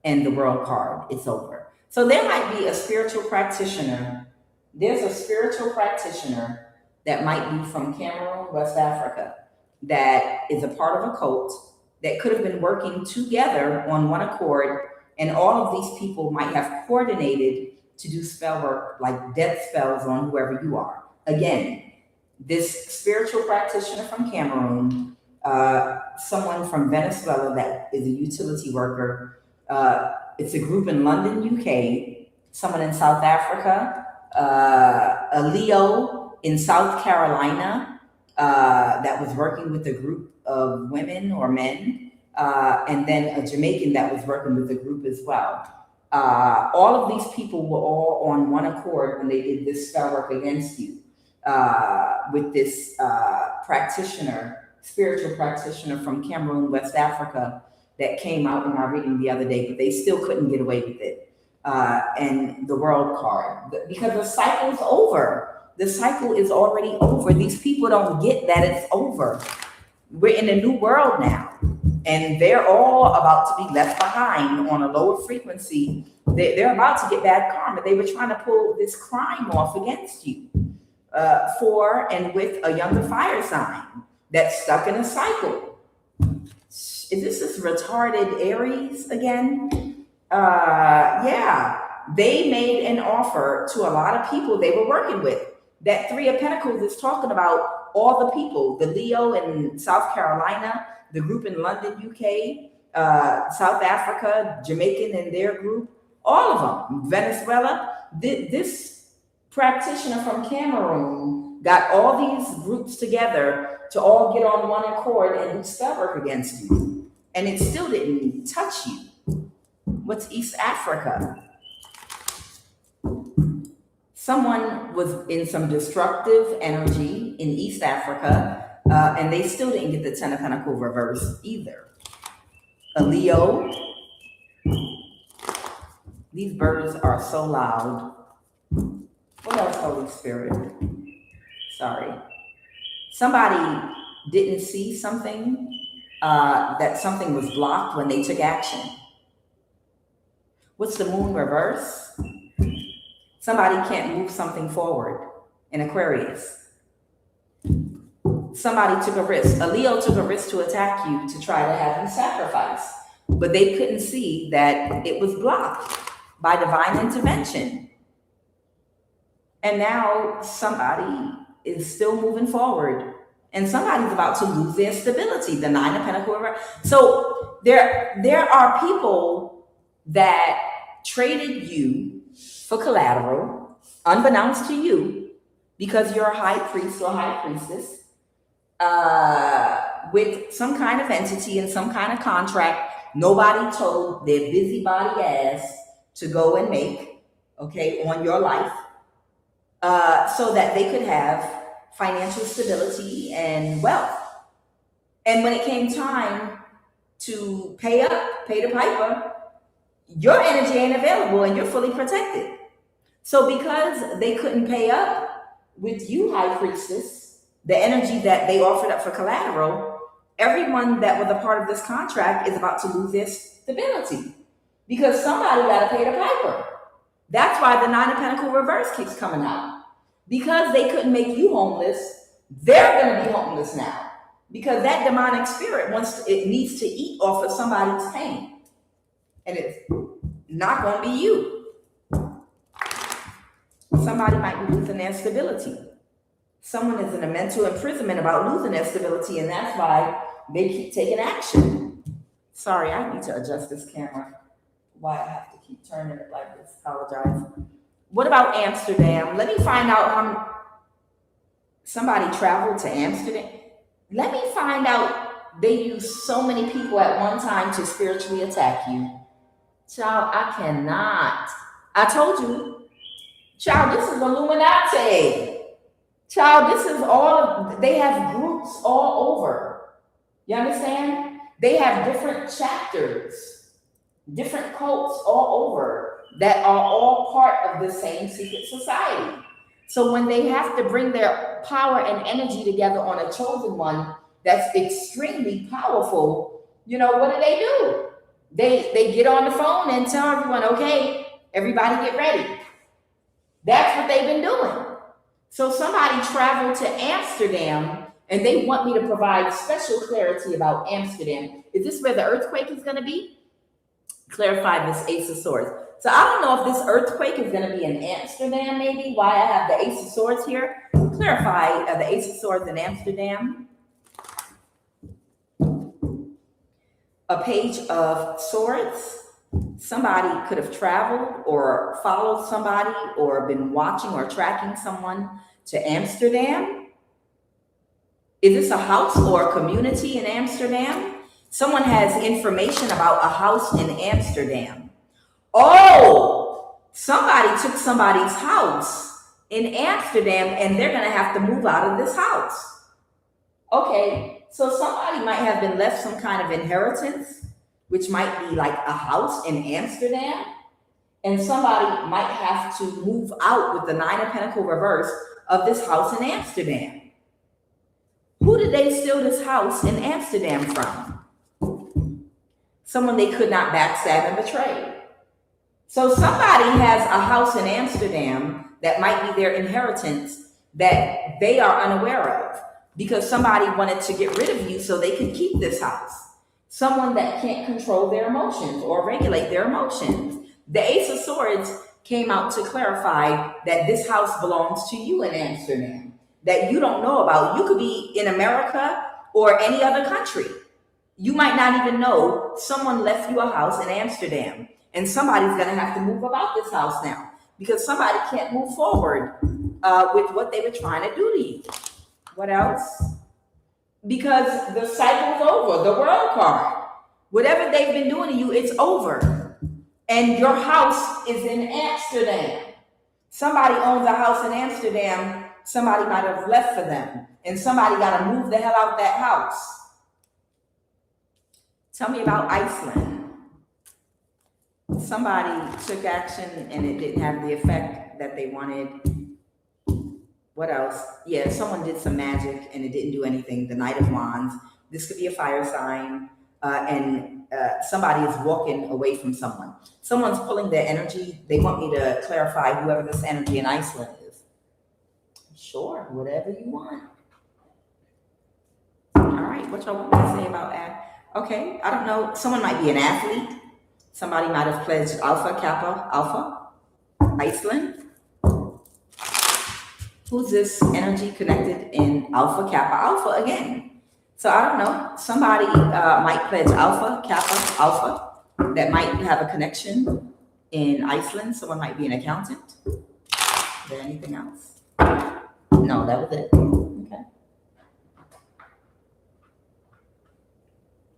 And the world card, it's over. So there might be a spiritual practitioner There's a spiritual practitioner that might be from Cameroon, West Africa, that is a part of a cult that could have been working together on one accord, and all of these people might have coordinated to do spell work, like death spells on whoever you are. Again, this spiritual practitioner from Cameroon, someone from Venezuela that is a utility worker. It's a group in London, UK, someone in South Africa, a Leo in South Carolina that was working with a group of women or men, and then a Jamaican that was working with the group as well. All of these people were all on one accord when they did this spell work against you with this spiritual practitioner from Cameroon, West Africa, that came out in our reading the other day, but they still couldn't get away with it. And the world card, because the cycle's over. The cycle is already over. These people don't get that it's over. We're in a new world now, and they're all about to be left behind on a lower frequency. They're about to get bad karma. They were trying to pull this crime off against you for and with a younger fire sign that's stuck in a cycle. Is this retarded Aries again? Yeah, they made an offer to a lot of people they were working with. That Three of Pentacles is talking about all the people, the Leo in South Carolina, the group in London, UK, South Africa, Jamaican in their group, all of them, Venezuela. This practitioner from Cameroon got all these groups together to all get on one accord and do spell work against you. And it still didn't touch you. What's East Africa? Someone was in some destructive energy in East Africa, and they still didn't get the Ten of Pentacles reverse either. A Leo. These birds are so loud. What else, Holy Spirit? Sorry. Somebody didn't see something, that something was blocked when they took action. What's the Moon reverse? Somebody can't move something forward in Aquarius. Somebody took a risk. A Leo took a risk to attack you to try to have you sacrifice, but they couldn't see that it was blocked by divine intervention. And now somebody is still moving forward, and somebody's about to lose their stability. The Nine of Pentacles. So there are people that traded you for collateral, unbeknownst to you, because you're a high priest or high priestess, with some kind of entity and some kind of contract nobody told their busybody ass to go and make, okay, on your life, so that they could have financial stability and wealth. And when it came time to pay the piper, your energy ain't available and you're fully protected. So because they couldn't pay up with you, High Priestess, the energy that they offered up for collateral, everyone that was a part of this contract is about to lose their stability because somebody got to pay the piper. That's why the Nine of Pentacles reverse keeps coming out. Because they couldn't make you homeless, they're going to be homeless now. Because that demonic spirit needs to eat off of somebody's pain. And it's not going to be you. Somebody might be losing their stability. Someone is in a mental imprisonment about losing their stability, and that's why they keep taking action. Sorry, I need to adjust this camera. Why I have to keep turning it like this. Apologize. What about Amsterdam? Let me find out how somebody traveled to Amsterdam. Let me find out they use so many people at one time to spiritually attack you. Child, I cannot. I told you. Child, this is Illuminati. Child, this is they have groups all over. You understand? They have different chapters, different cults all over that are all part of the same secret society. So when they have to bring their power and energy together on a chosen one that's extremely powerful, what do? They get on the phone and tell everyone, okay, everybody get ready. That's what they've been doing. So somebody traveled to Amsterdam and they want me to provide special clarity about Amsterdam. Is this where the earthquake is going to be? Clarify this Ace of Swords. So I don't know if this earthquake is going to be in Amsterdam, maybe, why I have the Ace of Swords here. Clarify the Ace of Swords in Amsterdam. A Page of Swords. Somebody could have traveled or followed somebody or been watching or tracking someone to Amsterdam. Is this a house or a community in Amsterdam? Someone has information about a house in Amsterdam. Oh, somebody took somebody's house in Amsterdam and they're going to have to move out of this house. Okay, so somebody might have been left some kind of inheritance, which might be like a house in Amsterdam, and somebody might have to move out with the Nine of Pentacles reverse of this house in Amsterdam. Who did they steal this house in Amsterdam from? Someone they could not backstab and betray. So somebody has a house in Amsterdam that might be their inheritance that they are unaware of because somebody wanted to get rid of you so they could keep this house. Someone that can't control their emotions or regulate their emotions. The Ace of Swords came out to clarify that this house belongs to you in Amsterdam, that you don't know about. You could be in America or any other country. You might not even know someone left you a house in Amsterdam, and somebody's going to have to move about this house now because somebody can't move forward with what they were trying to do to you. What else? Because the cycle's over, the World card. Whatever they've been doing to you, it's over. And your house is in Amsterdam. Somebody owns a house in Amsterdam, somebody might have left for them, and somebody got to move the hell out that house. Tell me about Iceland. Somebody took action and it didn't have the effect that they wanted. What else? Yeah, someone did some magic and it didn't do anything. The Knight of Wands. This could be a fire sign. And somebody is walking away from someone. Someone's pulling their energy. They want me to clarify whoever this energy in Iceland is. Sure, whatever you want. All right, what y'all want me to say about that? Okay, I don't know. Someone might be an athlete. Somebody might have pledged Alpha, Kappa, Alpha. Iceland. Who's this energy connected in Alpha, Kappa, Alpha again? So I don't know. Somebody might pledge Alpha, Kappa, Alpha. That might have a connection in Iceland. Someone might be an accountant. Is there anything else? No, that was it. Okay.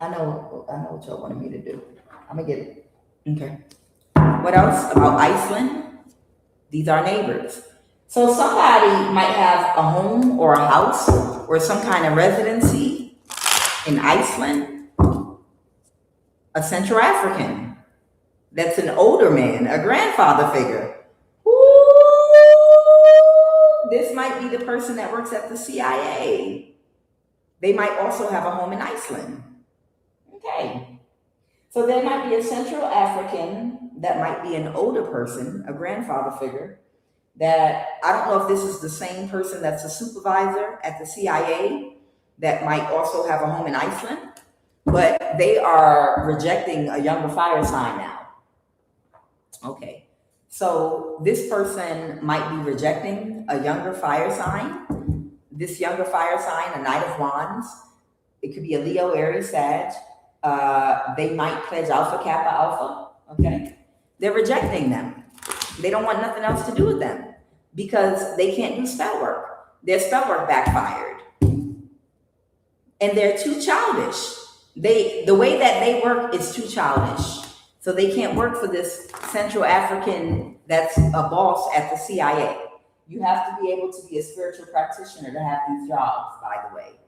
I know what y'all wanted me to do. I'm gonna get it. Okay. What else about Iceland? These are neighbors. So somebody might have a home or a house or some kind of residency in Iceland. A Central African. That's an older man, a grandfather figure. Ooh, this might be the person that works at the CIA. They might also have a home in Iceland. Okay. So there might be a Central African that might be an older person, a grandfather figure, that I don't know if this is the same person that's a supervisor at the CIA that might also have a home in Iceland, but they are rejecting a younger fire sign now. Okay, so this person might be rejecting a younger fire sign. This younger fire sign, a Knight of Wands, it could be a Leo, Aries, Sag. They might pledge Alpha, Kappa, Alpha. Okay, they're rejecting them. They don't want nothing else to do with them because they can't do spell work. Their spell work backfired. And they're too childish. The way that they work is too childish. So they can't work for this Central African that's a boss at the CIA. You have to be able to be a spiritual practitioner to have these jobs, by the way.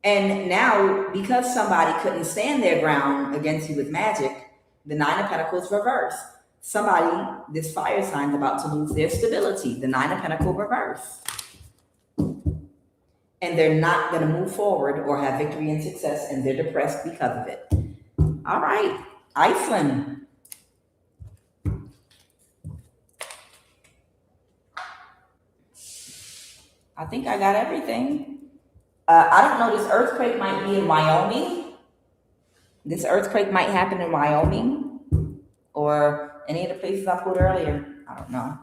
And now, because somebody couldn't stand their ground against you with magic, the Nine of Pentacles reverse. Somebody, this fire sign's about to lose their stability, the Nine of Pentacles reverse. And they're not going to move forward or have victory and success, and they're depressed because of it. All right, Iceland. I think I got everything. I don't know. This earthquake might be in Wyoming. This earthquake might happen in Wyoming or any of the places I put earlier. I don't know.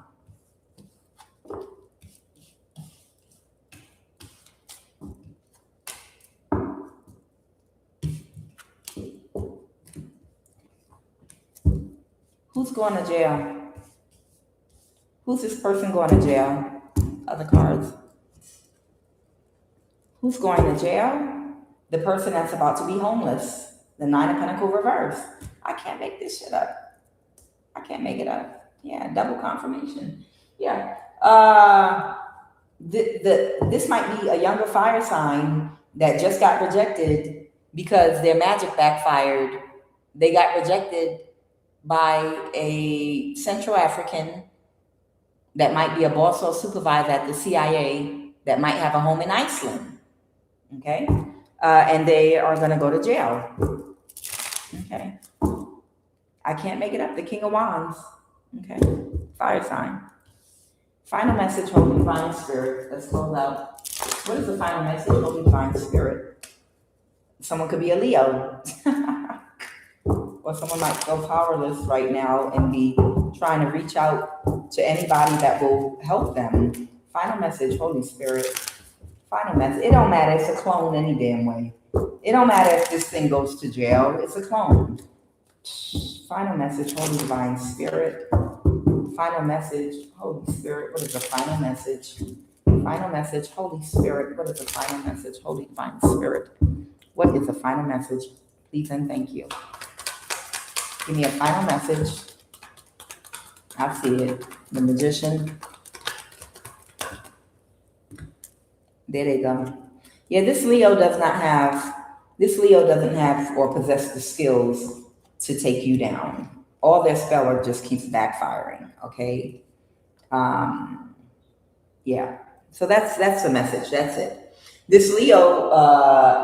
Who's going to jail? Who's this person going to jail? Other cards. Who's going to jail? The person that's about to be homeless. The Nine of Pentacles reverse. I can't make this shit up. I can't make it up. Yeah, double confirmation. Yeah. This might be a younger fire sign that just got rejected because their magic backfired. They got rejected by a Central African that might be a boss or supervisor at the CIA that might have a home in Iceland. Okay? And they are going to go to jail. Okay? I can't make it up. The King of Wands. Okay? Fire sign. Final message, Holy Divine Spirit. Let's close out. What is the final message, Holy Divine Spirit? Someone could be a Leo. Or someone might feel powerless right now and be trying to reach out to anybody that will help them. Final message, Holy Spirit. Final message. It don't matter. It's a clone any damn way. It don't matter if this thing goes to jail. It's a clone. Final message, Holy Divine Spirit. Final message, Holy Spirit. What is the final message? Final message, Holy Spirit. What is the final message, Holy Divine Spirit? What is the final message? Please and thank you. Give me a final message. I see it. The Magician. There they go. Yeah, this Leo doesn't have or possess the skills to take you down. All their spell work just keeps backfiring. Okay. Yeah. So that's the message. That's it. This Leo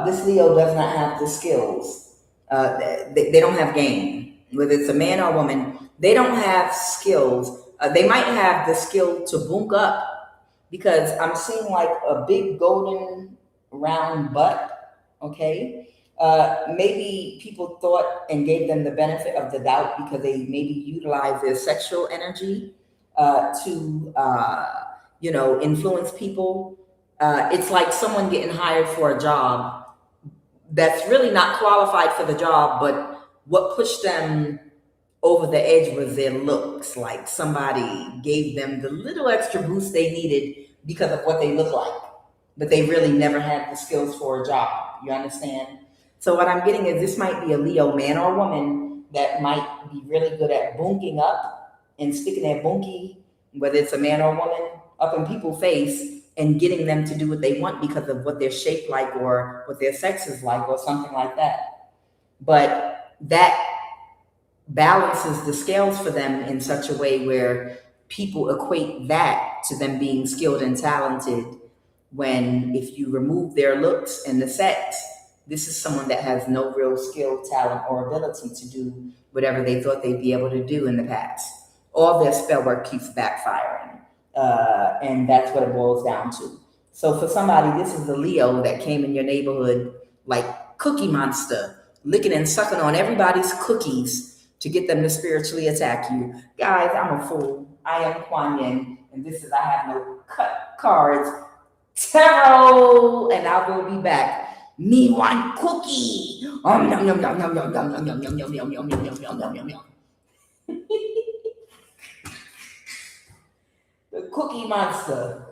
does not have the skills. They don't have game. Whether it's a man or a woman, they don't have skills. They might have the skill to book up because I'm seeing like a big golden round butt. Okay. Maybe people thought and gave them the benefit of the doubt because they maybe utilize their sexual energy to influence people. It's like someone getting hired for a job that's really not qualified for the job, but what pushed them over the edge was their looks. Like somebody gave them the little extra boost they needed because of what they look like, but they really never had the skills for a job. You understand? So what I'm getting is this might be a Leo man or woman that might be really good at bunking up and sticking their bunkie, whether it's a man or woman, up in people's face and getting them to do what they want because of what they're shaped like or what their sex is like or something like that. But that balances the scales for them in such a way where people equate that to them being skilled and talented, when if you remove their looks and the sex, this is someone that has no real skill, talent, or ability to do whatever they thought they'd be able to do in the past. All their spell work keeps backfiring. And that's what it boils down to. So for somebody, this is a Leo that came in your neighborhood like Cookie Monster, licking and sucking on everybody's cookies to get them to spiritually attack you. Guys, I'm a fool. I am QUAN, and this is I Have No Cut Cards Tarot, and I will be back. Me one cookie. Yum, yum, yum, yum, yum, yum, yum, yum, yum, yum, yum, yum, yum, yum, yum, yum, yum. The Cookie Monster.